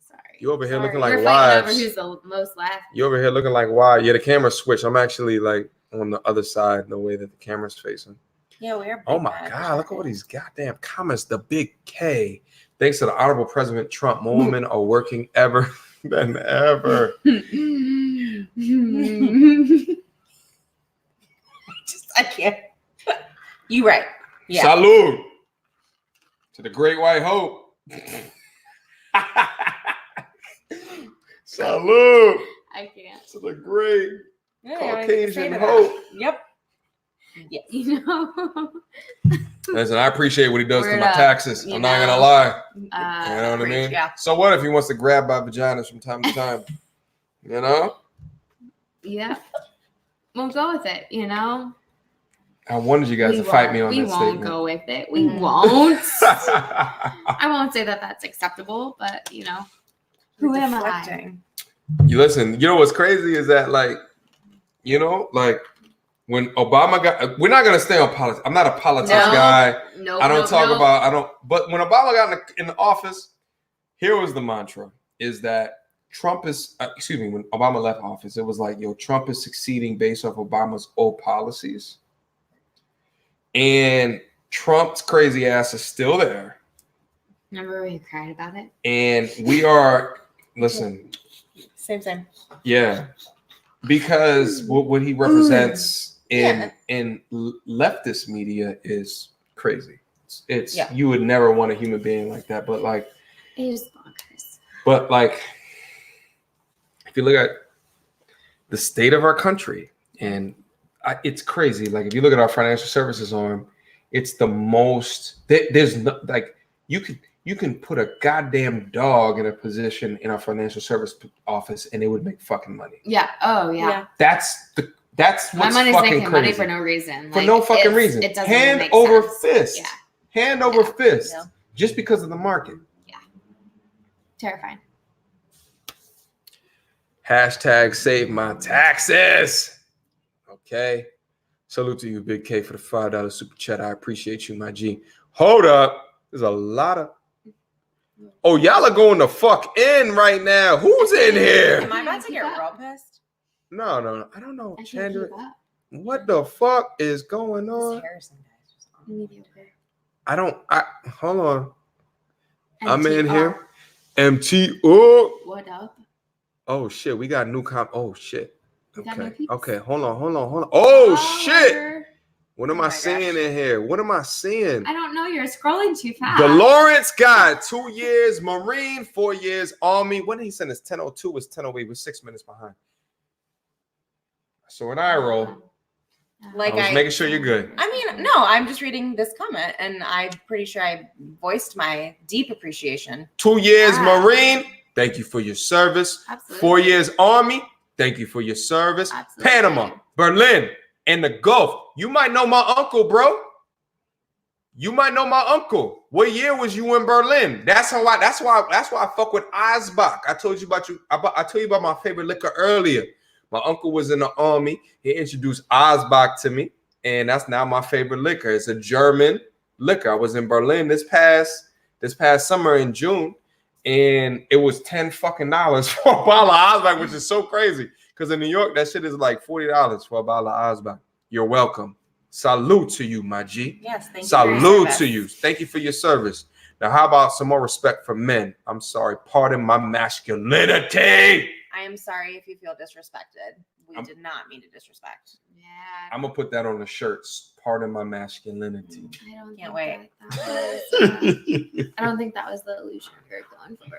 Sorry. You over here Sorry. looking like We're fighting over wives. who's the most left. You over here looking like wives. Yeah, the camera switched. I'm actually like on the other side, the way that the camera's facing. Yeah, we are. Oh my God, look at all these goddamn comments. The big K. Thanks to the Honorable President Trump, more women are working ever than ever. I can't. You right. Yeah. Salute to the great white hope. Salute I can't. to the great Yeah, Caucasian hope. Yep. Yes. You know. Listen, I appreciate what he does to Word my up, taxes. you I'm not know. gonna lie. You Uh, know what I mean? Yeah. So what if he wants to grab my vaginas from time to time? You know? yeah. We'll go with it. You know. I wanted you guys We to fight me won't- on we that won't statement. go with it. We Mhm. won't. I won't say that that's acceptable, but you know, who am I? Deflecting. You listen, you know what's crazy is that like when Obama got, we're not gonna stay on politics. I'm not a politics No. guy. No, I don't talk no. about, but when Obama got in the office, here was the mantra is that Trump is, when Obama left office, it was like, Trump is succeeding based off Obama's old policies. And Trump's crazy ass is still there. Remember when you cried about it? And we are, listen, Same. yeah, because what he represents Yeah. in leftist media is crazy. It's Yeah. You would never want a human being like that, but like, It is bonkers. but like, if you look at the state of our country, and it's crazy. Like if you look at our financial services arm, it's the most. There's no, like you can put a goddamn dog in a position in our financial service office, and it would make fucking money. Yeah. Oh yeah. That's what's My money's fucking making crazy. money for no reason. For no fucking reason. It doesn't Hand make over sense. fist. Yeah. Hand over Yeah. fist. Yeah. Just because of the market. Terrifying. Hashtag save my taxes. Okay. Salute to you, Big K, for the $5 super chat. I appreciate you, my G. Hold up. There's a lot of. Oh, y'all are going the fuck in right now. Who's in here? Am I about to get real pissed? No. I don't know. I can't Chandra, keep up. what the fuck is going This on? Harrison guy's just on. Mediocre. Hold on. I'm in MTR. here. MTO. What up? Oh shit, we got new Oh shit. We got new Okay. peeps? Okay. Hold on. Oh shit. Caller. What am Oh I my seeing gosh. in here? What am I seeing? I don't know. You're scrolling too fast. The Lawrence guy, 2 years Marine, 4 years Army. When did he send us? 10:02 was 10:08. We're 6 minutes behind. So when I roll, Like I was making sure you're good. I mean, no, I'm just reading this comment, and I'm pretty sure I voiced my deep appreciation. 2 years Wow. Marine. Thank you for your service. Absolutely. 4 years Army. Thank you for your service. Absolutely. Panama, Berlin, and the Gulf. You might know my uncle, bro. You might know my uncle. What year was you in Berlin? That's why I fuck with Eisbach. I told you about I told you about my favorite liquor earlier. My uncle was in the army. He introduced Eisbach to me, and that's now my favorite liquor. It's a German liquor. I was in Berlin this past summer in June, and it was $10 for a bottle of Eisbach, which is so crazy. Because in New York, that shit is like $40 for a bottle of Eisbach. You're welcome. Salute to you, my G. Yes, thank you. Salute to you. Thank you for your service. Now, how about some more respect for men? I'm sorry. Pardon my masculinity. I am sorry if you feel disrespected. We did not mean to disrespect. Yeah. I'm going to put that on the shirts. Pardon my masculinity. I don't Can't think wait. I don't think that was the illusion we were going for.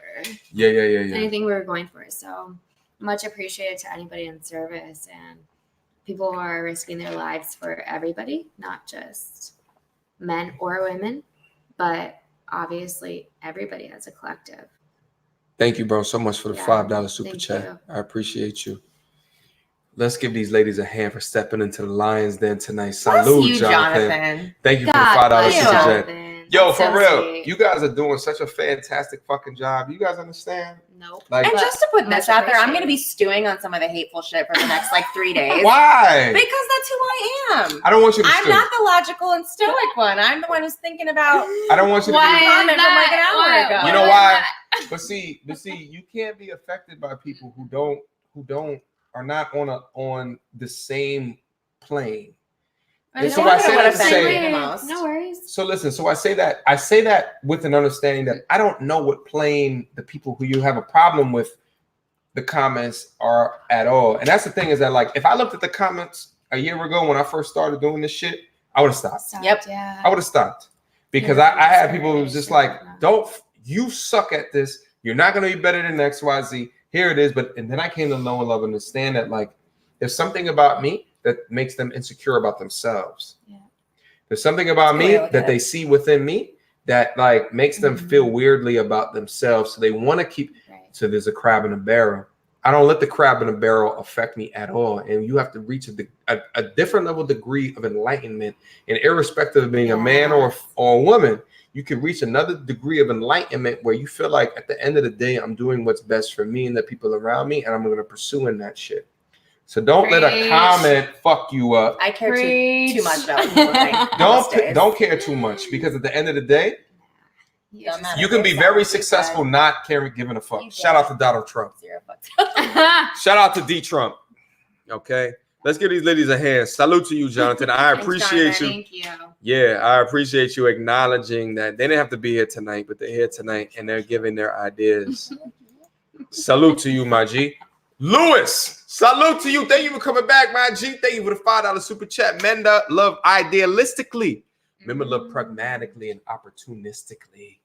Yeah. Anything we were going for. So much appreciated to anybody in service, and people are risking their lives for everybody, not just men or women, but obviously everybody as a collective. Thank you, bro, so much for the $5 super chat. You. I appreciate you. Let's give these ladies a hand for stepping into the Lions Den tonight. Salute, you, Jonathan. Thank you for the $5 super chat. Yo, That's for so real, sweet. you guys are doing such a fantastic fucking job. You guys understand? Nope. Like, And just to put this out there, I'm going to be appreciated. stewing on some of the hateful shit for the next like 3 days. why? Because that's who I am. I don't want you to I'm stew. not the logical and stoic one. I'm the one who's thinking about. I don't want you to Why be. is comment from like an that? hour ago. You know is why? that? But see, you can't be affected by people who are not on the same plane. I So don't I know say what that to offended say- me the most. No worries. So listen, so I say that with an understanding that I don't know what plane the people who you have a problem with the comments are at all. And that's the thing is that like if I looked at the comments a year ago when I first started doing this shit, I would have stopped. Yep. Yeah. I would have stopped because Yeah, I had people who was just like, discouraged. you suck at this. You're not going to be better than XYZ. Here it is. And then I came to know and love and understand that like there's something about me that makes them insecure about themselves. Yeah. There's something about me that they see within me that like makes them feel weirdly about themselves. So they want to keep, so there's a crab in a barrel. I don't let the crab in a barrel affect me at all. And you have to reach a different level degree of enlightenment. And irrespective of being a man or a woman, you can reach another degree of enlightenment where you feel like at the end of the day, I'm doing what's best for me and the people around me. And I'm going to pursue in that shit. So don't let a comment fuck you up. I care too much about what people think. Don't care too much because at the end of the day, you can be very successful not giving a fuck. Shout out to Donald Trump. Shout out to D Trump. Okay. Let's give these ladies a hand. Salute to you, Jonathan. I appreciate you. Thank you. Yeah, I appreciate you acknowledging that they didn't have to be here tonight, but they're here tonight and they're giving their ideas. Salute to you, my G. Lewis, salute to you. Thank you for coming back, my G. Thank you for the $5 super chat. Men that love idealistically. Remember, love pragmatically and opportunistically.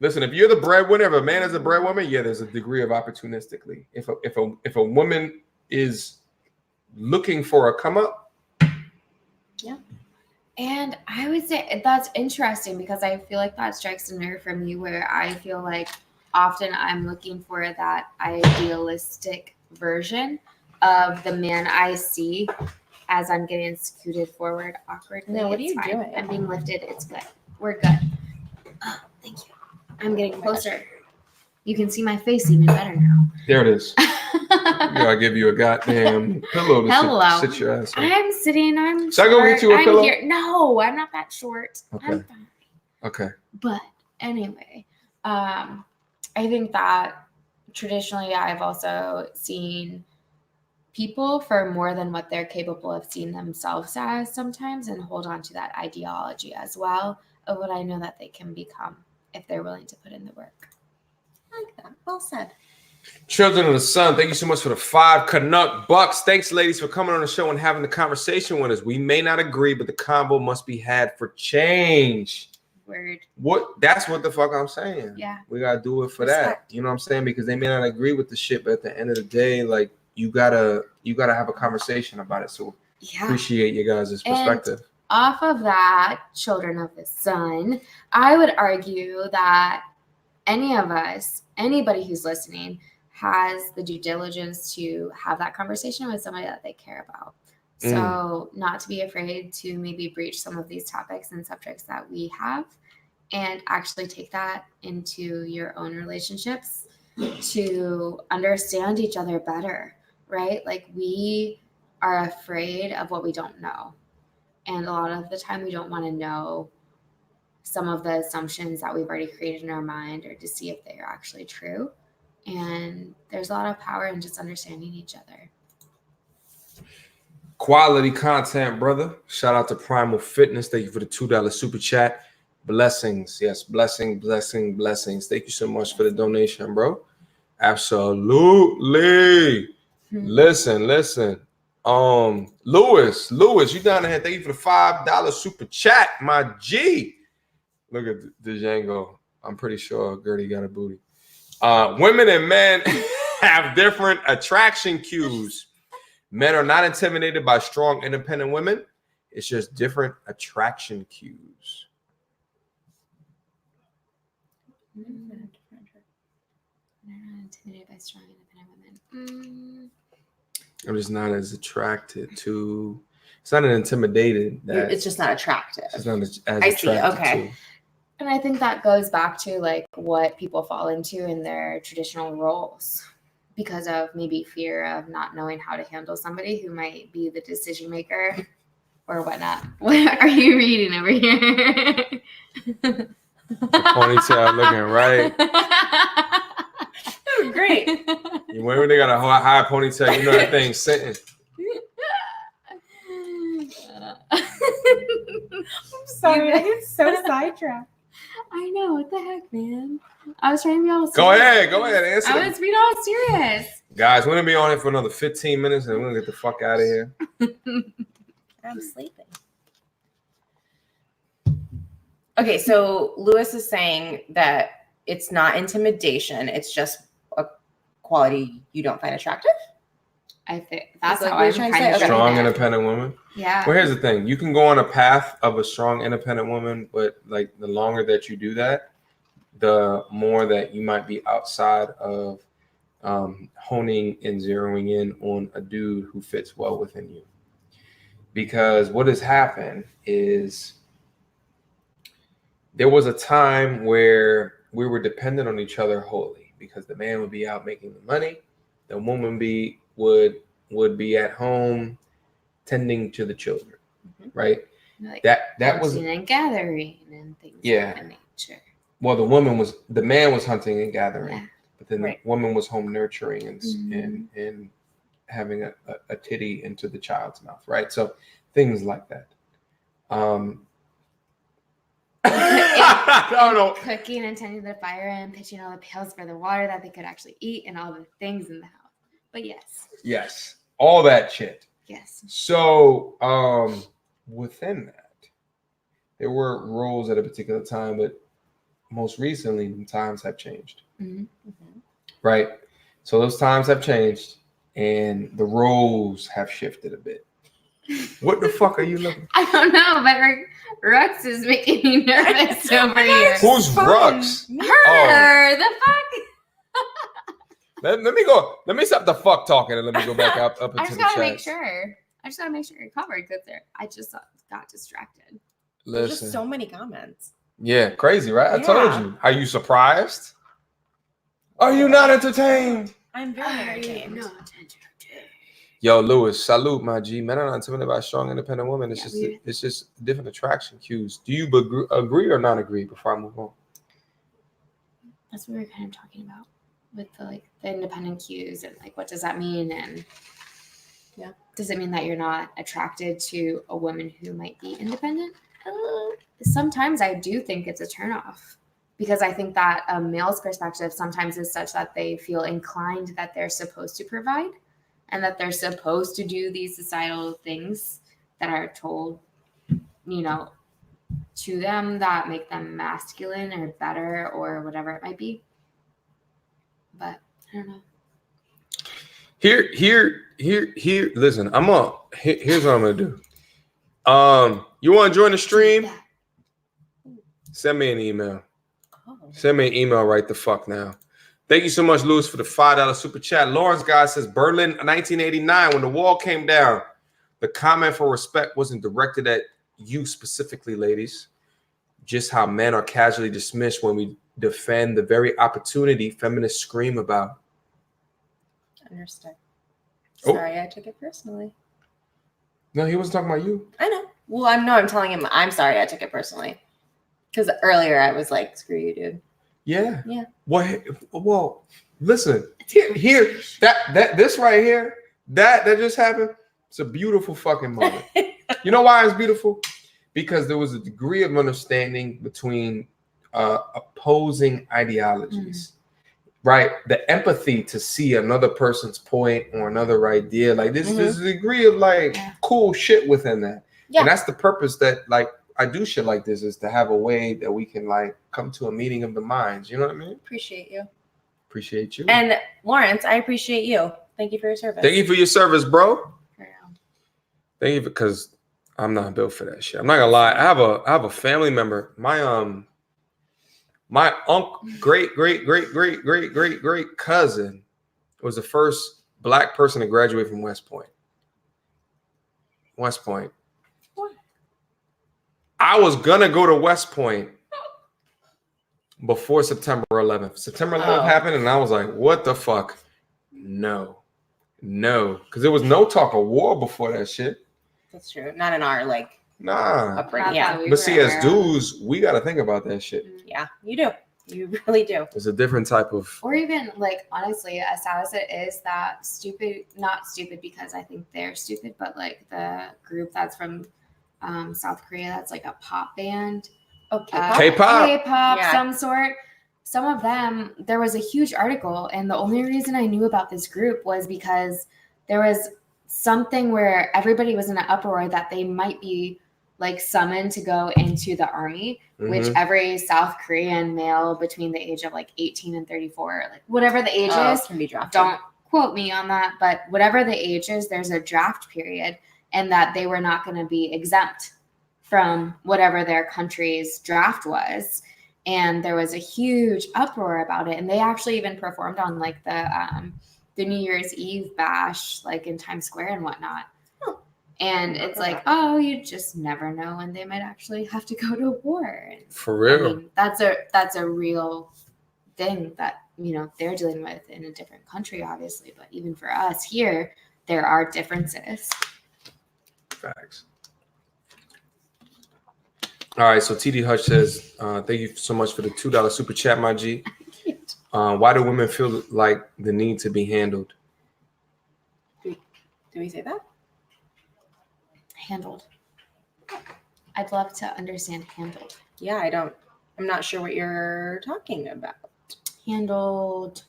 Listen, if you're the breadwinner, if a man is a breadwinner, yeah, there's a degree of opportunistically. If a woman is looking for a come up, yeah. And I would say that's interesting because I feel like that strikes a nerve for me where I feel like often I'm looking for that idealistic version of the man I see as I'm getting scooted forward awkwardly. No, what are you fine. doing? I'm being lifted. It's good. We're good. Oh, thank you. I'm getting closer. You can see my face even better now. there it is. I'll give you a goddamn pillow to sit your ass on. I'm sitting. I'm Should I go get you a pillow? Here. No, I'm not that short. Okay. I'm fine. Okay. But anyway, I think that traditionally I've also seen people for more than what they're capable of seeing themselves as sometimes and hold on to that ideology as well of what I know that they can become if they're willing to put in the work. I like that. Well said. Children of the Sun, thank you so much for the 5 Canuck bucks. Thanks, ladies, for coming on the show and having the conversation with us. We may not agree, but the combo must be had for change. Word. That's what the fuck I'm saying. Yeah. We gotta do it for Respect. that. You know what I'm saying? Because they may not agree with the shit, but at the end of the day, like you gotta have a conversation about it. So appreciate you guys' perspective. Off of that, Children of the Sun, I would argue that any of us, anybody who's listening, has the due diligence to have that conversation with somebody that they care about. So not to be afraid to maybe breach some of these topics and subjects that we have and actually take that into your own relationships to understand each other better, right? Like we are afraid of what we don't know. And a lot of the time we don't want to know some of the assumptions that we've already created in our mind or to see if they are actually true. And there's a lot of power in just understanding each other. Quality content, brother. Shout out to Primal Fitness. Thank you for the $2 super chat. Blessings. Yes, blessings. Thank you so much for the donation, bro. Absolutely. Listen. Lewis, you down there. Thank you for the $5 super chat, my G. Look at the Django. I'm pretty sure Gertie got a booty. Women and men have different attraction cues. Men are not intimidated by strong, independent women. It's just different attraction cues. They're not intimidated by strong, independent women. I'm just not as attracted to. It's not an intimidated. It's just not attractive. It's not as I see. attracted Okay. to. And I think that goes back to like what people fall into in their traditional roles because of maybe fear of not knowing how to handle somebody who might be the decision maker or whatnot. What are you reading over here? The ponytail looking right. Great. Whenever they got a high ponytail, you know that thing's sitting. I'm sorry, I get so sidetracked. I know, what the heck, man? I was trying to be all serious. Go ahead, answer. I was being all serious. Guys, we're gonna be on it for another 15 minutes and we're gonna get the fuck out of here. I'm sleeping. Okay, so Lewis is saying that it's not intimidation, it's just a quality you don't find attractive. I think that's like how what I'm you're trying to kind say? of Okay. Strong, doing it. independent woman. Yeah. Well, here's the thing. You can go on a path of a strong, independent woman, but like the longer that you do that, the more that you might be outside of honing and zeroing in on a dude who fits well within you. Because what has happened is there was a time where we were dependent on each other wholly because the man would be out making the money, the woman would be at home tending to the children, right? Like That was hunting and gathering and things of that nature. Well, the man was hunting and gathering, but then Right. the woman was home nurturing and having a titty into the child's mouth, right? So things like that. No. Cooking and tending the fire and pitching all the pails for the water that they could actually eat and all the things in the house. But Yes, all that shit. Yes. So within that, there were roles at a particular time, but most recently, the times have changed. Right? So those times have changed and the roles have shifted a bit. What the fuck are you looking? I don't know, but Rux is making me nervous over here. Who's Rux? Her, the fuck? Let me go. Let me stop the fuck talking and let me go back up I into just the gotta chat. make sure. I just gotta make sure you're covered because I just got distracted. There's Listen. just so many comments. Yeah, crazy, right? I Yeah. told you. Are you surprised? Are you not entertained? I'm very entertained. Yo, Lewis, salute, my G. Men are not intimidated by strong, independent women. It's Yeah, it's just different attraction cues. Do you agree or not agree before I move on? That's what we were kind of talking about with the independent cues and like what does that mean, and does it mean that you're not attracted to a woman who might be independent? Sometimes I do think it's a turnoff because I think that a male's perspective sometimes is such that they feel inclined that they're supposed to provide and that they're supposed to do these societal things that are told, to them that make them masculine or better or whatever it might be. But I don't know. Here. Listen, here's what I'm gonna do. You want to join the stream? Send me an email. Send me an email right the fuck now. Thank you so much, Lewis, for the $5 super chat. Lawrence guy says Berlin 1989, when the wall came down, the comment for respect wasn't directed at you specifically, ladies. Just how men are casually dismissed when we defend the very opportunity feminists scream about. Understood. Oh. Sorry, I took it personally. No, he wasn't talking about you. I know. Well, I'm telling him I'm sorry I took it personally. Because earlier I was like, screw you, dude. Yeah. Yeah. Well, listen. Here, this right here, that just happened. It's a beautiful fucking moment. You know why it's beautiful? Because there was a degree of understanding between opposing ideologies, right? The empathy to see another person's point or another idea, like this, there's a degree of cool shit within that, and that's the purpose that I do shit like this, is to have a way that we can come to a meeting of the minds. You know what I mean? Appreciate you. Appreciate you. And Lawrence, I appreciate you. Thank you for your service. Thank you for your service, bro. Thank you, because I'm not built for that shit. I'm not gonna lie. I have a family member. My uncle, great cousin was the first Black person to graduate from West Point. West Point. What? I was gonna go to West Point before September 11th. September 11th happened, and I was like, "What the fuck? No, because there was no talk of war before that shit." That's true. Not in our Nah. upbringing. Yeah. But see, as dudes, we got to think about that shit. Yeah, you do. You really do. It's a different type of. Or even honestly, as sad as it is, that not stupid because I think they're stupid, but the group that's from South Korea, that's like a pop band. Okay. K-pop, yeah. Some sort. Some of them, there was a huge article, and the only reason I knew about this group was because there was something where everybody was in an uproar that they might be summoned to go into the army, which every South Korean male between the age of 18 and 34, whatever the age is, can be drafted. Don't quote me on that, but whatever the age is, there's a draft period, and that they were not going to be exempt from whatever their country's draft was. And there was a huge uproar about it, and they actually even performed on the New Year's Eve bash in Times Square and whatnot. And it's you just never know when they might actually have to go to war. And, for real. I mean, that's a real thing that they're dealing with in a different country, obviously. But even for us here, there are differences. Facts. All right, so TD Hutch says, thank you so much for the $2 super chat, my G. Why do women feel like the need to be handled? Do we say that? Handled. I'd love to understand handled. Yeah, I'm not sure what you're talking about. Handled.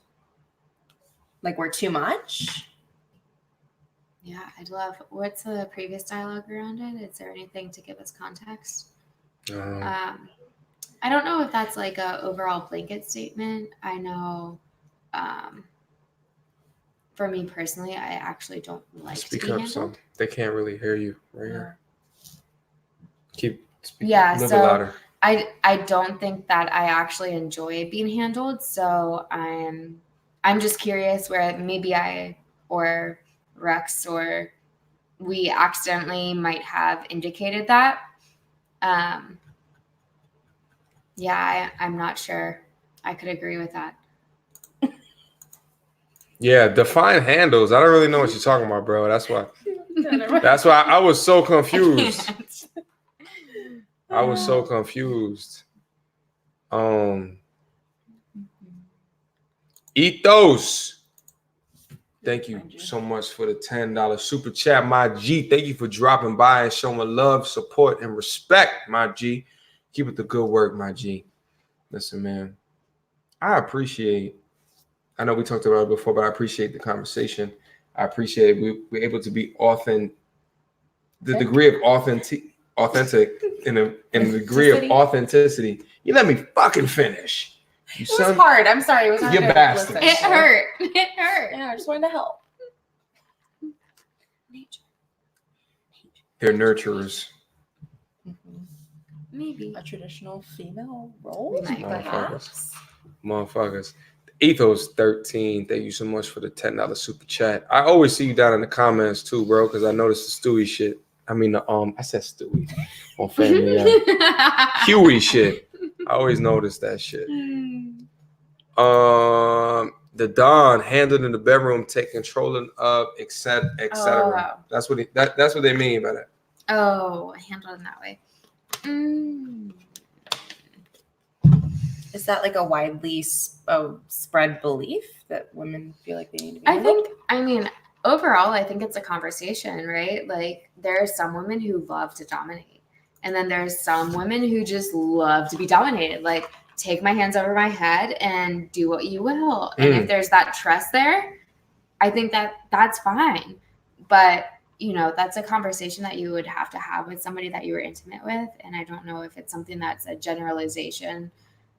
We're too much? Yeah, I'd love. What's the previous dialogue around it? Is there anything to give us context? I don't know if that's a overall blanket statement. I know, for me personally, I actually don't like Speak to be up, handled. so they can't really hear you right here. Keep speaking. Yeah, a little so bit louder. I don't think that I actually enjoy being handled. So I'm just curious where maybe I or Rex or we accidentally might have indicated that. Yeah, I'm not sure. I could agree with that. Yeah, define handles. I don't really know what you're talking about, bro. That's why I was so confused. I was so confused. Ethos. Thank you so much for the $10 super chat, my G. Thank you for dropping by and showing love, support, and respect, my G. Keep it the good work, my G. Listen, man, I know we talked about it before, but I appreciate the conversation. I appreciate we're able to be authentic, the degree of authentic in the degree of authenticity. You let me fucking finish. It was hard. I'm sorry. It was hard. You bastard. It hurt. It hurt. Yeah, I just wanted to help. Nature. They're nurturers. Maybe A traditional female role, perhaps. Motherfuckers. Ethos 13. Thank you so much for the $10 super chat. I always see you down in the comments too, bro, because I noticed the Stewie shit. I mean, I said Stewie on Family. Huey shit. I always notice that shit. The Don handled in the bedroom, take control of, etc. Oh. That's what they mean by that. Oh, handled in that way. Is that a widely spread belief that women feel like they need to be handled? Overall, I think it's a conversation, right? There are some women who love to dominate. And then there's some women who just love to be dominated. Take my hands over my head and do what you will. And if there's that trust there, I think that's fine. But, that's a conversation that you would have to have with somebody that you were intimate with. And I don't know if it's something that's a generalization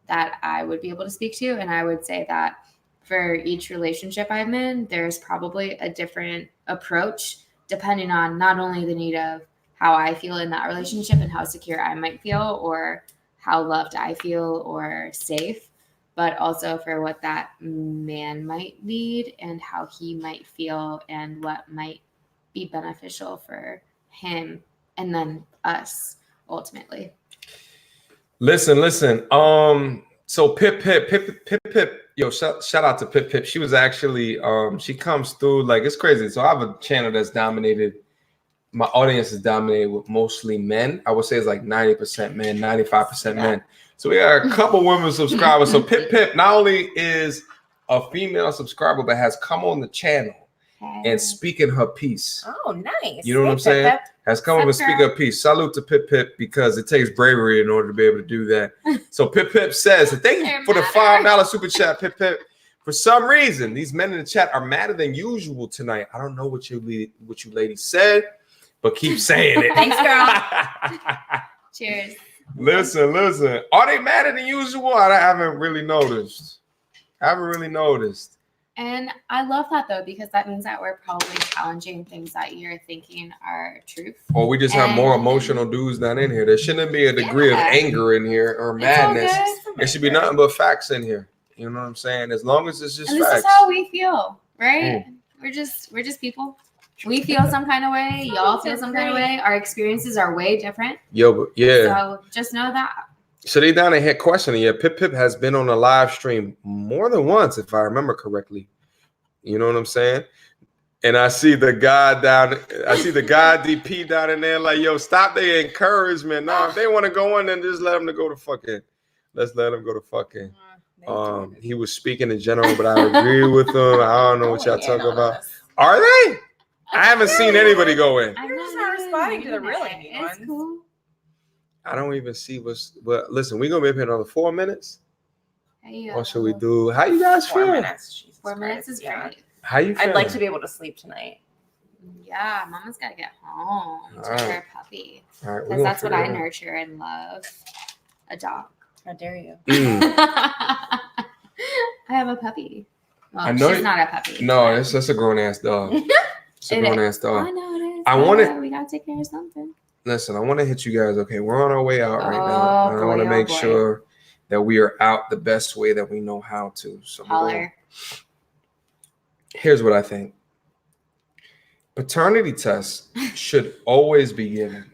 that I would be able to speak to. And I would say that for each relationship I'm in, there's probably a different approach depending on not only the need of how I feel in that relationship and how secure I might feel, or how loved I feel or safe, but also for what that man might need and how he might feel and what might be beneficial for him and then us ultimately. Listen. So Pip. Yo, shout out to Pip. She was actually she comes through like it's crazy. So I have a channel that's dominated. My audience is dominated with mostly men. I would say it's like 90% men, 95% men. So we got a couple women subscribers. So Pip not only is a female subscriber, but has come on the channel and speaking her piece. Oh, nice. You know what I'm saying? Has come up and speak her piece. Salute to Pip because it takes bravery in order to be able to do that. So Pip says, thank you for the $5 super chat, Pip. For some reason, these men in the chat are madder than usual tonight. I don't know what you ladies said, but keep saying it. Thanks, girl. Cheers. Listen. Are they madder than usual? I haven't really noticed. And I love that though, because that means that we're probably challenging things that you're thinking are truth. Or we just have more emotional dudes down in here. There shouldn't be a degree of anger in here or madness. There should be nothing but facts in here. You know what I'm saying? As long as it's just facts. This is how we feel, right? We're just people. We feel some kind of way. Y'all feel some kind of way. Our experiences are way different. So just know that. So they down and hit questioning. Yeah, Pip has been on a live stream more than once, if I remember correctly. You know what I'm saying? And I see the guy DP down in there like, yo, stop their encouragement. No, if they want to go in, then just let them go to fucking. Let's let them go to fucking. He was speaking in general, but I agree with him. I don't know what y'all talking about. Are they? I haven't seen anybody go in. You're just not responding to the really mean ones. Cool. I don't even see but listen, we're gonna be up here another 4 minutes. What should we do? How you guys feel? 4 minutes. 4 minutes is great. How you feel? I'd like to be able to sleep tonight. Yeah, Mama's gotta get home to her puppy. All right, because that's what I nurture and love. A dog. How dare you? I have a puppy. Well, she's not a puppy. No, it's just a grown ass dog. It's a grown ass dog. I know it is. I want it. We gotta take care of something. Listen, I want to hit you guys. Okay, we're on our way out right now. And I want to make sure that we are out the best way that we know how to. So here's what I think. Paternity tests should always be given.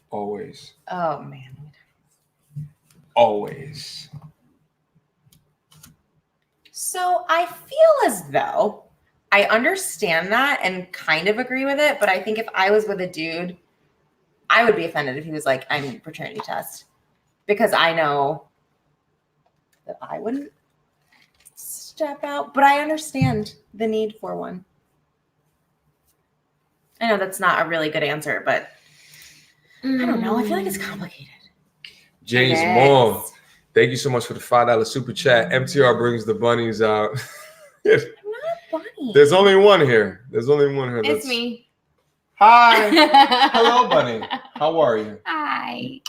Always. Oh, man. Always. So I feel as though I understand that and kind of agree with it, but I think if I was with a dude, I would be offended if he was like, I need a paternity test, because I know that I wouldn't step out, but I understand the need for one. I know that's not a really good answer, but I don't know. I feel like it's complicated. James Moore, thank you so much for the $5 super chat. MTR brings the bunnies out. Bunny. There's only one here. It's me. Hi. Hello, Bunny. How are you? Hi.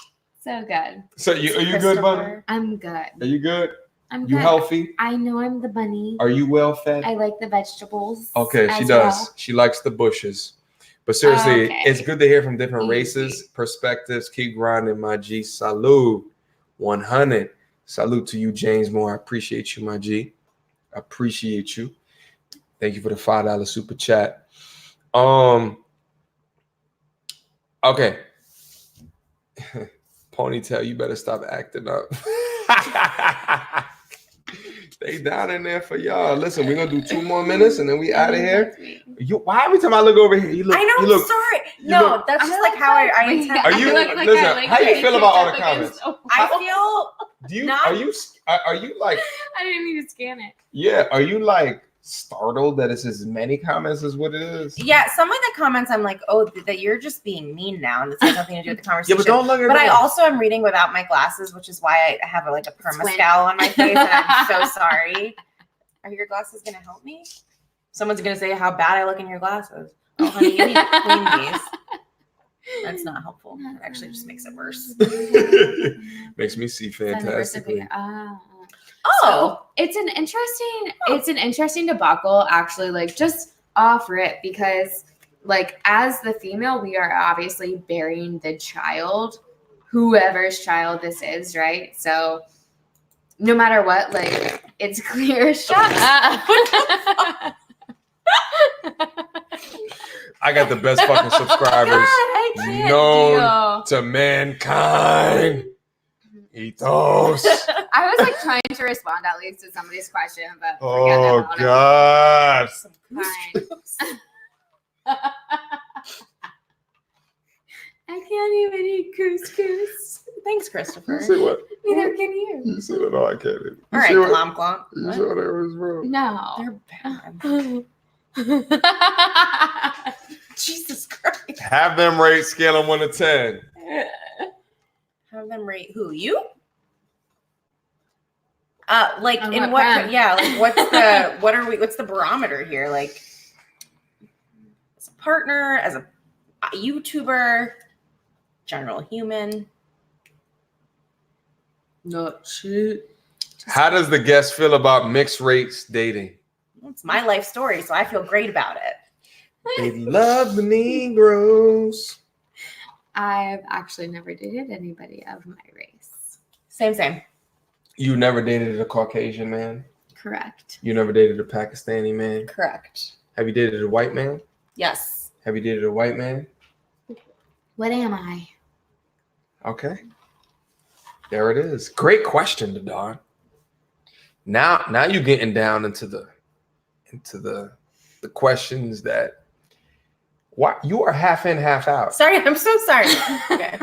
So good. So are you good, Bunny? I'm good. Are you good? I'm good. You healthy? I know I'm the bunny. Are you well fed? I like the vegetables. Okay, she does. Well. She likes the bushes. But seriously, It's good to hear from different races, perspectives. Keep grinding, my G. Salute. 100. Salute to you, James Moore. I appreciate you, my G. I appreciate you. Thank you for the $5 super chat. Okay. Ponytail, you better stop acting up. They down in there for y'all. Listen, we're gonna do 2 more minutes and then we out of here. Why every time I look over here, you look? I know. You look, sorry. No, that's just like how I intend. Are you? Listen, how you feel about all the comments? I feel. Are you like? I didn't need to scan it. Yeah. Are you like startled that it's as many comments as what it is? Yeah. Some of the comments, I'm like, oh, that you're just being mean now, and this has nothing to do with the conversation. Yeah, but don't look at. But I also am reading without my glasses, which is why I have a perma scowl on my face, and I'm so sorry. Are your glasses gonna help me? Someone's gonna say how bad I look in your glasses. Oh, honey, you need to clean these. That's not helpful. It actually just makes it worse. Makes me see fantastically. So it's an interesting debacle, actually. Like, just off rip because, like, as the female, we are obviously bearing the child, whoever's child this is, right? So no matter what, like, it's clear. Shut up. I got the best fucking subscribers God, I can't known deal. to mankind. Ethos. I was like trying to respond at least to somebody's question, but forget Oh about God. it. Fine. I can't even eat couscous. Thanks, You Christopher. see what? Neither can you. You see what? No, I can't. You All right, see what? glomp glomp. You What? see what that was, bro? No. They're bad. Jesus Christ. Have them rate scale of 1 to 10. Have them rate who? You? Like On in what what? gram? Yeah, like what's the barometer here? Like as a partner, as a YouTuber, general human. Not shit. How does the guest feel about mixed race dating? It's my life story, so I feel great about it. They love the Negroes. I've actually never dated anybody of my race. Same. You never dated a Caucasian man? Correct. You never dated a Pakistani man? Correct. Have you dated a white man? Yes. Have you dated a white man? What am I? Okay. There it is. Great question, Dadon. Now you're getting down into the questions that why you are half in, half out. Sorry, I'm so sorry. Okay.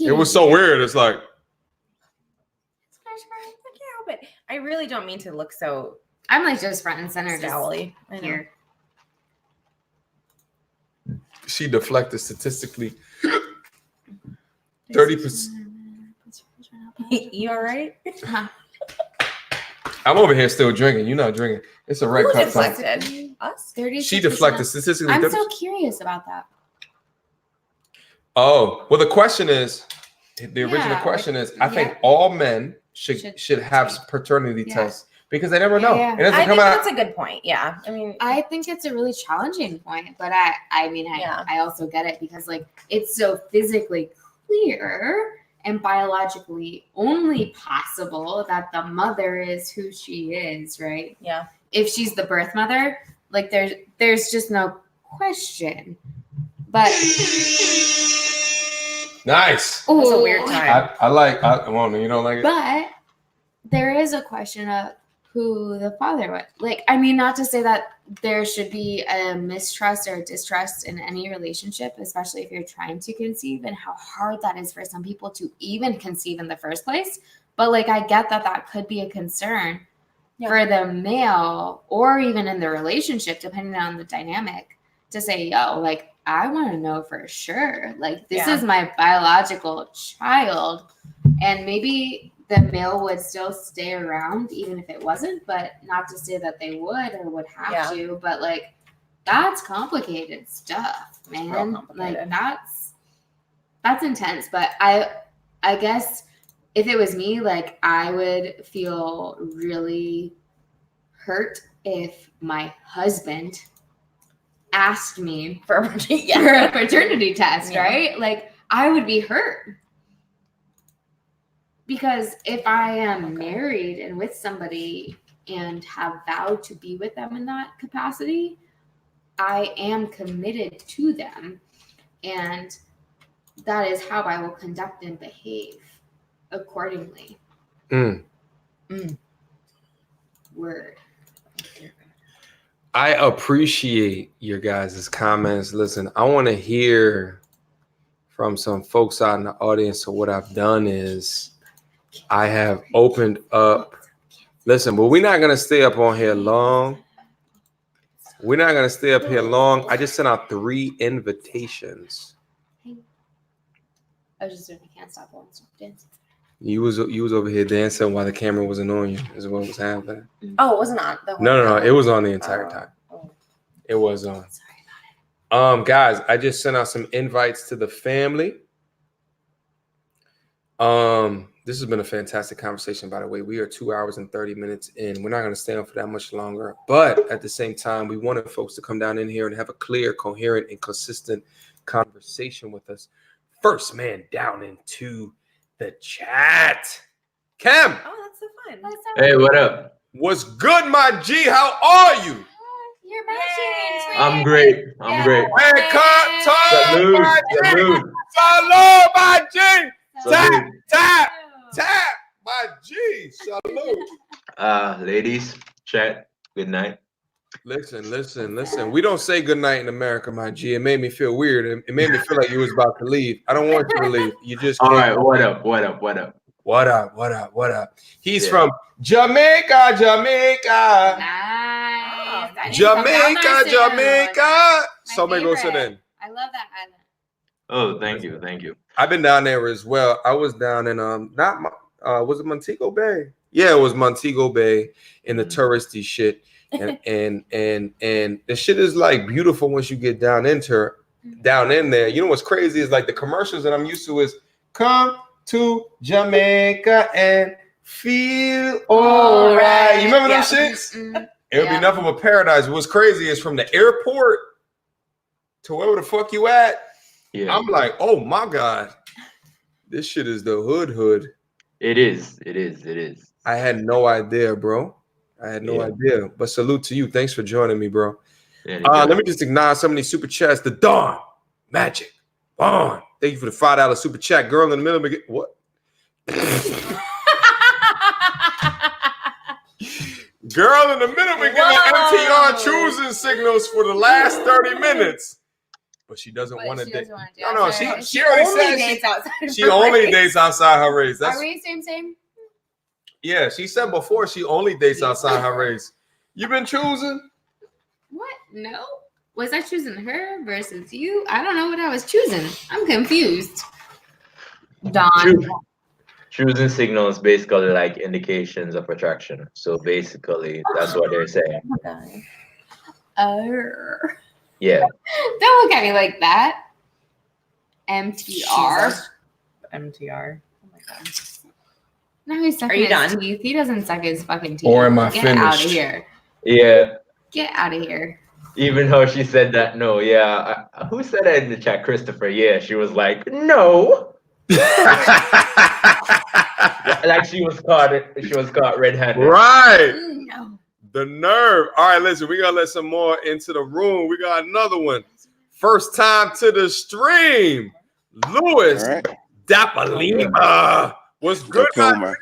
It was so weird. It's like I can't help it. I really don't mean to look so I'm like just front and center, just scowly. I know. here. she deflected statistically 30%. You all right? I'm over here still drinking. You're not drinking. It's a red Who cup. Time. deflected? Us? 30. She deflected statistically. I'm 30%. so curious about that. Oh, well, the question is, the original Yeah, question like, is, I think yeah. all men should have take- paternity yeah. tests because they never know. Yeah. It doesn't I come think out. that's a good point. Yeah. I mean, I think it's a really challenging point, but Yeah. I also get it because like it's so physically clear and biologically only possible that the mother is who she is, right? yeah. If she's the birth mother, like there's just no question. But Nice. That was a Ooh. weird time. Well, you don't like it? But there is a question of who the father was. Like, I mean, not to say that there should be a mistrust or distrust in any relationship, especially if you're trying to conceive and how hard that is for some people to even conceive in the first place. But like, I get that could be a concern for the male or even in the relationship, depending on the dynamic, to say, yo, like, I want to know for sure. Like, this is my biological child. And maybe the male would still stay around even if it wasn't, but not to say that they would or would have to. But like, that's complicated stuff, man. Real complicated. Like that's intense. But I guess if it was me, like I would feel really hurt if my husband asked me For for a paternity test, right? Like I would be hurt. Because if I am married and with somebody and have vowed to be with them in that capacity, I am committed to them. And that is how I will conduct and behave accordingly. Word. I appreciate your guys' comments. Listen, I want to hear from some folks out in the audience. So what I've done is I have opened up. Listen, but we're not going to stay up on here long. We're not going to stay up here long. I just sent out 3 invitations. I was just doing I can't stop won't stop dancing. You was over here dancing while the camera wasn't on you, is what was happening. Oh, it wasn't on. No. It was on the entire time. Oh. It was on. Sorry about it. Guys, I just sent out some invites to the family. This has been a fantastic conversation, by the way. We are 2 hours and 30 minutes in. We're not going to stay on for that much longer. But at the same time, we wanted folks to come down in here and have a clear, coherent, and consistent conversation with us. First man down into the chat. Cam. Oh, that's so fun. Hey, what up? What's good, my G? How are you? You're matching. I'm great. I'm great. Red cut, talk, Salute. my G. Salute. Salute, my G. Salute. Tap, my G. Salute. Ladies, chat. Good night. Listen. We don't say good night in America, my G. It made me feel weird. It made me feel like you was about to leave. I don't want you to leave. You just All can't. right. What up? What up? He's from Jamaica. Nice. Jamaica. So many go to then. I love that island. Oh, thank you. I've been down there as well. I was down in was it Montego Bay? Yeah, it was Montego Bay in the touristy shit. And the shit is like beautiful once you get down in there. You know what's crazy is like the commercials that I'm used to is come to Jamaica and feel all right. You remember them shits? It would be nothing but paradise. What's crazy is from the airport to wherever the fuck you at. Yeah. I'm like, oh my God, this shit is the hood. It is. I had no idea, bro. Idea. But salute to you. Thanks for joining me, bro. Let me just acknowledge some of these super chats. The Dawn, Magic, Vaughn. Thank you for the $5 super chat. Girl in the middle. What? Girl in the middle been giving MTR choosing signals for the last 30 minutes. But she doesn't want to date. No, she already said she only dates outside her race. Are we same? Yeah, she said before she only dates outside her race. You been choosing? What? No. Was I choosing her versus you? I don't know what I was choosing. I'm confused. Dawn. Choosing signals basically like indications of attraction. So basically, that's what they're saying. Yeah. Don't look at me like that. MTR. MTR. Oh my God. Now he's sucking his teeth. He doesn't suck his fucking teeth. Or am I Get finished? out of here. Yeah. Get out of here. Even though she said that, no, yeah. Who said that in the chat? Christopher. Yeah, she was like, no. Like she was caught red-handed. Right. No. The nerve. All right, listen, we gotta let some more into the room. We got another one. First time to the stream. Louis Dapalima. What's good, man?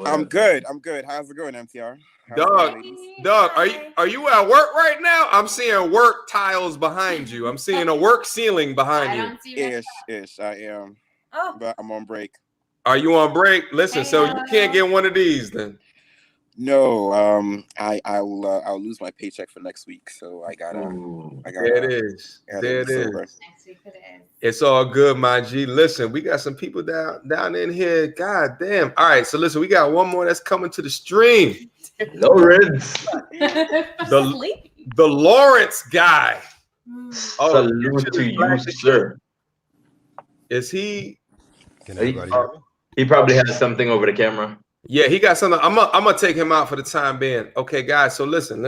I'm good. How's it going, MTR? Doug, are you at work right now? I'm seeing work tiles behind you. I'm seeing a work ceiling behind you. Ish, I am. Oh. But I'm on break. Are you on break? Listen, so you can't get one of these then. No, I'll lose my paycheck for next week, so I gotta. There it is. Next week it is. It's all good, my G. Listen, we got some people down in here. God damn. All right, so listen, we got one more that's coming to the stream. Lawrence. The Lawrence guy. Salute to you, sir. Is he? Can everybody hear me? He probably has something over the camera. Yeah, he got something. I'm gonna take him out for the time being. Okay, guys. So listen.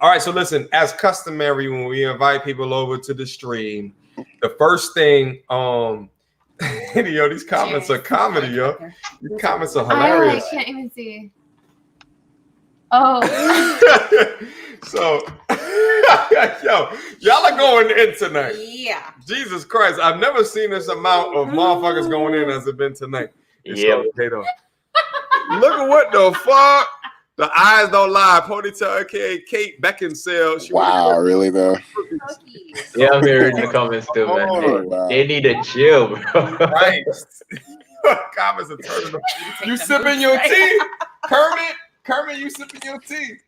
All right. So listen. As customary, when we invite people over to the stream, the first thing, yo, these comments are comedy, yo. These comments are hilarious. I can't even see. Oh. So, yo, y'all are going in tonight. Yeah. Jesus Christ, I've never seen this amount of motherfuckers going in as it been tonight. Yeah. Okay, though. Look at what the fuck. The eyes don't lie. Ponytail, aka Kate Beckinsale. Wow, really though? Yeah, I'm hearing the comments too, man. They need to chill, bro. Right. Comments are turning up. You sipping your tea? Kermit, you sipping your tea?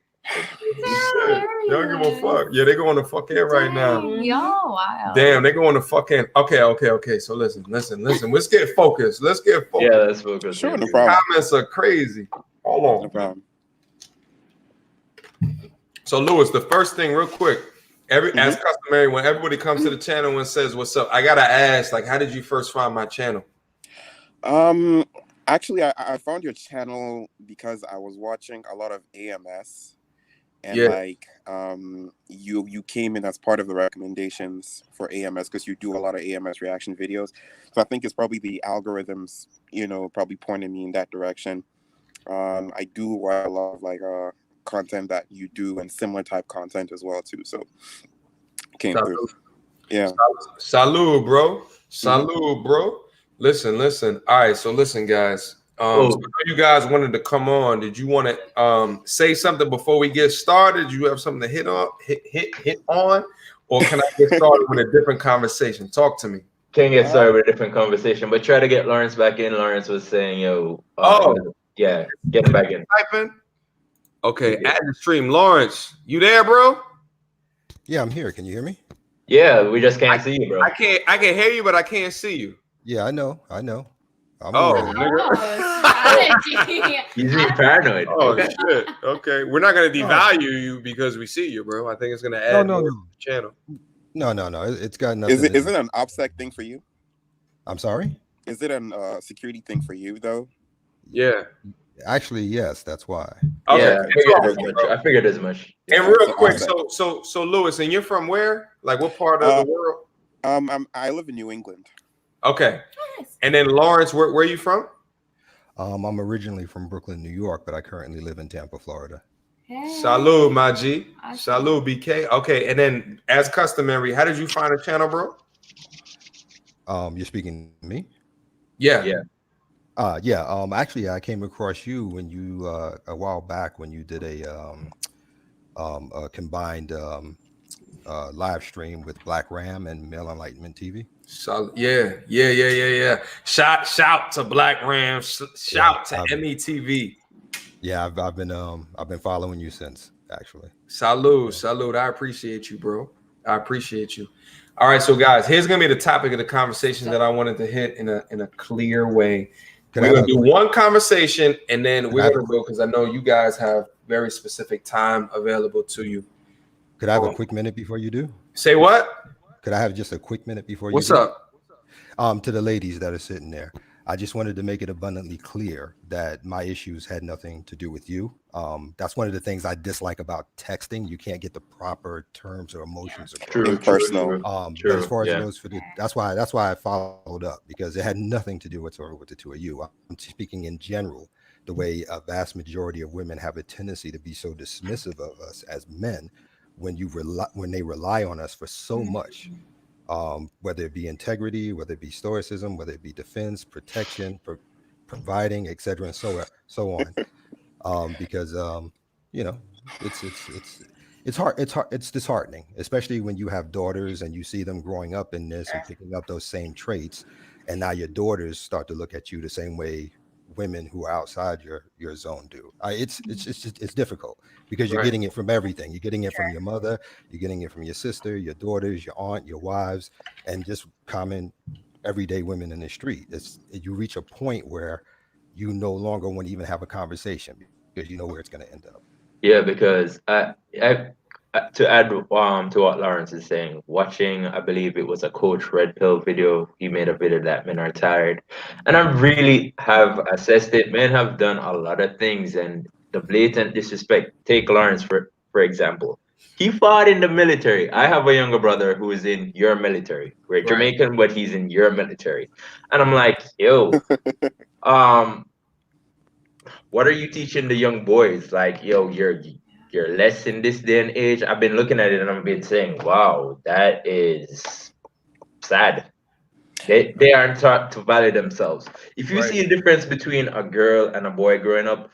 Don't give a fuck. Yeah, they going to fuck in right now. Y'all wild. Damn, they going to fuck in. Okay. So listen. Let's get focused. Yeah, let's focus. Sure, no problem. Comments are crazy. Hold on. No problem. So Louis, the first thing, real quick, as customary, when everybody comes to the channel and says what's up, I gotta ask, like, how did you first find my channel? Actually, I found your channel because I was watching a lot of AMS, and Yeah. like you came in as part of the recommendations for AMS because you do a lot of AMS reaction videos. So I think it's probably the algorithms, probably pointing me in that direction. I do watch a lot of like content that you do and similar type content as well too. So came through. Yeah. Salud, bro. Salud, bro. Listen. All right, so listen, guys. So I know you guys wanted to come on. Did you want to say something before we get started? Do you have something to hit on, or can I get started with a different conversation? Talk to me. Can get started with a different conversation, but try to get Lawrence back in. Lawrence was saying, yeah, get him back in. Okay, add the stream. Lawrence, you there, bro? Yeah, I'm here. Can you hear me? Yeah, we just can't see you, bro. I can hear you, but I can't see you. Yeah, I know. I'm He's being paranoid. Oh shit. Okay, we're not gonna devalue you because we see you, bro. I think it's gonna add more to the channel. No. It's got nothing. Is it an OPSEC thing for you? I'm sorry? Is it a security thing for you though? Yeah. Actually, yes. That's why. Okay. Yeah, I figured as much. And real quick, so Lewis, and you're from where? Like what part of the world? I live in New England. Okay. And then Lawrence, where are you from? I'm originally from Brooklyn, New York, but I currently live in Tampa, Florida. Hey. Salud, my G. Salud, BK. Okay, and then as customary, how did you find the channel, bro? You're speaking to me? Yeah. Actually, I came across you when you a while back when you did a combined live stream with Black Ram and Male Enlightenment TV. So yeah. Shout to Black Ram. Shout to METV. Yeah, I've been following you since, actually. Salud. I appreciate you, bro. I appreciate you. All right, so guys, here's gonna be the topic of the conversation that I wanted to hit in a clear way. We're gonna do one conversation, and then we're gonna go because I know you guys have very specific time available to you. Could I have a quick minute before you do? Say what? Could I have just a quick minute before you? What's up? To the ladies that are sitting there, I just wanted to make it abundantly clear that my issues had nothing to do with you. That's one of the things I dislike about texting. You can't get the proper terms or emotions. True, personal. But as far as it goes that's why I followed up, because it had nothing to do whatsoever with the two of you. I'm speaking in general, the way a vast majority of women have a tendency to be so dismissive of us as men when they rely on us for so much. Whether it be integrity, whether it be stoicism, whether it be defense, protection, providing, etc., and so on. Because it's disheartening, especially when you have daughters and you see them growing up in this and picking up those same traits, and now your daughters start to look at you the same way women who are outside your zone do. It's difficult because you're getting it from everything. You're getting it from your mother, you're getting it from your sister, your daughters, your aunt, your wives, and just common everyday women in the street. You reach a point where you no longer want to even have a conversation because you know where it's going to end up. Yeah, because to add to what Lawrence is saying, watching, I believe it was a Coach Red Pill video. He made a video that men are tired, and I really have assessed it. Men have done a lot of things, and the blatant disrespect. Take Lawrence for example. He fought in the military. I have a younger brother who is in your military. We're Jamaican, but he's in your military, and I'm like, yo, what are you teaching the young boys? Like, yo, you're less in this day and age. I've been looking at it and I've been saying, wow, that is sad. They aren't taught to value themselves. If you see a difference between a girl and a boy growing up,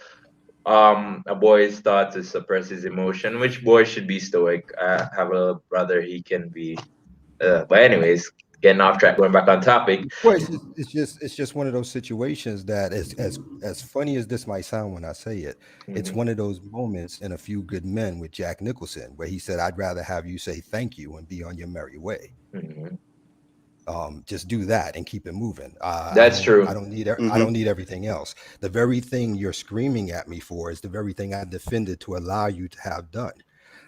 a boy is taught to suppress his emotion, which boy should be stoic. I have a little brother, he can be but anyways, getting off track, going back on topic. Well, it's just one of those situations that as funny as this might sound when I say it, it's one of those moments in A Few Good Men with Jack Nicholson where he said, "I'd rather have you say thank you and be on your merry way." Just do that and keep it moving. That's true. I don't need everything else. The very thing you're screaming at me for is the very thing I defended to allow you to have done.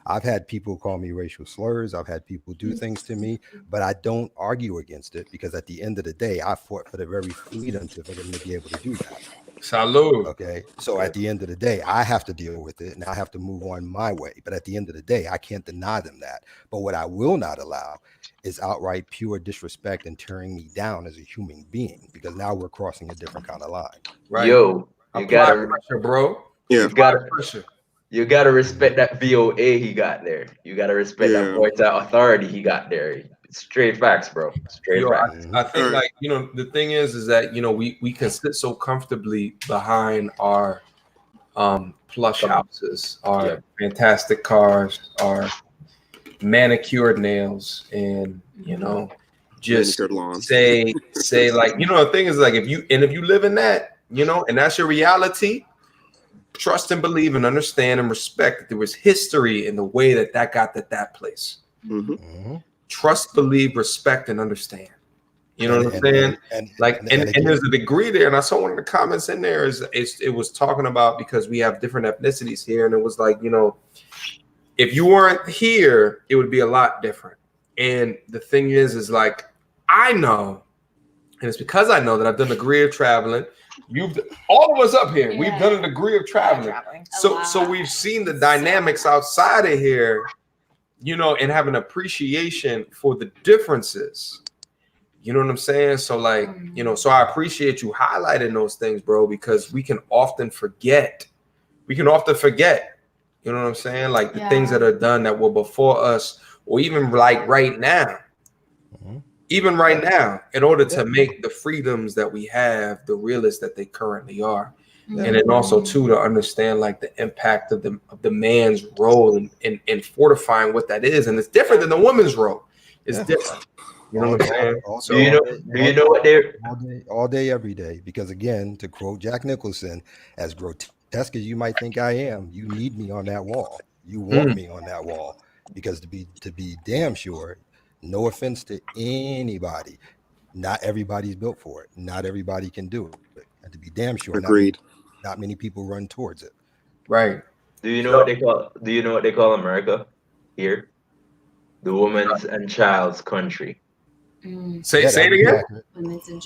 I've had people call me racial slurs. I've had people do things to me, but I don't argue against it because at the end of the day, I fought for the very freedom for them to be able to do that. Salud. Okay. So at the end of the day, I have to deal with it and I have to move on my way. But at the end of the day, I can't deny them that. But what I will not allow is outright pure disrespect and tearing me down as a human being, because now we're crossing a different kind of line. Right. Yo, you Apply gotta, pressure, bro. Yeah. you gotta, Pressure. you gotta respect that VOA he got there. You gotta respect that Yeah. voice of authority he got there. Straight facts, bro. Straight Yo, facts. I think Alright. like, you know, the thing is that, you know, we can sit so comfortably behind our plush houses, our Yeah. fantastic cars, our manicured nails, and you know, just Manicured lawns. say like, you know, the thing is like, if you live in that, you know, and that's your reality, trust and believe and understand and respect that there was history in the way that got to that place. Mm-hmm. Trust, believe, respect, and understand. You know what I'm saying? And there's a degree there. And I saw one of the comments in there it was talking about, because we have different ethnicities here, and it was like, you know, if you weren't here, it would be a lot different. And the thing is like, I know, and it's because I know that I've done a degree of traveling. All of us up here, we've done a degree of traveling. So we've seen the dynamics outside of here, you know, and have an appreciation for the differences. You know what I'm saying? So like, you know, so I appreciate you highlighting those things, bro, because we can often forget. You know what I'm saying? Like the things that are done that were before us, or even like right now. Even right now, in order to make the freedoms that we have the realest that they currently are. And then also too, to understand like the impact of the man's role in fortifying what that is. And it's different than the woman's role. It's different. You know what I'm saying? Do you know what they're all day, every day? Because again, to quote Jack Nicholson, as grotesque as you might think I am, you need me on that wall. You want me on that wall, because to be damn sure, no offense to anybody, not everybody's built for it. Not everybody can do it. And to be damn sure, Agreed. Not many people run towards it. Right. Do you know what they call America here? The woman's and child's country. Say it again.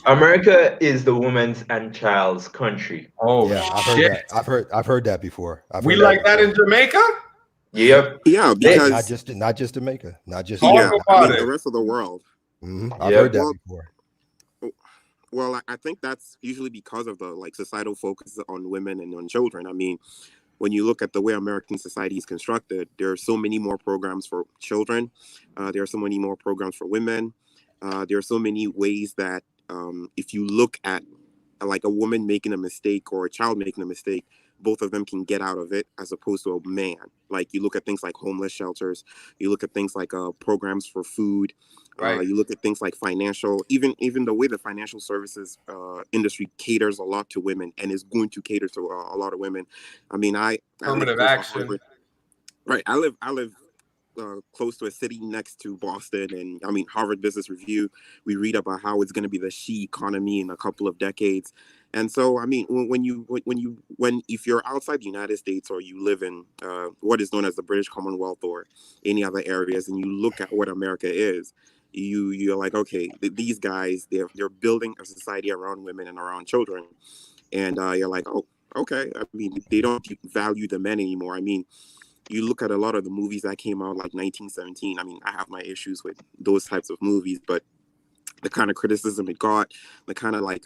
America is the woman's and child's country. Oh yeah, shit. I've heard that before. We like that in Jamaica? Yep. Yeah, because not just Jamaica, not just the rest of the world. I've heard that before. Well, I think that's usually because of the like societal focus on women and on children. I mean, when you look at the way American society is constructed, there are so many more programs for children. There are so many more programs for women. There are so many ways that if you look at like a woman making a mistake or a child making a mistake, both of them can get out of it, as opposed to a man. Like you look at things like homeless shelters, you look at things like programs for food, you look at things like financial, even the way the financial services industry caters a lot to women and is going to cater to a lot of women. I mean, affirmative action. Right. I live close to a city next to Boston, and I mean, Harvard Business Review, we read about how it's going to be the she economy in a couple of decades. And so, I mean, if you're outside the United States, or you live in what is known as the British Commonwealth or any other areas, and you look at what America is, you're like, okay, these guys, they're building a society around women and around children, and you're like, oh, okay. I mean, they don't value the men anymore. I mean, you look at a lot of the movies that came out like 1917. I mean, I have my issues with those types of movies, but the kind of criticism it got, the kind of like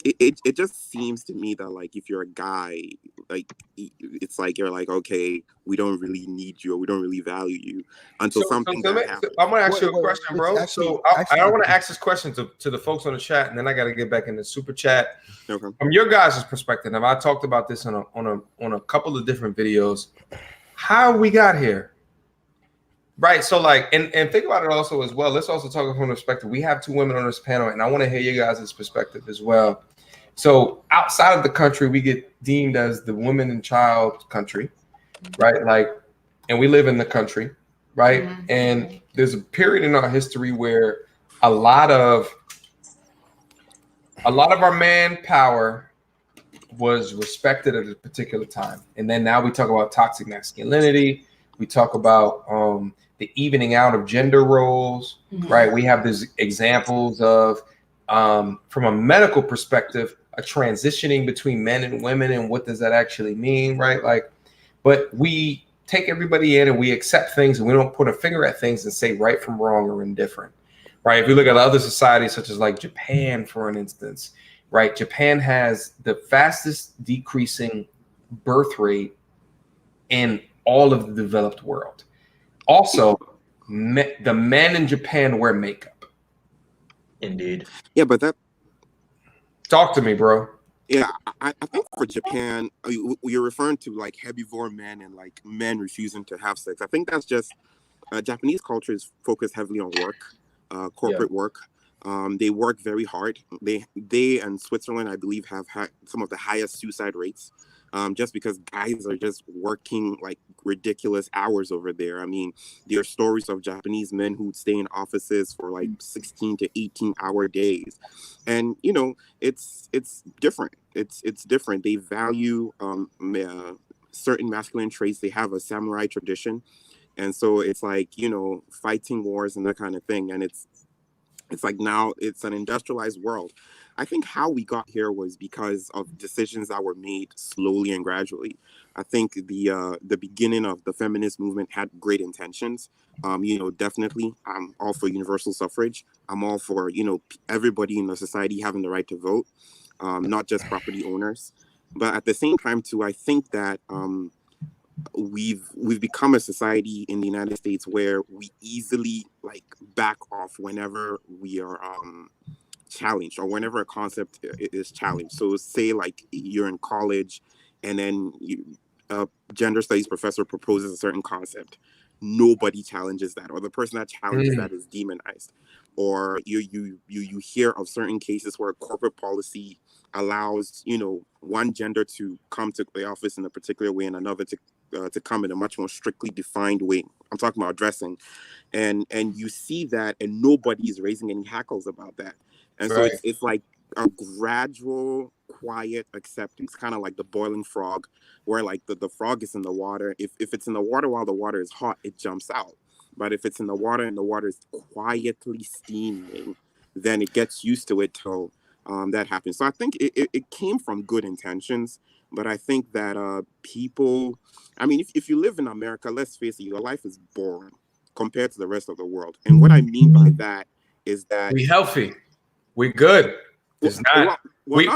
it just seems to me that like if you're a guy, like it's like you're like, okay, we don't really need you, or we don't really value you until something bad happens. I'm gonna ask you a question, bro. I want to ask this question to the folks on the chat, and then I got to get back in the super chat. Okay. From your guys' perspective, and I talked about this on a couple of different videos. How we got here? Right. So like, and think about it also as well. Let's also talk from the perspective. We have two women on this panel, and I want to hear you guys' perspective as well. So outside of the country, we get deemed as the woman and child country, right? Like, and we live in the country, right? Mm-hmm. And there's a period in our history where a lot of our manpower was respected at a particular time. And then now we talk about toxic masculinity. We talk about the evening out of gender roles, right? We have these examples of, from a medical perspective, a transitioning between men and women, and what does that actually mean, right? Like, but we take everybody in and we accept things, and we don't put a finger at things and say right from wrong or indifferent, right? If you look at other societies, such as like Japan, for an instance, right? Japan has the fastest decreasing birth rate in all of the developed world. Also, the men in Japan wear makeup. Indeed. Yeah, but that. Talk to me, bro. Yeah, I think for Japan, you're referring to like herbivore men and like men refusing to have sex. I think that's just Japanese culture is focused heavily on work, corporate work. They work very hard. They and Switzerland, I believe, have had some of the highest suicide rates, just because guys are just working like ridiculous hours over there. I mean, there are stories of Japanese men who would stay in offices for like 16 to 18-hour days, and you know, it's different. It's different. They value certain masculine traits. They have a samurai tradition, and so it's like, you know, fighting wars and that kind of thing. And it's like now it's an industrialized world. I think how we got here was because of decisions that were made slowly and gradually. I think the beginning of the feminist movement had great intentions. You know, definitely, I'm all for universal suffrage. I'm all for, you know, everybody in the society having the right to vote, not just property owners. But at the same time, too, I think that we've become a society in the United States where we easily like back off whenever we are challenged, or whenever a concept is challenged. So say like you're in college and then a gender studies professor proposes a certain concept, nobody challenges that, or the person that challenges that is demonized. Or you hear of certain cases where corporate policy allows, you know, one gender to come to the office in a particular way and another to come in a much more strictly defined way. I'm talking about dressing, and you see that, and nobody is raising any hackles about that. And so it's like a gradual, quiet acceptance, kind of like the boiling frog, where like the frog is in the water. If it's in the water while the water is hot, it jumps out. But if it's in the water and the water is quietly steaming, then it gets used to it till that happens. So I think it came from good intentions, but I think that people, I mean, if you live in America, let's face it, your life is boring compared to the rest of the world. And what I mean by that is that we healthy, we good. It's not. We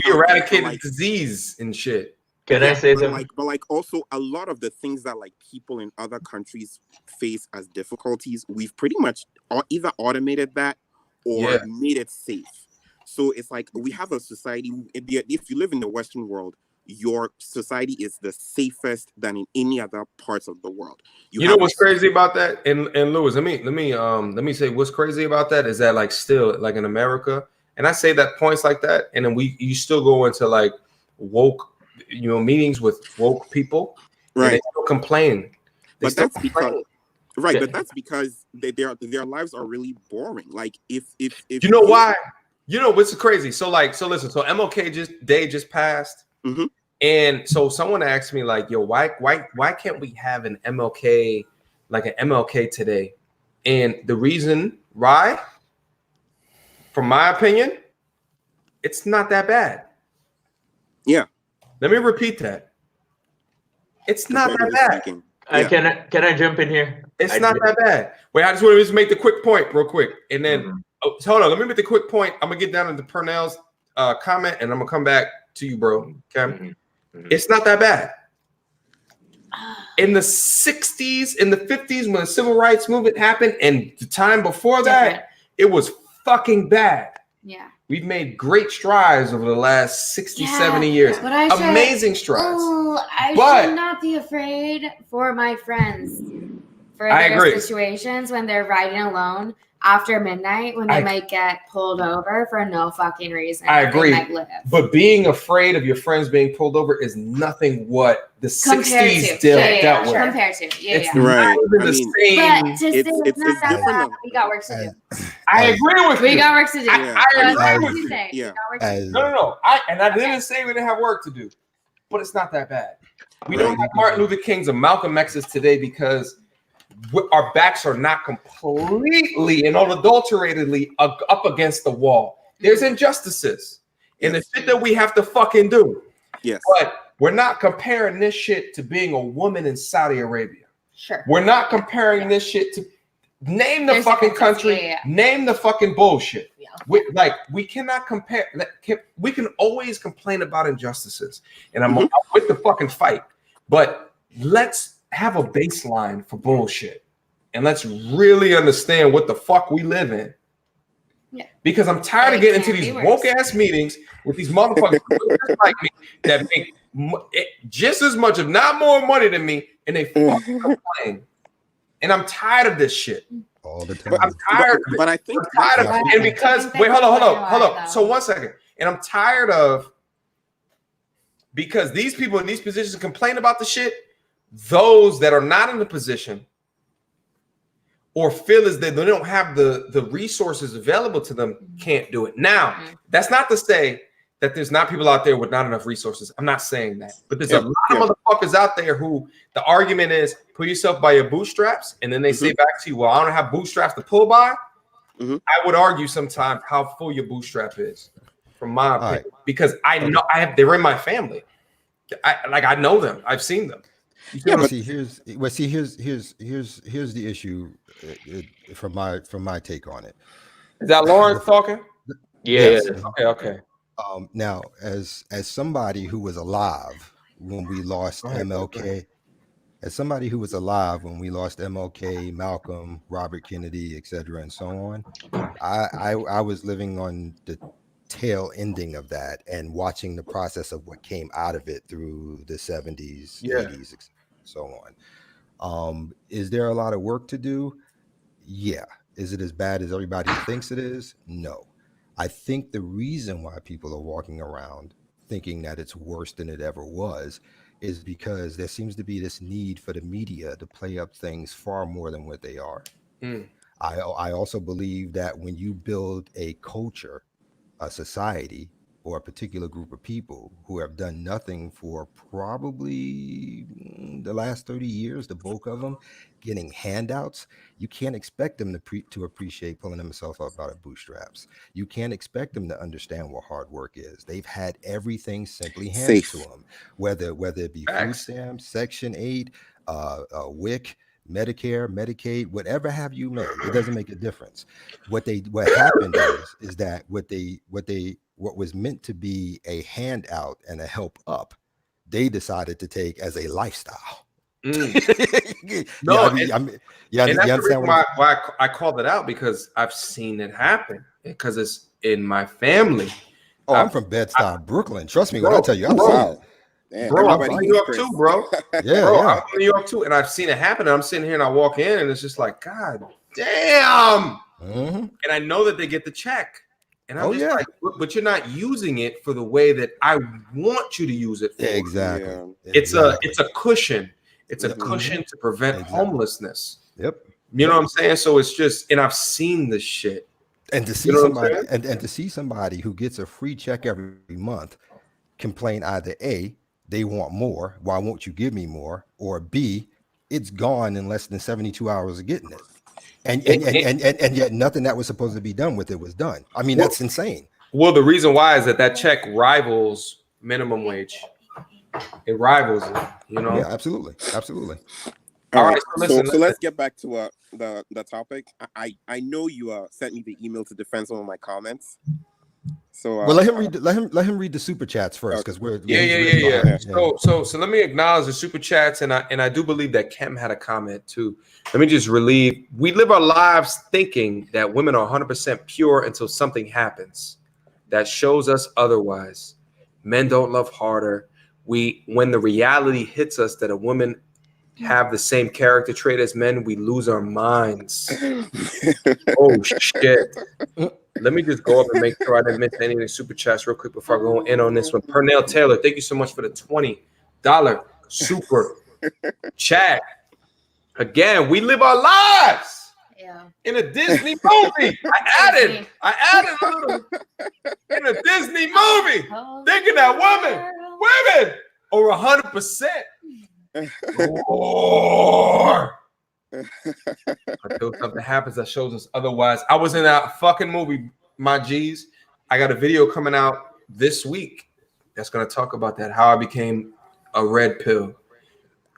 eradicated like, disease and shit. Can I say something? But like also a lot of the things that like people in other countries face as difficulties, we've pretty much either automated that or made it safe. So it's like we have a society. If you live in the Western world, your society is the safest than in any other parts of the world. You know what's crazy about that? And Louis, let me say what's crazy about that is that like still like in America, and I say that points like that, and then you still go into like woke, you know, meetings with woke people, right? And they still complain. But that's because their lives are really boring. Like if you know why? You know what's crazy? So listen. So MLK Day just passed, and so someone asked me like, "Yo, why can't we have an MLK, like an MLK today?" And the reason why, from my opinion, it's not that bad. Yeah. Let me repeat that. It's not that bad. Can I jump in here? It's not that bad. Wait, I just want to make the quick point real quick. And then, hold on. Let me make the quick point. I'm going to get down into Purnell's comment, and I'm going to come back to you, bro. Okay? It's not that bad. In the 60s, in the 50s, when the civil rights movement happened, and the time before that, it was fucking bad. Yeah. We've made great strides over the last 60, 70 years. But amazing strides. I should not be afraid for my friends for I their agree. situations when they're riding alone after midnight when they might get pulled over for no fucking reason. I agree. They might live. But being afraid of your friends being pulled over is nothing what the 60s dealt with. Compared to, It's Right. not even the same. But to say it's not that different bad, though. we got work to do. I agree with you. We got work to do. I agree with you. Yeah. No. I didn't say we didn't have work to do, but it's not that bad. We don't have Martin Luther King's and Malcolm X's today because our backs are not completely and unadulteratedly up against the wall. There's injustices and the shit that we have to fucking do. Yes. But we're not comparing this shit to being a woman in Saudi Arabia. Sure. We're not comparing this shit to name the fucking country, name the fucking bullshit. Yeah. We cannot compare. We can always complain about injustices, and I'm with the fucking fight. But let's have a baseline for bullshit, and let's really understand what the fuck we live in. Yeah. Because I'm tired of getting into these woke ass meetings with these motherfuckers just like me that make just as much, if not more, money than me, and they fucking complain. And I'm tired of this shit. All the time. I'm tired. But I think I'm tired of it. And because wait, hold on. So 1 second. And I'm tired of because these people in these positions complain about the shit. Those that are not in the position or feel as though they don't have the resources available to them can't do it. Now, that's not to say that there's not people out there with not enough resources. I'm not saying that. But there's a lot of motherfuckers out there who the argument is pull yourself by your bootstraps. And then they say back to you, well, I don't have bootstraps to pull by. I would argue sometimes how full your bootstrap is, from my opinion, because I know they're in my family. I know them. I've seen them. Here's the issue from my take on it. Is that Lawrence talking? Yeah. Okay. Now, as somebody who was alive when we lost MLK, Malcolm, Robert Kennedy, etc., and so on, I was living on the tail ending of that and watching the process of what came out of it through the 70s, 80s, and so on. Is there a lot of work to do? Yeah. Is it as bad as everybody thinks it is? No. I think the reason why people are walking around thinking that it's worse than it ever was is because there seems to be this need for the media to play up things far more than what they are. I also believe that when you build a culture, a society, or a particular group of people who have done nothing for probably the last 30 years, the bulk of them getting handouts, you can't expect them to appreciate pulling themselves up out of bootstraps. You can't expect them to understand what hard work is. They've had everything simply handed to them, whether it be food stamps, Section 8, WIC, Medicare, Medicaid, whatever have you made, it doesn't make a difference. What happened is that what was meant to be a handout and a help up, they decided to take as a lifestyle. And that's the reason why I called it out, because I've seen it happen, because it's in my family. Oh, I'm from Bed-Stuy, Brooklyn. Trust me when I tell you, I'm South. Bro, I'm from New York too, bro. I'm from New York too, and I've seen it happen. And I'm sitting here and I walk in, and it's just like, God damn. And I know that they get the check, and I'm just like, but you're not using it for the way that I want you to use it for. Exactly. It's a cushion. It's a cushion to prevent homelessness. You know what I'm saying? So it's just, and I've seen this shit. And to see somebody, and to see somebody who gets a free check every month complain either A, they want more, why won't you give me more? Or B, it's gone in less than 72 hours of getting it. And yet nothing that was supposed to be done with it was done. I mean, that's insane. Well, the reason why is that check rivals minimum wage. It rivals it, you know? Yeah, absolutely. All right, so let's get back to the topic. I know you sent me the email to defend some of my comments. So well, let him read the super chats first, because we're So let me acknowledge the super chats, and I do believe that Kem had a comment too. Let me just relieve. We live our lives thinking that women are 100% pure until something happens that shows us otherwise. Men don't love harder. When the reality hits us that a woman have the same character trait as men, we lose our minds. Oh shit. Let me just go up and make sure I didn't miss any of the super chats real quick before I go in on this one. Pernell Taylor, thank you so much for the $20 super chat. Again, we live our lives in a Disney movie. I added a little in a Disney movie. Thinking that women over 100%. Until something happens that shows us otherwise. I was in that fucking movie, my G's. I got a video coming out this week that's going to talk about that, how I became a red pill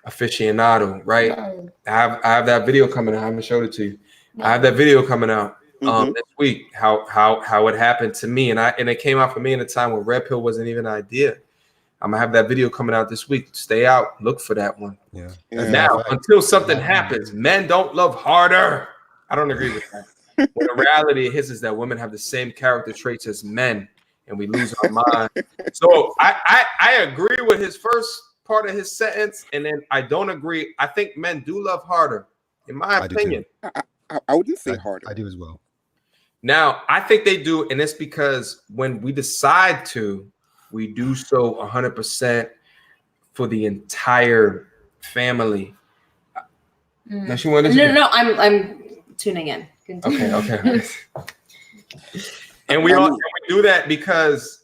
aficionado, right? I have that video coming out. I haven't showed it to you. I have that video coming out this week, how it happened to me. And it came out for me in a time where red pill wasn't even an idea. I'm gonna have that video coming out this week. Stay out, look for that one. Yeah. Now, until something happens, men don't love harder. I don't agree with that. But the reality is that women have the same character traits as men, and we lose our mind. So I agree with his first part of his sentence, and then I don't agree. I think men do love harder, in my opinion. I wouldn't say harder. I do as well. Now, I think they do, and it's because when we decide to, we do so 100% for the entire family. Now she wanted to No, I'm tuning in. Continue. Okay. And we do that because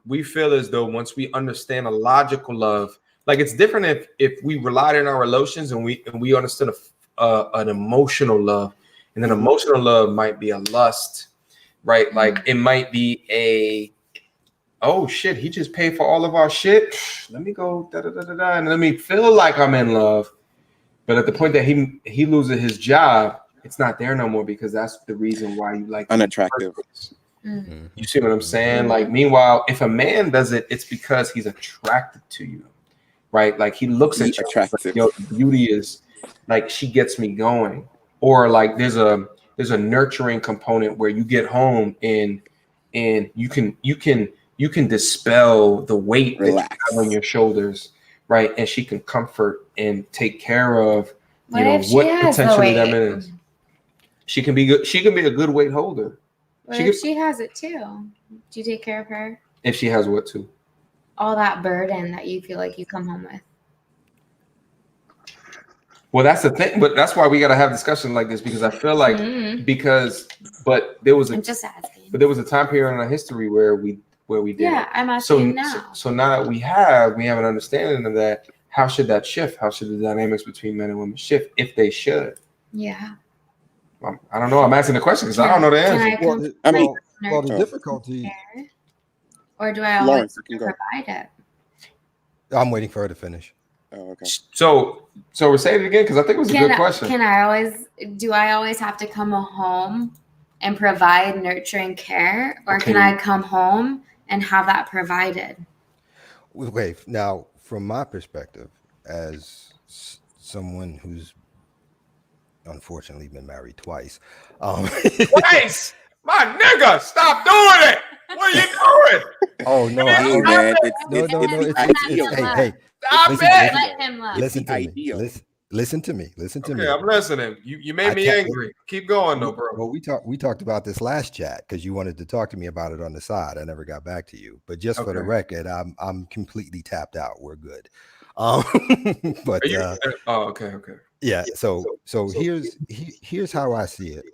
we feel as though once we understand a logical love, like it's different if we relied on our relations and we understood an emotional love, and then emotional love might be a lust, right? Like it might be a, oh shit, he just paid for all of our shit. Let me go and let me feel like I'm in love. But at the point that he loses his job, it's not there no more, because that's the reason why you like unattractive. You see what I'm saying? Like, meanwhile, if a man does it, it's because he's attracted to you, right? Like he looks at you, like, yo, the beauty is like she gets me going, or like there's a nurturing component where you get home and you can dispel the weight that you have on your shoulders, right? And she can comfort and take care of what potentially that is. She can be good. She can be a good weight holder. What if she has it too? Do you take care of her? If she has what too? All that burden that you feel like you come home with. Well, that's the thing, but that's why we got to have discussions like this, because I feel like but there was I'm just asking. But there was a time period in our history where we did. Yeah, I'm asking now. So now that we have an understanding of that, how should that shift? How should the dynamics between men and women shift, if they should? Yeah. I don't know. I'm asking the question because I don't know the answer. Well, the difficulty. Or do I always provide it? I'm waiting for her to finish. Oh, okay. So we're saying it again, because I think it was a good question. Do I always have to come home and provide nurturing care, or can I come home and have that provided? Wait, now from my perspective, as someone who's unfortunately been married twice. Twice? My nigga, stop doing it! What are you doing? Oh no, hey, man, hey, stop it! Let him love. Listen to me. Okay, I'm listening. You made me angry. Keep going though, bro. Well, we talked about this last chat because you wanted to talk to me about it on the side. I never got back to you, but just for the record, I'm completely tapped out. We're good. But okay. Yeah. So here's how I see it.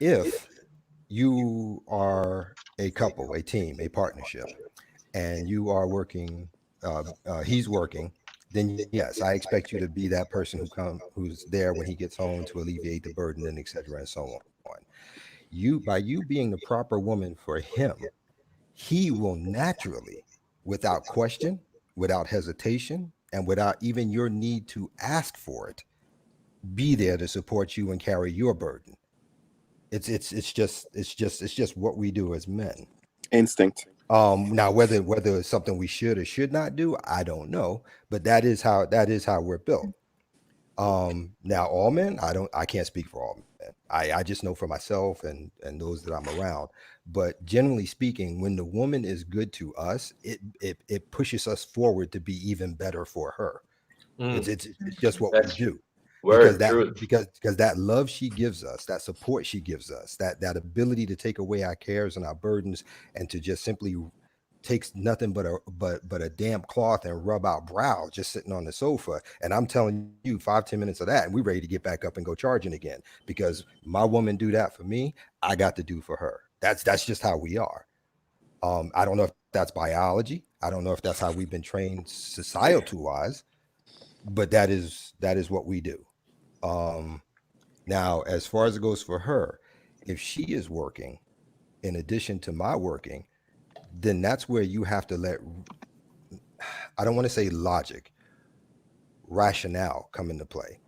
If you are a couple, a team, a partnership, and you are working, he's working, then yes, I expect you to be that person who's there when he gets home to alleviate the burden, and et cetera, and so on. By you being the proper woman for him, he will naturally, without question, without hesitation, and without even your need to ask for it, be there to support you and carry your burden. It's just what we do as men. Instinct. Now whether it's something we should or should not do, I don't know, but that is how we're built. Now all men, I can't speak for all men. I just know for myself and those that I'm around, But generally speaking, when the woman is good to us, it pushes us forward to be even better for her. It's just what we That's do. word truth. Because that love she gives us, that support she gives us, that ability to take away our cares and our burdens, and to just simply takes nothing but a damp cloth and rub our brow just sitting on the sofa. And I'm telling you, 5-10 minutes of that, and we're ready to get back up and go charging again. Because my woman do that for me, I got to do for her. That's just how we are. I don't know if that's biology. I don't know if that's how we've been trained societal wise, but that is what we do. Now, as far as it goes for her, if she is working in addition to my working, then that's where you have to let, I don't want to say logic, rationale come into play,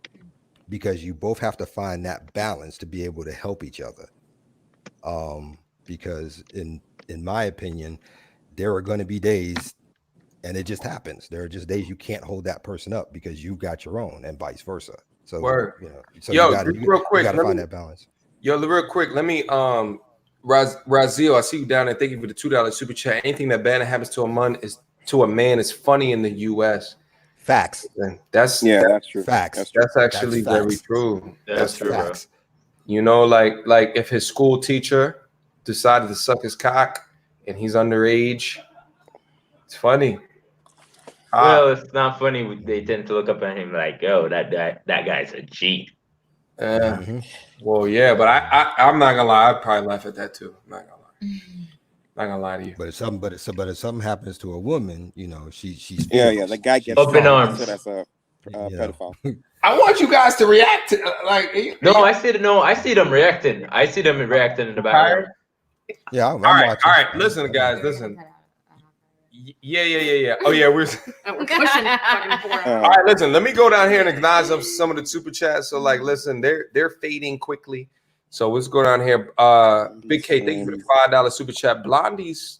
because you both have to find that balance to be able to help each other. Because in my opinion, there are going to be days, and it just happens, there are just days you can't hold that person up because you've got your own, and vice versa. So Word. So Yo, you real quick, got to find that balance. Yo, real quick, let me Razil, I see you down there. Thank you for the $2 super chat. Anything that bad happens to a man is funny in the US. Facts. And that's true. Facts. That's actually That's very facts. true. That's true, bro. Facts. You know, like if his school teacher decided to suck his cock and he's underage, it's funny. Well, it's not funny. They tend to look up at him like, "Yo, that guy's a G." Well, yeah, but I'm not gonna lie. I'd probably laugh at that too. I'm not gonna lie. Not gonna lie to you. But if something happens to a woman, you know, she's the guy gets Up in shot arms. as a pedophile. I want you guys to react to No, I see them reacting. I see them reacting in the background. Yeah, I'm all watching. right. Listen, guys, listen. Yeah. Oh yeah, we're pushing fucking forward. all right. Listen, let me go down here and acknowledge some of the super chats. So, like, listen, they're fading quickly. So let's go down here. Big K, thank you for the $5 super chat. Blondie's.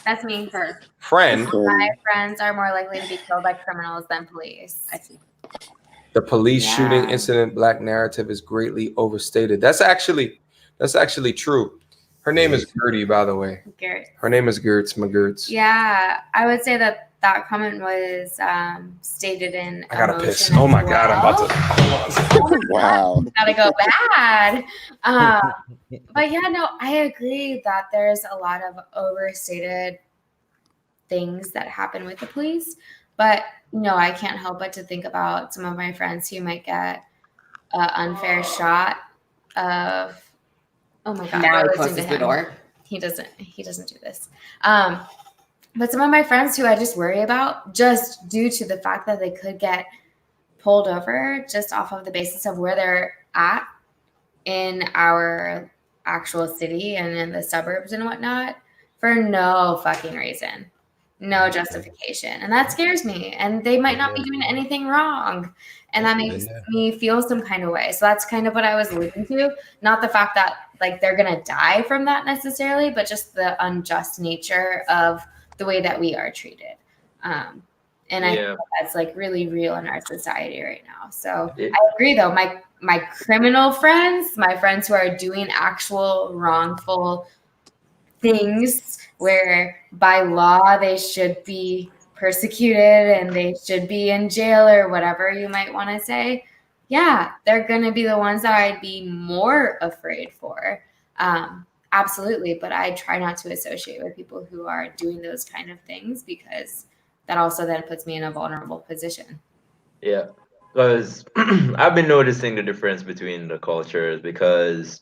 That's me, her. Friend. My friends are more likely to be killed by criminals than police. I see. The police shooting incident black narrative is greatly overstated. That's actually true. Her name is Gertie, by the way. Garrett. Her name is McGertz. Yeah, I would say that comment was stated in. I gotta piss. emotion Oh my as god, I'm about to. Wow. Gotta go bad. But yeah, no, I agree that there's a lot of overstated things that happen with the police. But no, I can't help but to think about some of my friends who might get an unfair shot of. Oh my god! Now he closes the door. He doesn't do this. But some of my friends who I just worry about, just due to the fact that they could get pulled over just off of the basis of where they're at in our actual city and in the suburbs and whatnot, for no fucking reason, no justification. And that scares me. And they might not be doing anything wrong. And that makes me feel some kind of way. So that's kind of what I was alluding to. Not the fact that like they're going to die from that necessarily, but just the unjust nature of the way that we are treated. And I think that's like really real in our society right now. So I agree though. My criminal friends, my friends who are doing actual wrongful things where by law they should be persecuted and they should be in jail or whatever you might want to say. Yeah, they're going to be the ones that I'd be more afraid for. Absolutely. But I try not to associate with people who are doing those kind of things because that also then puts me in a vulnerable position. Yeah, because I've been noticing the difference between the cultures because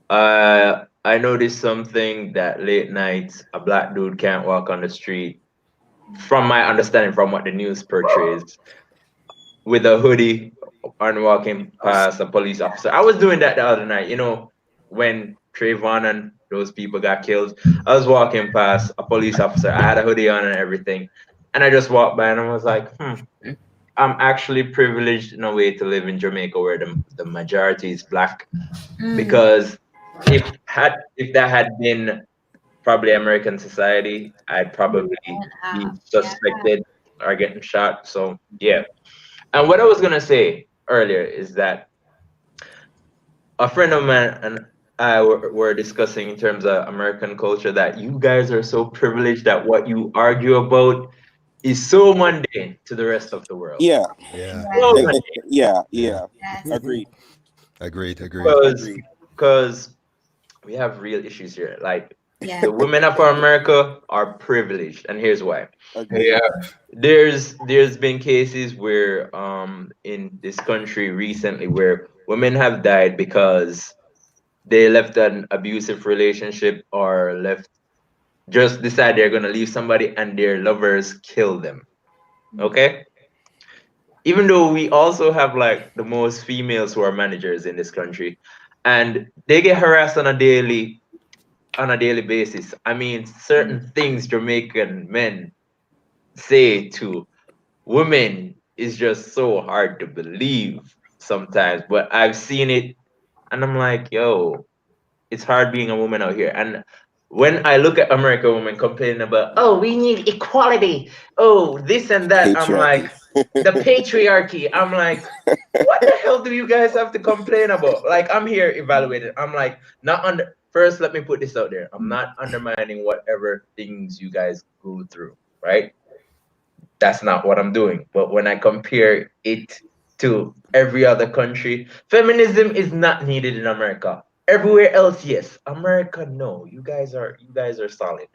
I noticed something that late nights a black dude can't walk on the street, from my understanding from what the news portrays, with a hoodie and walking past a police officer. I was doing that the other night, you know, when Trayvon and those people got killed. I was walking past a police officer. I had a hoodie on and everything. And I just walked by and I was like, I'm actually privileged in a way to live in Jamaica where the majority is black. Because if that had been probably American society, I'd probably be suspected or getting shot. So yeah. And what I was gonna say earlier is that a friend of mine were discussing in terms of American culture that you guys are so privileged that what you argue about is so mundane to the rest of the world. Yeah, Yeah, So Yes. yeah, mundane. yeah, yeah. yeah. Yes. Agreed. Agreed, agreed. Because Agreed. because we have real issues here. Like Yeah. the women of America are privileged, and here's why. Agreed. Yeah. There's been cases where in this country recently where women have died because they left an abusive relationship or left just decide they're gonna leave somebody and their lovers kill them. Okay? Even though we also have like the most females who are managers in this country and they get harassed on a daily basis. I mean certain things Jamaican men say to women is just so hard to believe sometimes, but I've seen it and I'm like, yo, it's hard being a woman out here. And when I look at American women complaining about, oh, we need equality, oh, this and that, I'm Patriarchy. like, the patriarchy. I'm like, what the hell do you guys have to complain about? Like, I'm here evaluated. I'm like, not under. First, let me put this out there. I'm not undermining whatever things you guys go through, right? That's not what I'm doing. But when I compare it to every other country, feminism is not needed in America. Everywhere else, yes. America, no. You guys are solid.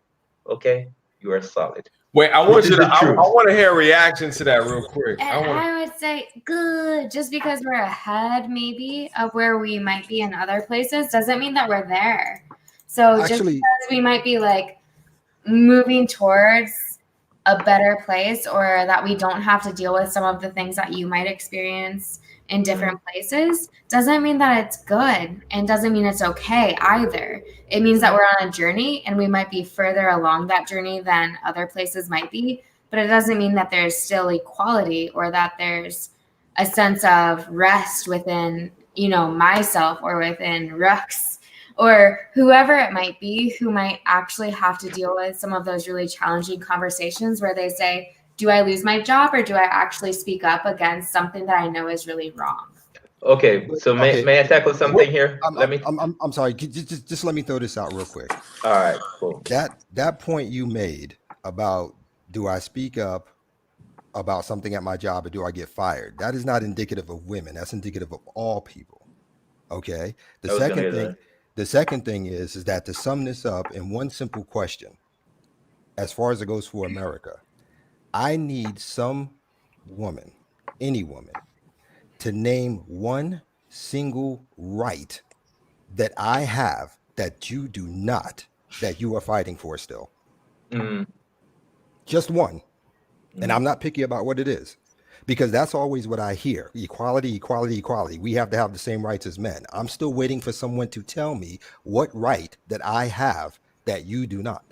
Okay? You are solid. Wait, I This want is you to. the I truth. want to hear a reaction to that real quick. I And want. I would say good. Just because we're ahead, maybe, of where we might be in other places, doesn't mean that we're there. So just Actually, because we might be like moving towards a better place, or that we don't have to deal with some of the things that you might experience in different places, doesn't mean that it's good, and doesn't mean it's okay either. It means that we're on a journey and we might be further along that journey than other places might be, but it doesn't mean that there's still equality or that there's a sense of rest within, myself or within Rux or whoever it might be who might actually have to deal with some of those really challenging conversations where they say, do I lose my job or do I actually speak up against something that I know is really wrong? Okay, so okay. may I tackle What, something here? Let me. I'm sorry. Just let me throw this out real quick. All right, cool. That point you made about do I speak up about something at my job or do I get fired? That is not indicative of women. That's indicative of all people. Okay. The I was gonna second get thing, that. the second thing is that to sum this up in one simple question, as far as it goes for America, I need some woman, any woman, to name one single right that I have that you do not, that you are fighting for still. Mm, Just one. And mm. I'm not picky about what it is because that's always what I hear: equality, equality, equality. We have to have the same rights as men. I'm still waiting for someone to tell me what right that I have that you do not.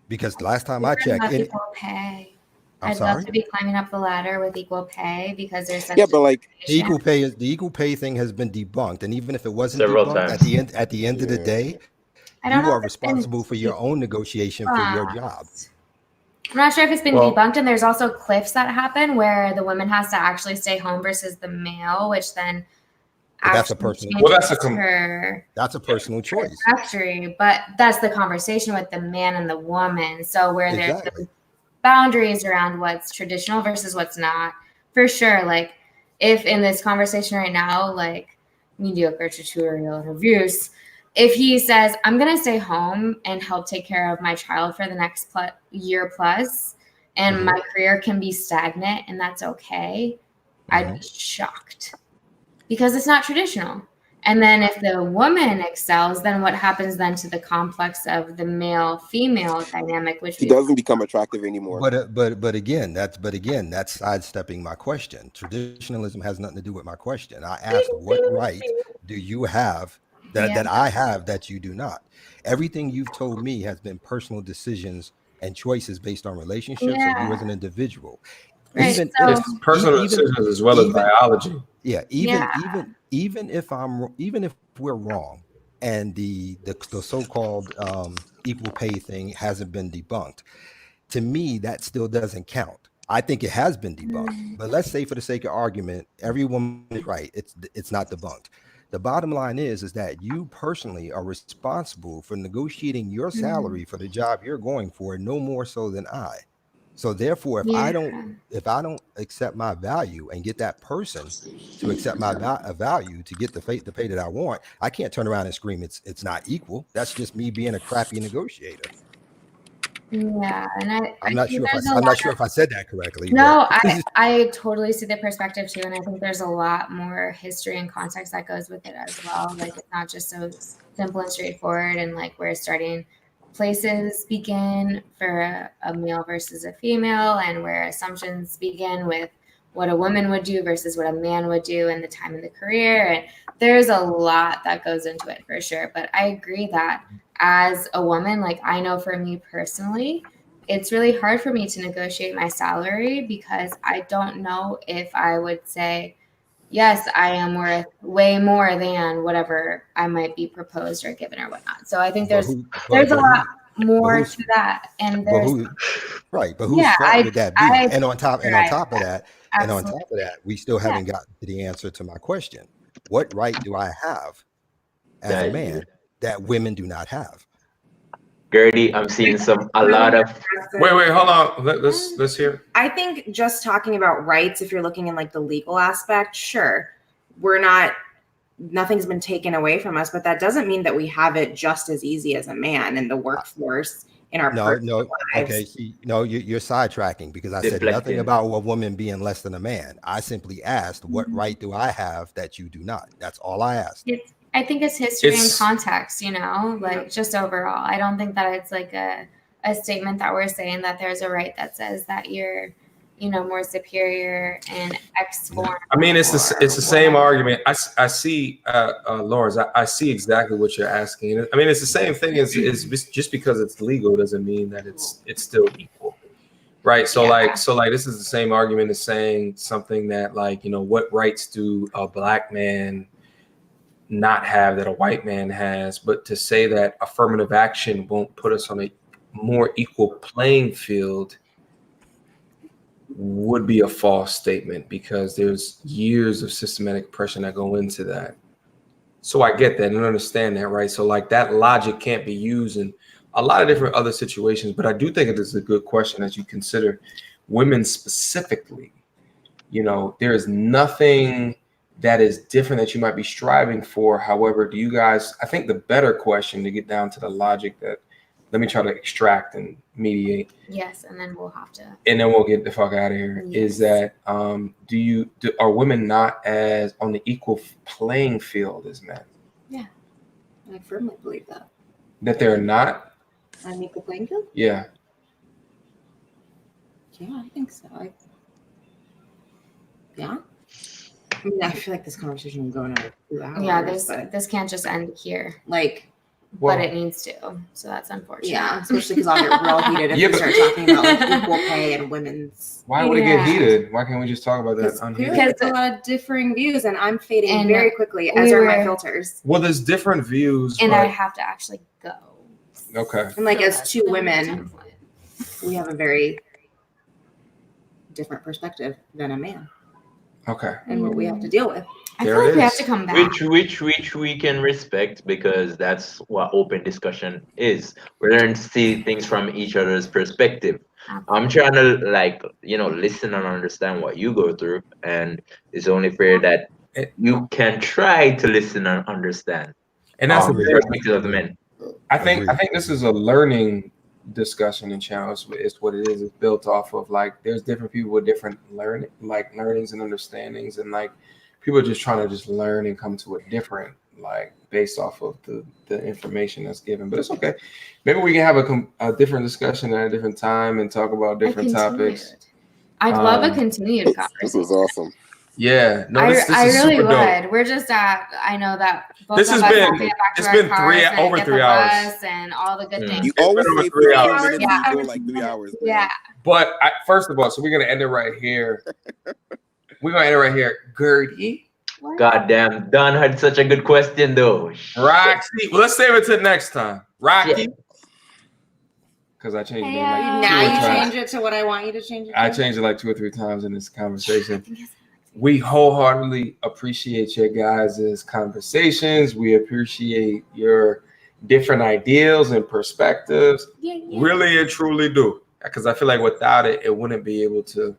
Because last time I checked, Love equal pay. I'm I'd love sorry, to be climbing up the ladder with equal pay because there's such Yeah, but like, discrimination. the equal pay thing has been debunked. And even if it wasn't Several debunked, times. at the end of the yeah. day, I don't you know are if it's been responsible for your own negotiation for your job. debunked. I'm not sure if it's been Well, debunked, and there's also cliffs that happen where the woman has to actually stay home versus the male, which then But that's a actually personal Well, changes that's a. her that's a personal choice. trajectory. But that's the conversation with the man and the woman. So where there's Exactly. boundaries around what's traditional versus what's not, for sure. Like if in this conversation right now, like mediocre tutorial reviews, if he says, I'm going to stay home and help take care of my child for the next year plus, and Mhm. my career can be stagnant and that's okay, I'd be shocked because it's not traditional. And then if the woman excels, then what happens then to the complex of the male female dynamic, which He we doesn't become attractive anymore. But again, that's sidestepping my question. Traditionalism has nothing to do with my question. I asked, what right do you have yeah. that I have that you do not? Everything you've told me has been personal decisions and choices based on relationships and you Yeah. as an individual. Right. Even So It's personal even decisions as well as even biology. yeah, yeah. even if we're wrong and the so-called equal pay thing hasn't been debunked, to me that still doesn't count. I think it has been debunked, but let's say for the sake of argument, every woman is right. It's not debunked. The bottom line is that you personally are responsible for negotiating your salary for the job you're going for, no more so than I. So therefore, if I don't accept my value and get that person to accept my value to get the pay that I want, I can't turn around and scream it's not equal. That's just me being a crappy negotiator. Yeah, and I'm not sure if I said that correctly. No, but. I totally see the perspective too, and I think there's a lot more history and context that goes with it as well. Like it's not just so simple and straightforward, and like where starting places begin for a male versus a female, and where assumptions begin with what a woman would do versus what a man would do in the time of the career. And there's a lot that goes into it for sure. But I agree that as a woman, like I know for me personally, it's really hard for me to negotiate my salary because I don't know if I would say, yes, I am worth way more than whatever I might be proposed or given or whatnot. So I think there's a lot more to that. And there's but whose fault would that be? And on top of that, we still haven't gotten to the answer to my question. What right do I have as a man that women do not have? Gertie, I'm seeing a lot of. Wait, hold on. Let's hear. I think just talking about rights, if you're looking in like the legal aspect, sure, nothing's been taken away from us, but that doesn't mean that we have it just as easy as a man in the workforce in our personal lives. Okay, you're sidetracking because I said nothing about a woman being less than a man. I simply asked, what right do I have that you do not? That's all I asked. I think it's history and context, like just overall. I don't think that it's like a statement that we're saying that there's a right that says that you're, more superior in X form. I mean, it's the same argument. I see, Lawrence, I see exactly what you're asking. I mean, it's the same thing as just because it's legal doesn't mean that it's still equal. Right. So this is the same argument as saying something that what rights do a black man not have that a white man has, but to say that affirmative action won't put us on a more equal playing field would be a false statement because there's years of systematic oppression that go into that. So I get that and understand that, right? So that logic can't be used in a lot of different other situations, but I do think it is a good question as you consider women specifically. There is nothing that is different that you might be striving for. However, I think the better question to get down to the logic that let me try to extract and mediate. Yes, and then we'll have to. And then we'll get the fuck out of here. Yes. Is that are women not as on the equal playing field as men? Yeah, I firmly believe that. That they're not on equal playing field? Yeah. Yeah, I think so. Yeah. I mean, I feel like this conversation will go another 2 hours. Yeah, this can't just end here. But it needs to. So that's unfortunate. Yeah, especially because I'll get real heated if we start talking about equal pay and women's. Why would it get heated? Why can't we just talk about that? Because a lot of differing views, and I'm fading very quickly, as are my filters. Well, there's different views. And I have to actually go. Okay. And as two women, we have a very different perspective than a man. Okay. And what we have to deal with. I feel like we have to come back. Which we can respect because that's what open discussion is. We learn to see things from each other's perspective. I'm trying to listen and understand what you go through, and it's only fair that you can try to listen and understand. And that's the perspective of the men. I think this is a learning discussion and challenge. It's what it is. It's built off of there's different people with different learnings and understandings, and people are just trying to just learn and come to a different based off of the information that's given. But it's okay. Maybe we can have a different discussion at a different time and talk about different topics. I'd love a continued conversation. This was awesome. Yeah, no, this I is really super would. dope. We're just I know that this has been over 3 hours and all the good things. You always say 3 hours. Yeah. You go 3 hours. Man. Yeah. But first of all, so we're gonna end it right here. Gertie. Goddamn, Don had such a good question though. Roxy. Well, let's save it to next time. Rocky. Because I changed it. Now you change it to what I want you to change it to. I changed it 2 or 3 times in this conversation. we wholeheartedly appreciate your guys' conversations. We appreciate your different ideals and perspectives. Really and truly do. Because I feel like without it, it wouldn't be able to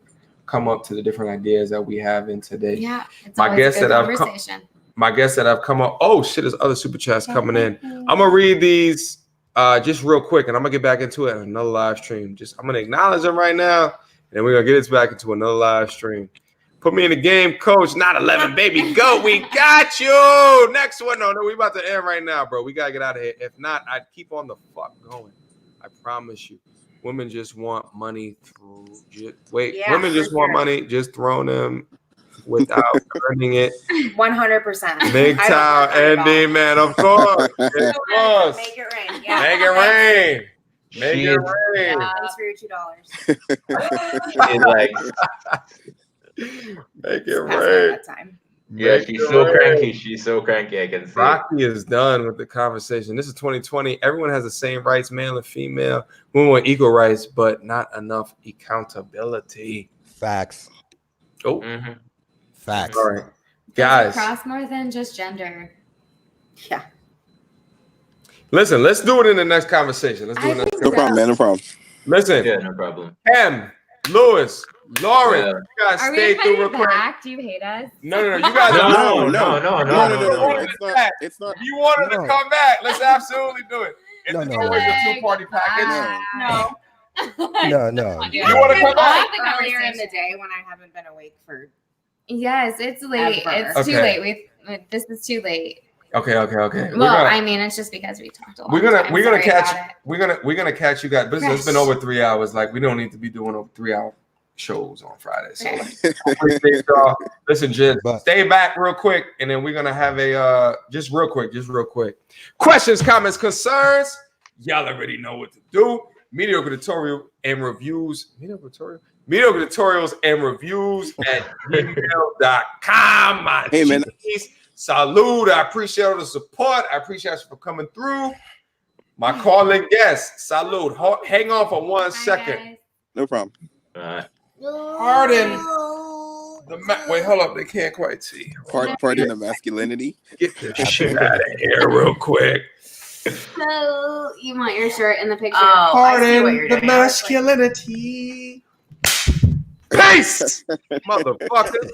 come up to the different ideas that we have in today. Yeah, it's My always guess a good that I've conversation. My guess that I've come up. Oh shit, there's other super chats coming in. I'm gonna read these just real quick, and I'm gonna get back into it in another live stream. I'm gonna acknowledge them right now, and then we're gonna get it back into another live stream. Put me in the game, coach. Not 11, baby. Go. We got you. Next one. No, we about to end right now, bro. We gotta get out of here. If not, I'd keep on the fuck going. I promise you. Women just want money women just want money just thrown them without earning it. 100%. MGTOW, Andy, man, of course. Make it rain. Yeah. Make it rain. Make it rain. Thanks for your $2. She's like, make it rain. Yeah, she's so cranky. She's so cranky. I can see. Rocky is done with the conversation. This is 2020. Everyone has the same rights, male and female. Women want equal rights, but not enough accountability. Facts. Oh, facts. All right, guys. Cross more than just gender. Yeah. Listen, let's do it in the next conversation. Let's do it. No problem, man. No problem. Listen. Yeah, no problem. Lewis, Lauren, you guys Are we stay through real invited quick. back? Do you hate us? No. You guys No. It's not. If you wanted to come back, let's absolutely do it. It's No. always a two-party package. No. No. You want to come back? Earlier in the day when I haven't been awake for. Yes, it's late. Ever. It's too Okay. late. This is too late. Okay. Well, I mean, it's just because we talked a lot. We're gonna catch you guys. But it's been over 3 hours. Like, we don't need to be doing over 3-hour shows on Friday. So I appreciate y'all. Listen, Jen, stay back real quick, and then we're gonna have a just real quick. Questions, comments, concerns. Y'all already know what to do. Mediocre tutorials and reviews at gmail.com. Hey, man. Salud. I appreciate all the support. I appreciate you for coming through. My calling guest. Salud. Hang on for 1 second. Guys. No problem. Pardon. Wait, hold up. They can't quite see. Pardon the masculinity. Get this shit out of here real quick. So you want your shirt in the picture? Oh, I see what Pardon you're the doing. masculinity. Peace, motherfucker.